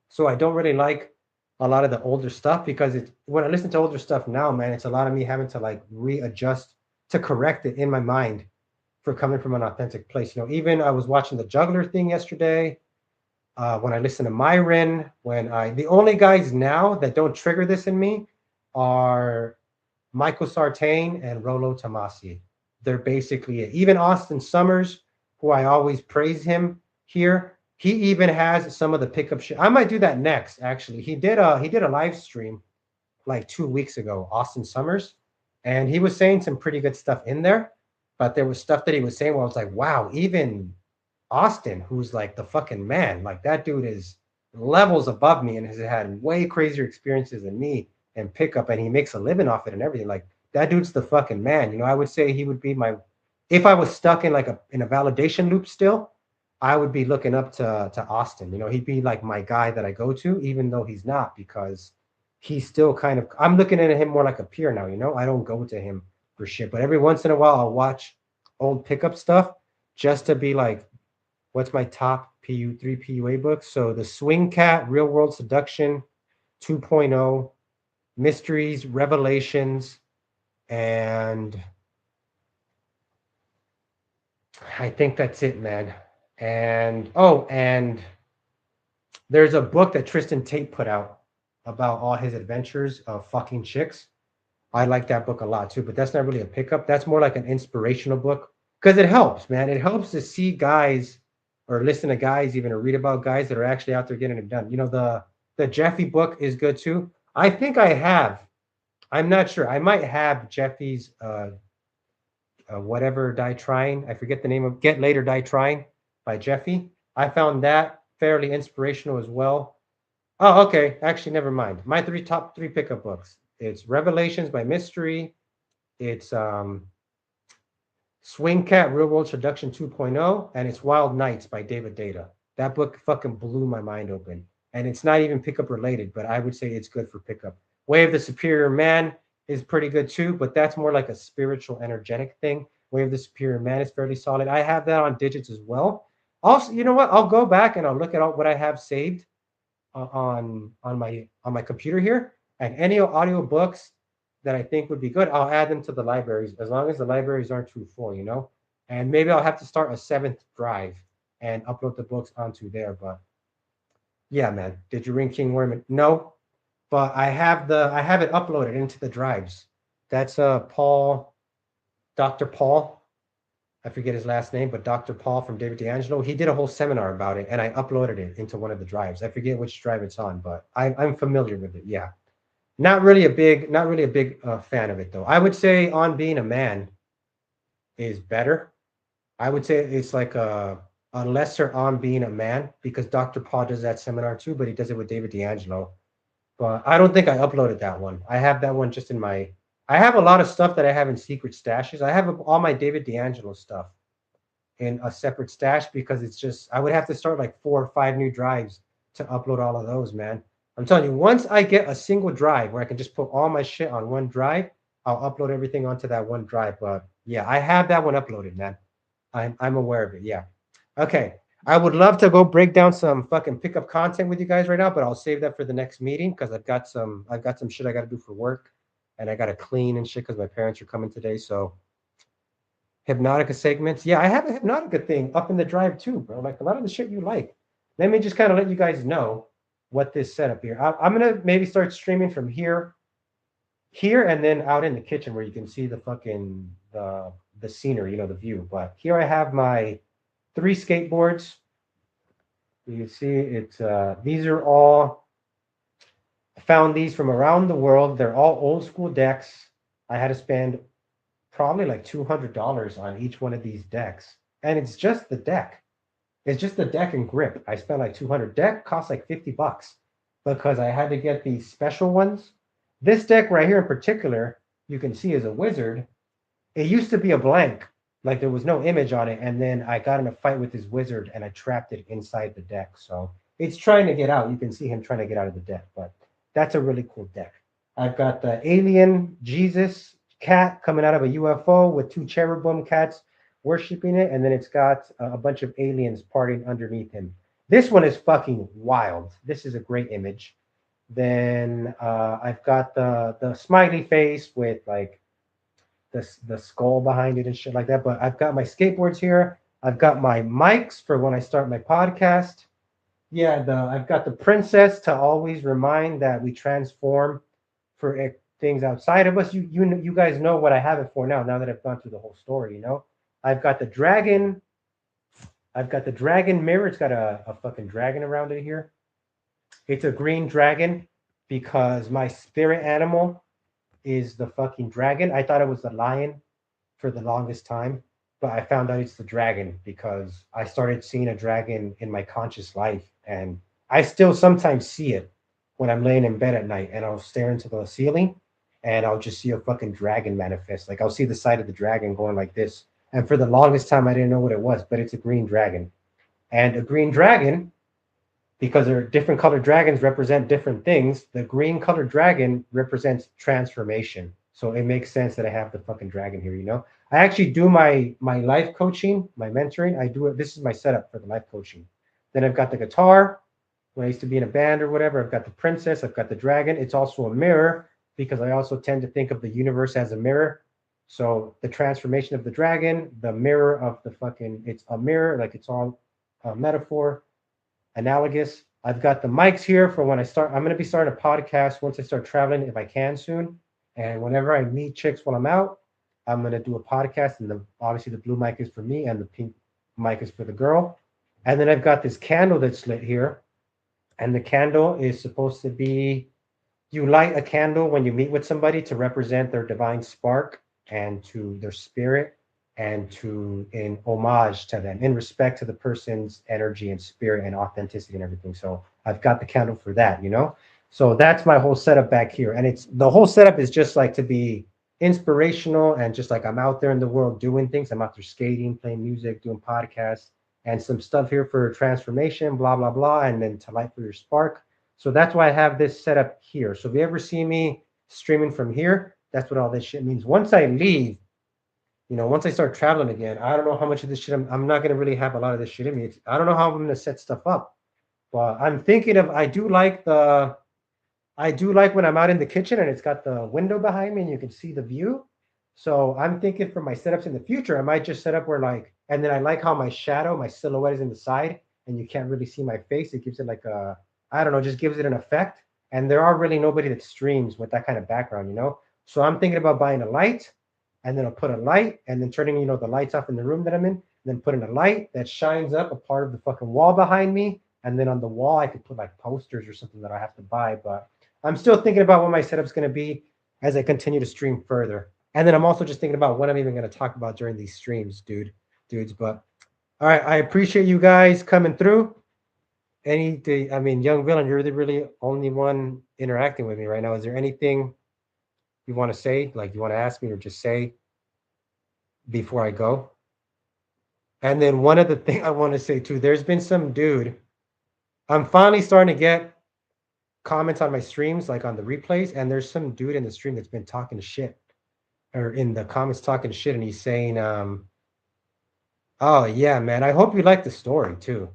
So I don't really like a lot of the older stuff because it's when I listen to older stuff now, man, it's a lot of me having to like readjust to correct it in my mind for coming from an authentic place. You know, even I was watching the juggler thing yesterday. When I listen to Myron, the only guys now that don't trigger this in me are Michael Sartain and Rolo Tomasi. They're basically it. Even Austin Summers, who I always praise him here, he even has some of the pickup shit. I might do that next. Actually, he did a live stream like 2 weeks ago, Austin Summers, and he was saying some pretty good stuff in there. But there was stuff that he was saying where I was like, wow, even Austin, who's like the fucking man, like that dude is levels above me and has had way crazier experiences than me and pickup, and he makes a living off it and everything. Like that dude's the fucking man. You know, I would say he would be my if I was stuck in like a validation loop still, I would be looking up to Austin. You know, he'd be like my guy that I go to, even though he's not, because he's still kind of I'm looking at him more like a peer now, you know. I don't go to him for shit. But every once in a while, I'll watch old pickup stuff just to be like, what's my top PU3 PUA books? So the Swing Cat, Real World Seduction 2.0, Mysteries, Revelations, and I think that's it, man. And oh, and there's a book that Tristan Tate put out about all his adventures of fucking chicks. I like that book a lot too, but that's not really a pickup. That's more like an inspirational book because it helps, man. It helps to see guys or listen to guys, even or read about guys that are actually out there getting it done. You know, the Jeffy book is good too. I think I have. I'm not sure. I might have Jeffy's whatever die trying. I forget the name of Get Later Die Trying by Jeffy. I found that fairly inspirational as well. Oh, okay. Actually, never mind. My top three pickup books. It's Revelations by Mystery. It's Swing Cat Real World Seduction 2.0, and it's Wild Nights by David Data. That book fucking blew my mind open. And it's not even pickup related, but I would say it's good for pickup. Way of the Superior Man is pretty good too, but that's more like a spiritual, energetic thing. Way of the Superior Man is fairly solid. I have that on digits as well. Also, you know what? I'll go back and I'll look at all what I have saved on my computer here, and any audio books that I think would be good, I'll add them to the libraries as long as the libraries aren't too full, you know. And maybe I'll have to start a seventh drive and upload the books onto there. But yeah, man, did you ring King Worm? No, but I have it uploaded into the drives. That's Paul, Dr. Paul. I forget his last name, but Dr. Paul from David D'Angelo, he did a whole seminar about it, and I uploaded it into one of the drives. I forget which drive it's on, but I'm familiar with it. Yeah, not really a big fan of it though. I would say On Being a Man is better. I would say it's like a lesser On Being a Man because Dr. Paul does that seminar too, but he does it with David D'Angelo. But I don't think I uploaded that one. I have that one just in my. I have a lot of stuff that I have in secret stashes. I have all my David D'Angelo stuff in a separate stash because it's just I would have to start like 4 or 5 new drives to upload all of those, man. I'm telling you, once I get a single drive where I can just put all my shit on one drive, I'll upload everything onto that one drive. But yeah, I have that one uploaded, man. I'm aware of it. Yeah. Okay. I would love to go break down some fucking pickup content with you guys right now, but I'll save that for the next meeting because I've got some shit I got to do for work, and I got to clean and shit because my parents are coming today. So Hypnotica segments, yeah, I have a Hypnotica thing up in the drive too, bro. Like a lot of the shit you like. Let me just kind of let you guys know what this setup here. I'm gonna maybe start streaming from here, and then out in the kitchen where you can see the fucking the scenery, you know, the view. But here I have my 3 skateboards. You can see it's these are all, I found these from around the world. They're all old school decks. I had to spend probably like $200 on each one of these decks, and it's just the deck. It's just the deck and grip. I spent like 200. Deck cost like $50 because I had to get these special ones. This deck right here in particular, you can see is a wizard. It used to be a blank, like there was no image on it, and then I got in a fight with this wizard and I trapped it inside the deck. So it's trying to get out. You can see him trying to get out of the deck, but that's a really cool deck. I've got the alien Jesus cat coming out of a UFO with 2 cherubim cats worshiping it, and then it's got a bunch of aliens partying underneath him. This one is fucking wild. This is a great image. Then I've got the smiley face with like the skull behind it and shit like that. But I've got my skateboards here. I've got my mics for when I start my podcast. Yeah, I've got the princess to always remind that we transform for things outside of us. You guys know what I have it for now that I've gone through the whole story, you know. I've got the dragon. I've got the dragon mirror. It's got a fucking dragon around it here. It's a green dragon because my spirit animal is the fucking dragon. I thought it was the lion for the longest time, but I found out it's the dragon because I started seeing a dragon in my conscious life, and I still sometimes see it when I'm laying in bed at night and I'll stare into the ceiling and I'll just see a fucking dragon manifest. Like I'll see the side of the dragon going like this. And for the longest time, I didn't know what it was, but it's a green dragon. And a green dragon, because there are different colored dragons represent different things, the green colored dragon represents transformation. So it makes sense that I have the fucking dragon here, you know? I actually do my life coaching, my mentoring. I do it. This is my setup for the life coaching. Then I've got the guitar. When I used to be in a band or whatever, I've got the princess, I've got the dragon. It's also a mirror because I also tend to think of the universe as a mirror. So the transformation of the dragon, the mirror of the fucking, it's a mirror, like it's all a metaphor, analogous. I've got the mics here for when I start. I'm going to be starting a podcast once I start traveling, if I can soon. And whenever I meet chicks while I'm out, I'm going to do a podcast. And obviously, the blue mic is for me, and the pink mic is for the girl. And then I've got this candle that's lit here. And the candle is supposed to be, you light a candle when you meet with somebody to represent their divine spark and to their spirit and to in homage to them in respect to the person's energy and spirit and authenticity and everything. So I've got the candle for that, you know. So that's my whole setup back here, and it's the whole setup is just like to be inspirational and just like I'm out there in the world doing things. I'm out there skating, playing music, doing podcasts, and some stuff here for transformation, blah blah blah, and then to light for your spark. So that's why I have this set up here. So if you ever see me streaming from here, that's what all this shit means. Once I leave, once I start traveling again, I don't know how much of this shit I'm not going to really have a lot of this shit in me. I don't know how I'm going to set stuff up, but I'm thinking of, I do like when I'm out in the kitchen and it's got the window behind me and you can see the view. So I'm thinking for my setups in the future, I might just set up where like, and then I like how my shadow, my silhouette is in the side and you can't really see my face. It gives it like a, I don't know, just gives it an effect. And there are really nobody that streams with that kind of background, you know? So I'm thinking about buying a light and then I'll put a light and then turning, the lights off in the room that I'm in, and then putting a light that shines up a part of the fucking wall behind me. And then on the wall, I could put like posters or something that I have to buy. But I'm still thinking about what my setup's going to be as I continue to stream further. And then I'm also just thinking about what I'm even going to talk about during these streams, dudes. But all right, I appreciate you guys coming through. I mean, young villain, you're the really only one interacting with me right now. Is there anything you want to say, like you want to ask me or just say before I go? And then one other thing I want to say too, there's been some dude. I'm finally starting to get comments on my streams, like on the replays, and there's some dude in the stream that's been talking shit, or in the comments talking shit, and he's saying, "Oh yeah, man, I hope you like the story too."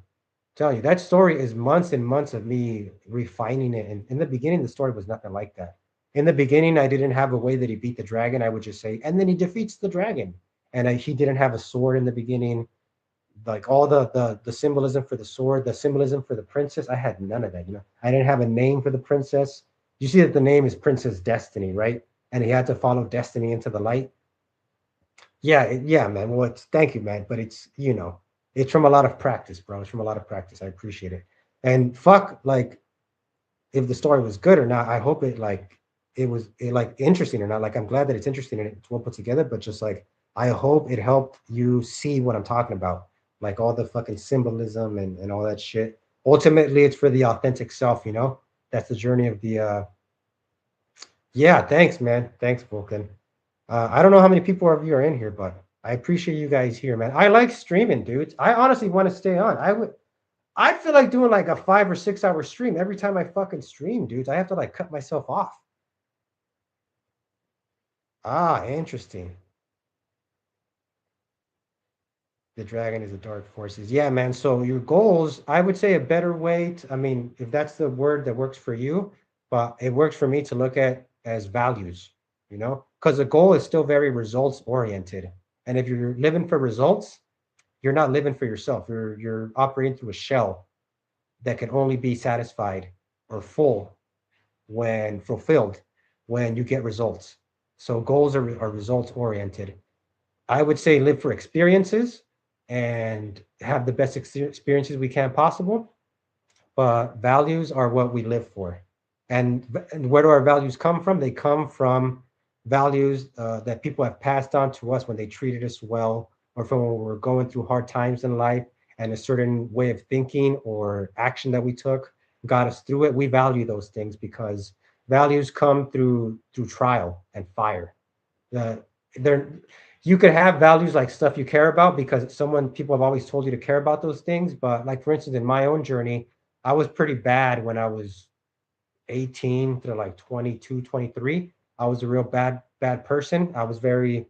Tell you that story is months and months of me refining it. And in the beginning, the story was nothing like that. In the beginning, I didn't have a way that he beat the dragon. I would just say, and then he defeats the dragon, and he didn't have a sword in the beginning, like all the symbolism for the sword, the symbolism for the princess. I had none of that. I didn't have a name for the princess. You see that the name is Princess Destiny, right? And he had to follow destiny into the light. Yeah, yeah, man. Well, thank you, man. But it's from a lot of practice, bro. It's from a lot of practice. I appreciate it. And fuck, like, if the story was good or not, I hope it was like interesting or not. Like, I'm glad that it's interesting and it's well put together. But just like, I hope it helped you see what I'm talking about, like all the fucking symbolism and all that shit. Ultimately, it's for the authentic self. That's the journey of the. Yeah, thanks, man. Thanks, Vulcan. I don't know how many people of you are in here, but I appreciate you guys here, man. I like streaming, dudes. I honestly want to stay on. I feel like doing like a 5 or 6 hour stream every time I fucking stream, dudes. I have to like cut myself off. Ah, interesting. The dragon is the dark forces. Yeah, man. So your goals, I would say a better way I mean, if that's the word that works for you, but it works for me to look at as values, because the goal is still very results oriented. And if you're living for results, you're not living for yourself. You're operating through a shell that can only be satisfied or full when fulfilled when you get results. So goals are results oriented. I would say live for experiences and have the best experiences we can possible. But values are what we live for. And where do our values come from? They come from values that people have passed on to us when they treated us well, or from when we're going through hard times in life, and a certain way of thinking or action that we took got us through it. We value those things because values come through trial and fire. Uh, they're You could have values like stuff you care about because people have always told you to care about those things. But like for instance, in my own journey, I was pretty bad when I was 18 to like 22, 23. I was a real bad bad person. I was very,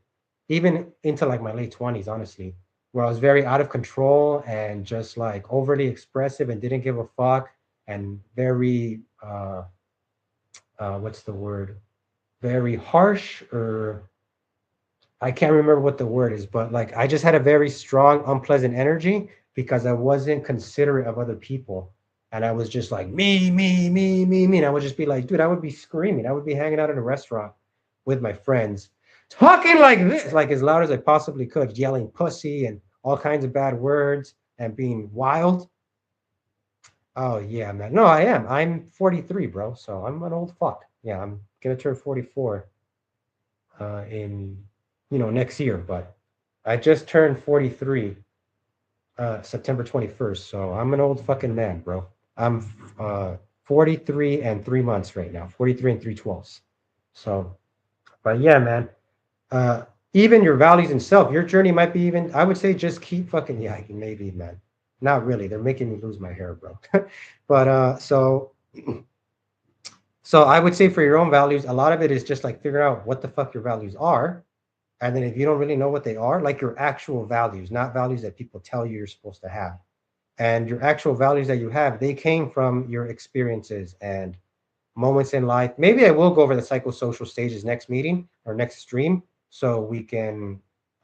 even into like my late 20s, honestly, where I was very out of control and just like overly expressive and didn't give a fuck and very, what's the word? Very harsh, or I can't remember what the word is, but like I just had a very strong, unpleasant energy because I wasn't considerate of other people. And I was just like, me. And I would just be like, dude, I would be screaming. I would be hanging out in a restaurant with my friends, talking like this, like as loud as I possibly could, yelling pussy and all kinds of bad words and being wild. Oh, yeah, man. No, I am. I'm 43, bro. So I'm an old fuck. Yeah, I'm going to turn 44 in next year, but I just turned 43 September 21st, so I'm an old fucking man, bro. I'm 43 and 3 months right now, 43 and 3/12. So, but yeah, man. Uh Even your values and self, your journey might be, even I would say, just keep fucking, yeah, maybe, man. Not really. They're making me lose my hair, bro. But so I would say for your own values, a lot of it is just like figure out what the fuck your values are. And then if you don't really know what they are, like your actual values, not values that people tell you you're supposed to have, and your actual values that you have, they came from your experiences and moments in life. Maybe I will go over the psychosocial stages next meeting or next stream, so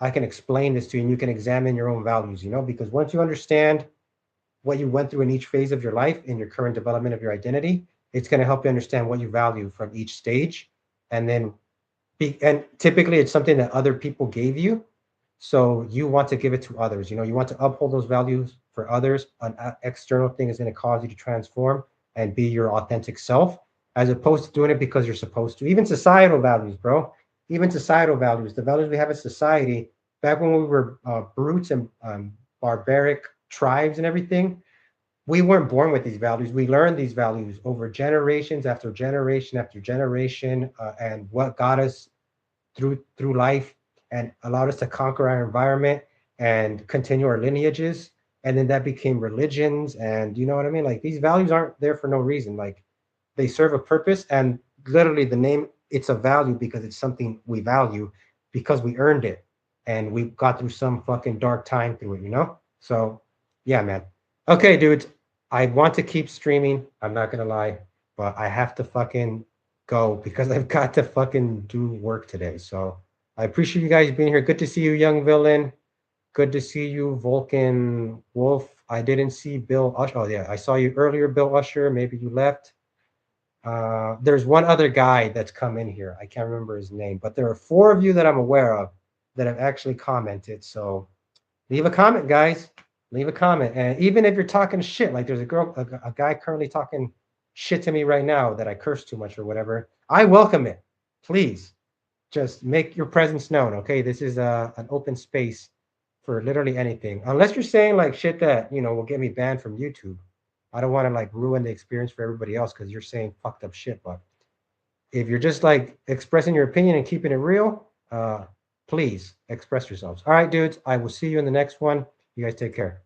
I can explain this to you and you can examine your own values, because once you understand what you went through in each phase of your life in your current development of your identity, it's going to help you understand what you value from each stage. And then and typically it's something that other people gave you, so you want to give it to others. You want to uphold those values for others. An external thing is going to cause you to transform and be your authentic self, as opposed to doing it because you're supposed to. Even societal values, bro. Even societal values, the values we have in society, back when we were brutes and barbaric tribes and everything, we weren't born with these values. We learned these values over generations after generation after generation, and what got us through life and allowed us to conquer our environment and continue our lineages. And then that became religions, and you know what I mean? Like, these values aren't there for no reason. Like, they serve a purpose, and literally the name, it's a value because it's something we value because we earned it and we got through some fucking dark time through it. So yeah, man. Okay, dudes, I want to keep streaming, I'm not gonna lie, but I have to fucking go because I've got to fucking do work today. So I appreciate you guys being here. Good to see you, young villain. Good to see you, Vulcan Wolf. I didn't see Bill Usher. Oh yeah, I saw you earlier, Bill Usher. Maybe you left. There's one other guy that's come in here. I can't remember his name, but there are four of you that I'm aware of that have actually commented. So leave a comment, guys. Leave a comment. And even if you're talking shit, like there's a guy currently talking shit to me right now that I curse too much or whatever, I welcome it. Please just make your presence known. Okay. This is an open space for literally anything. Unless you're saying like shit that, will get me banned from YouTube. I don't want to like ruin the experience for everybody else because you're saying fucked up shit. But if you're just like expressing your opinion and keeping it real, please express yourselves. All right, dudes. I will see you in the next one. You guys take care.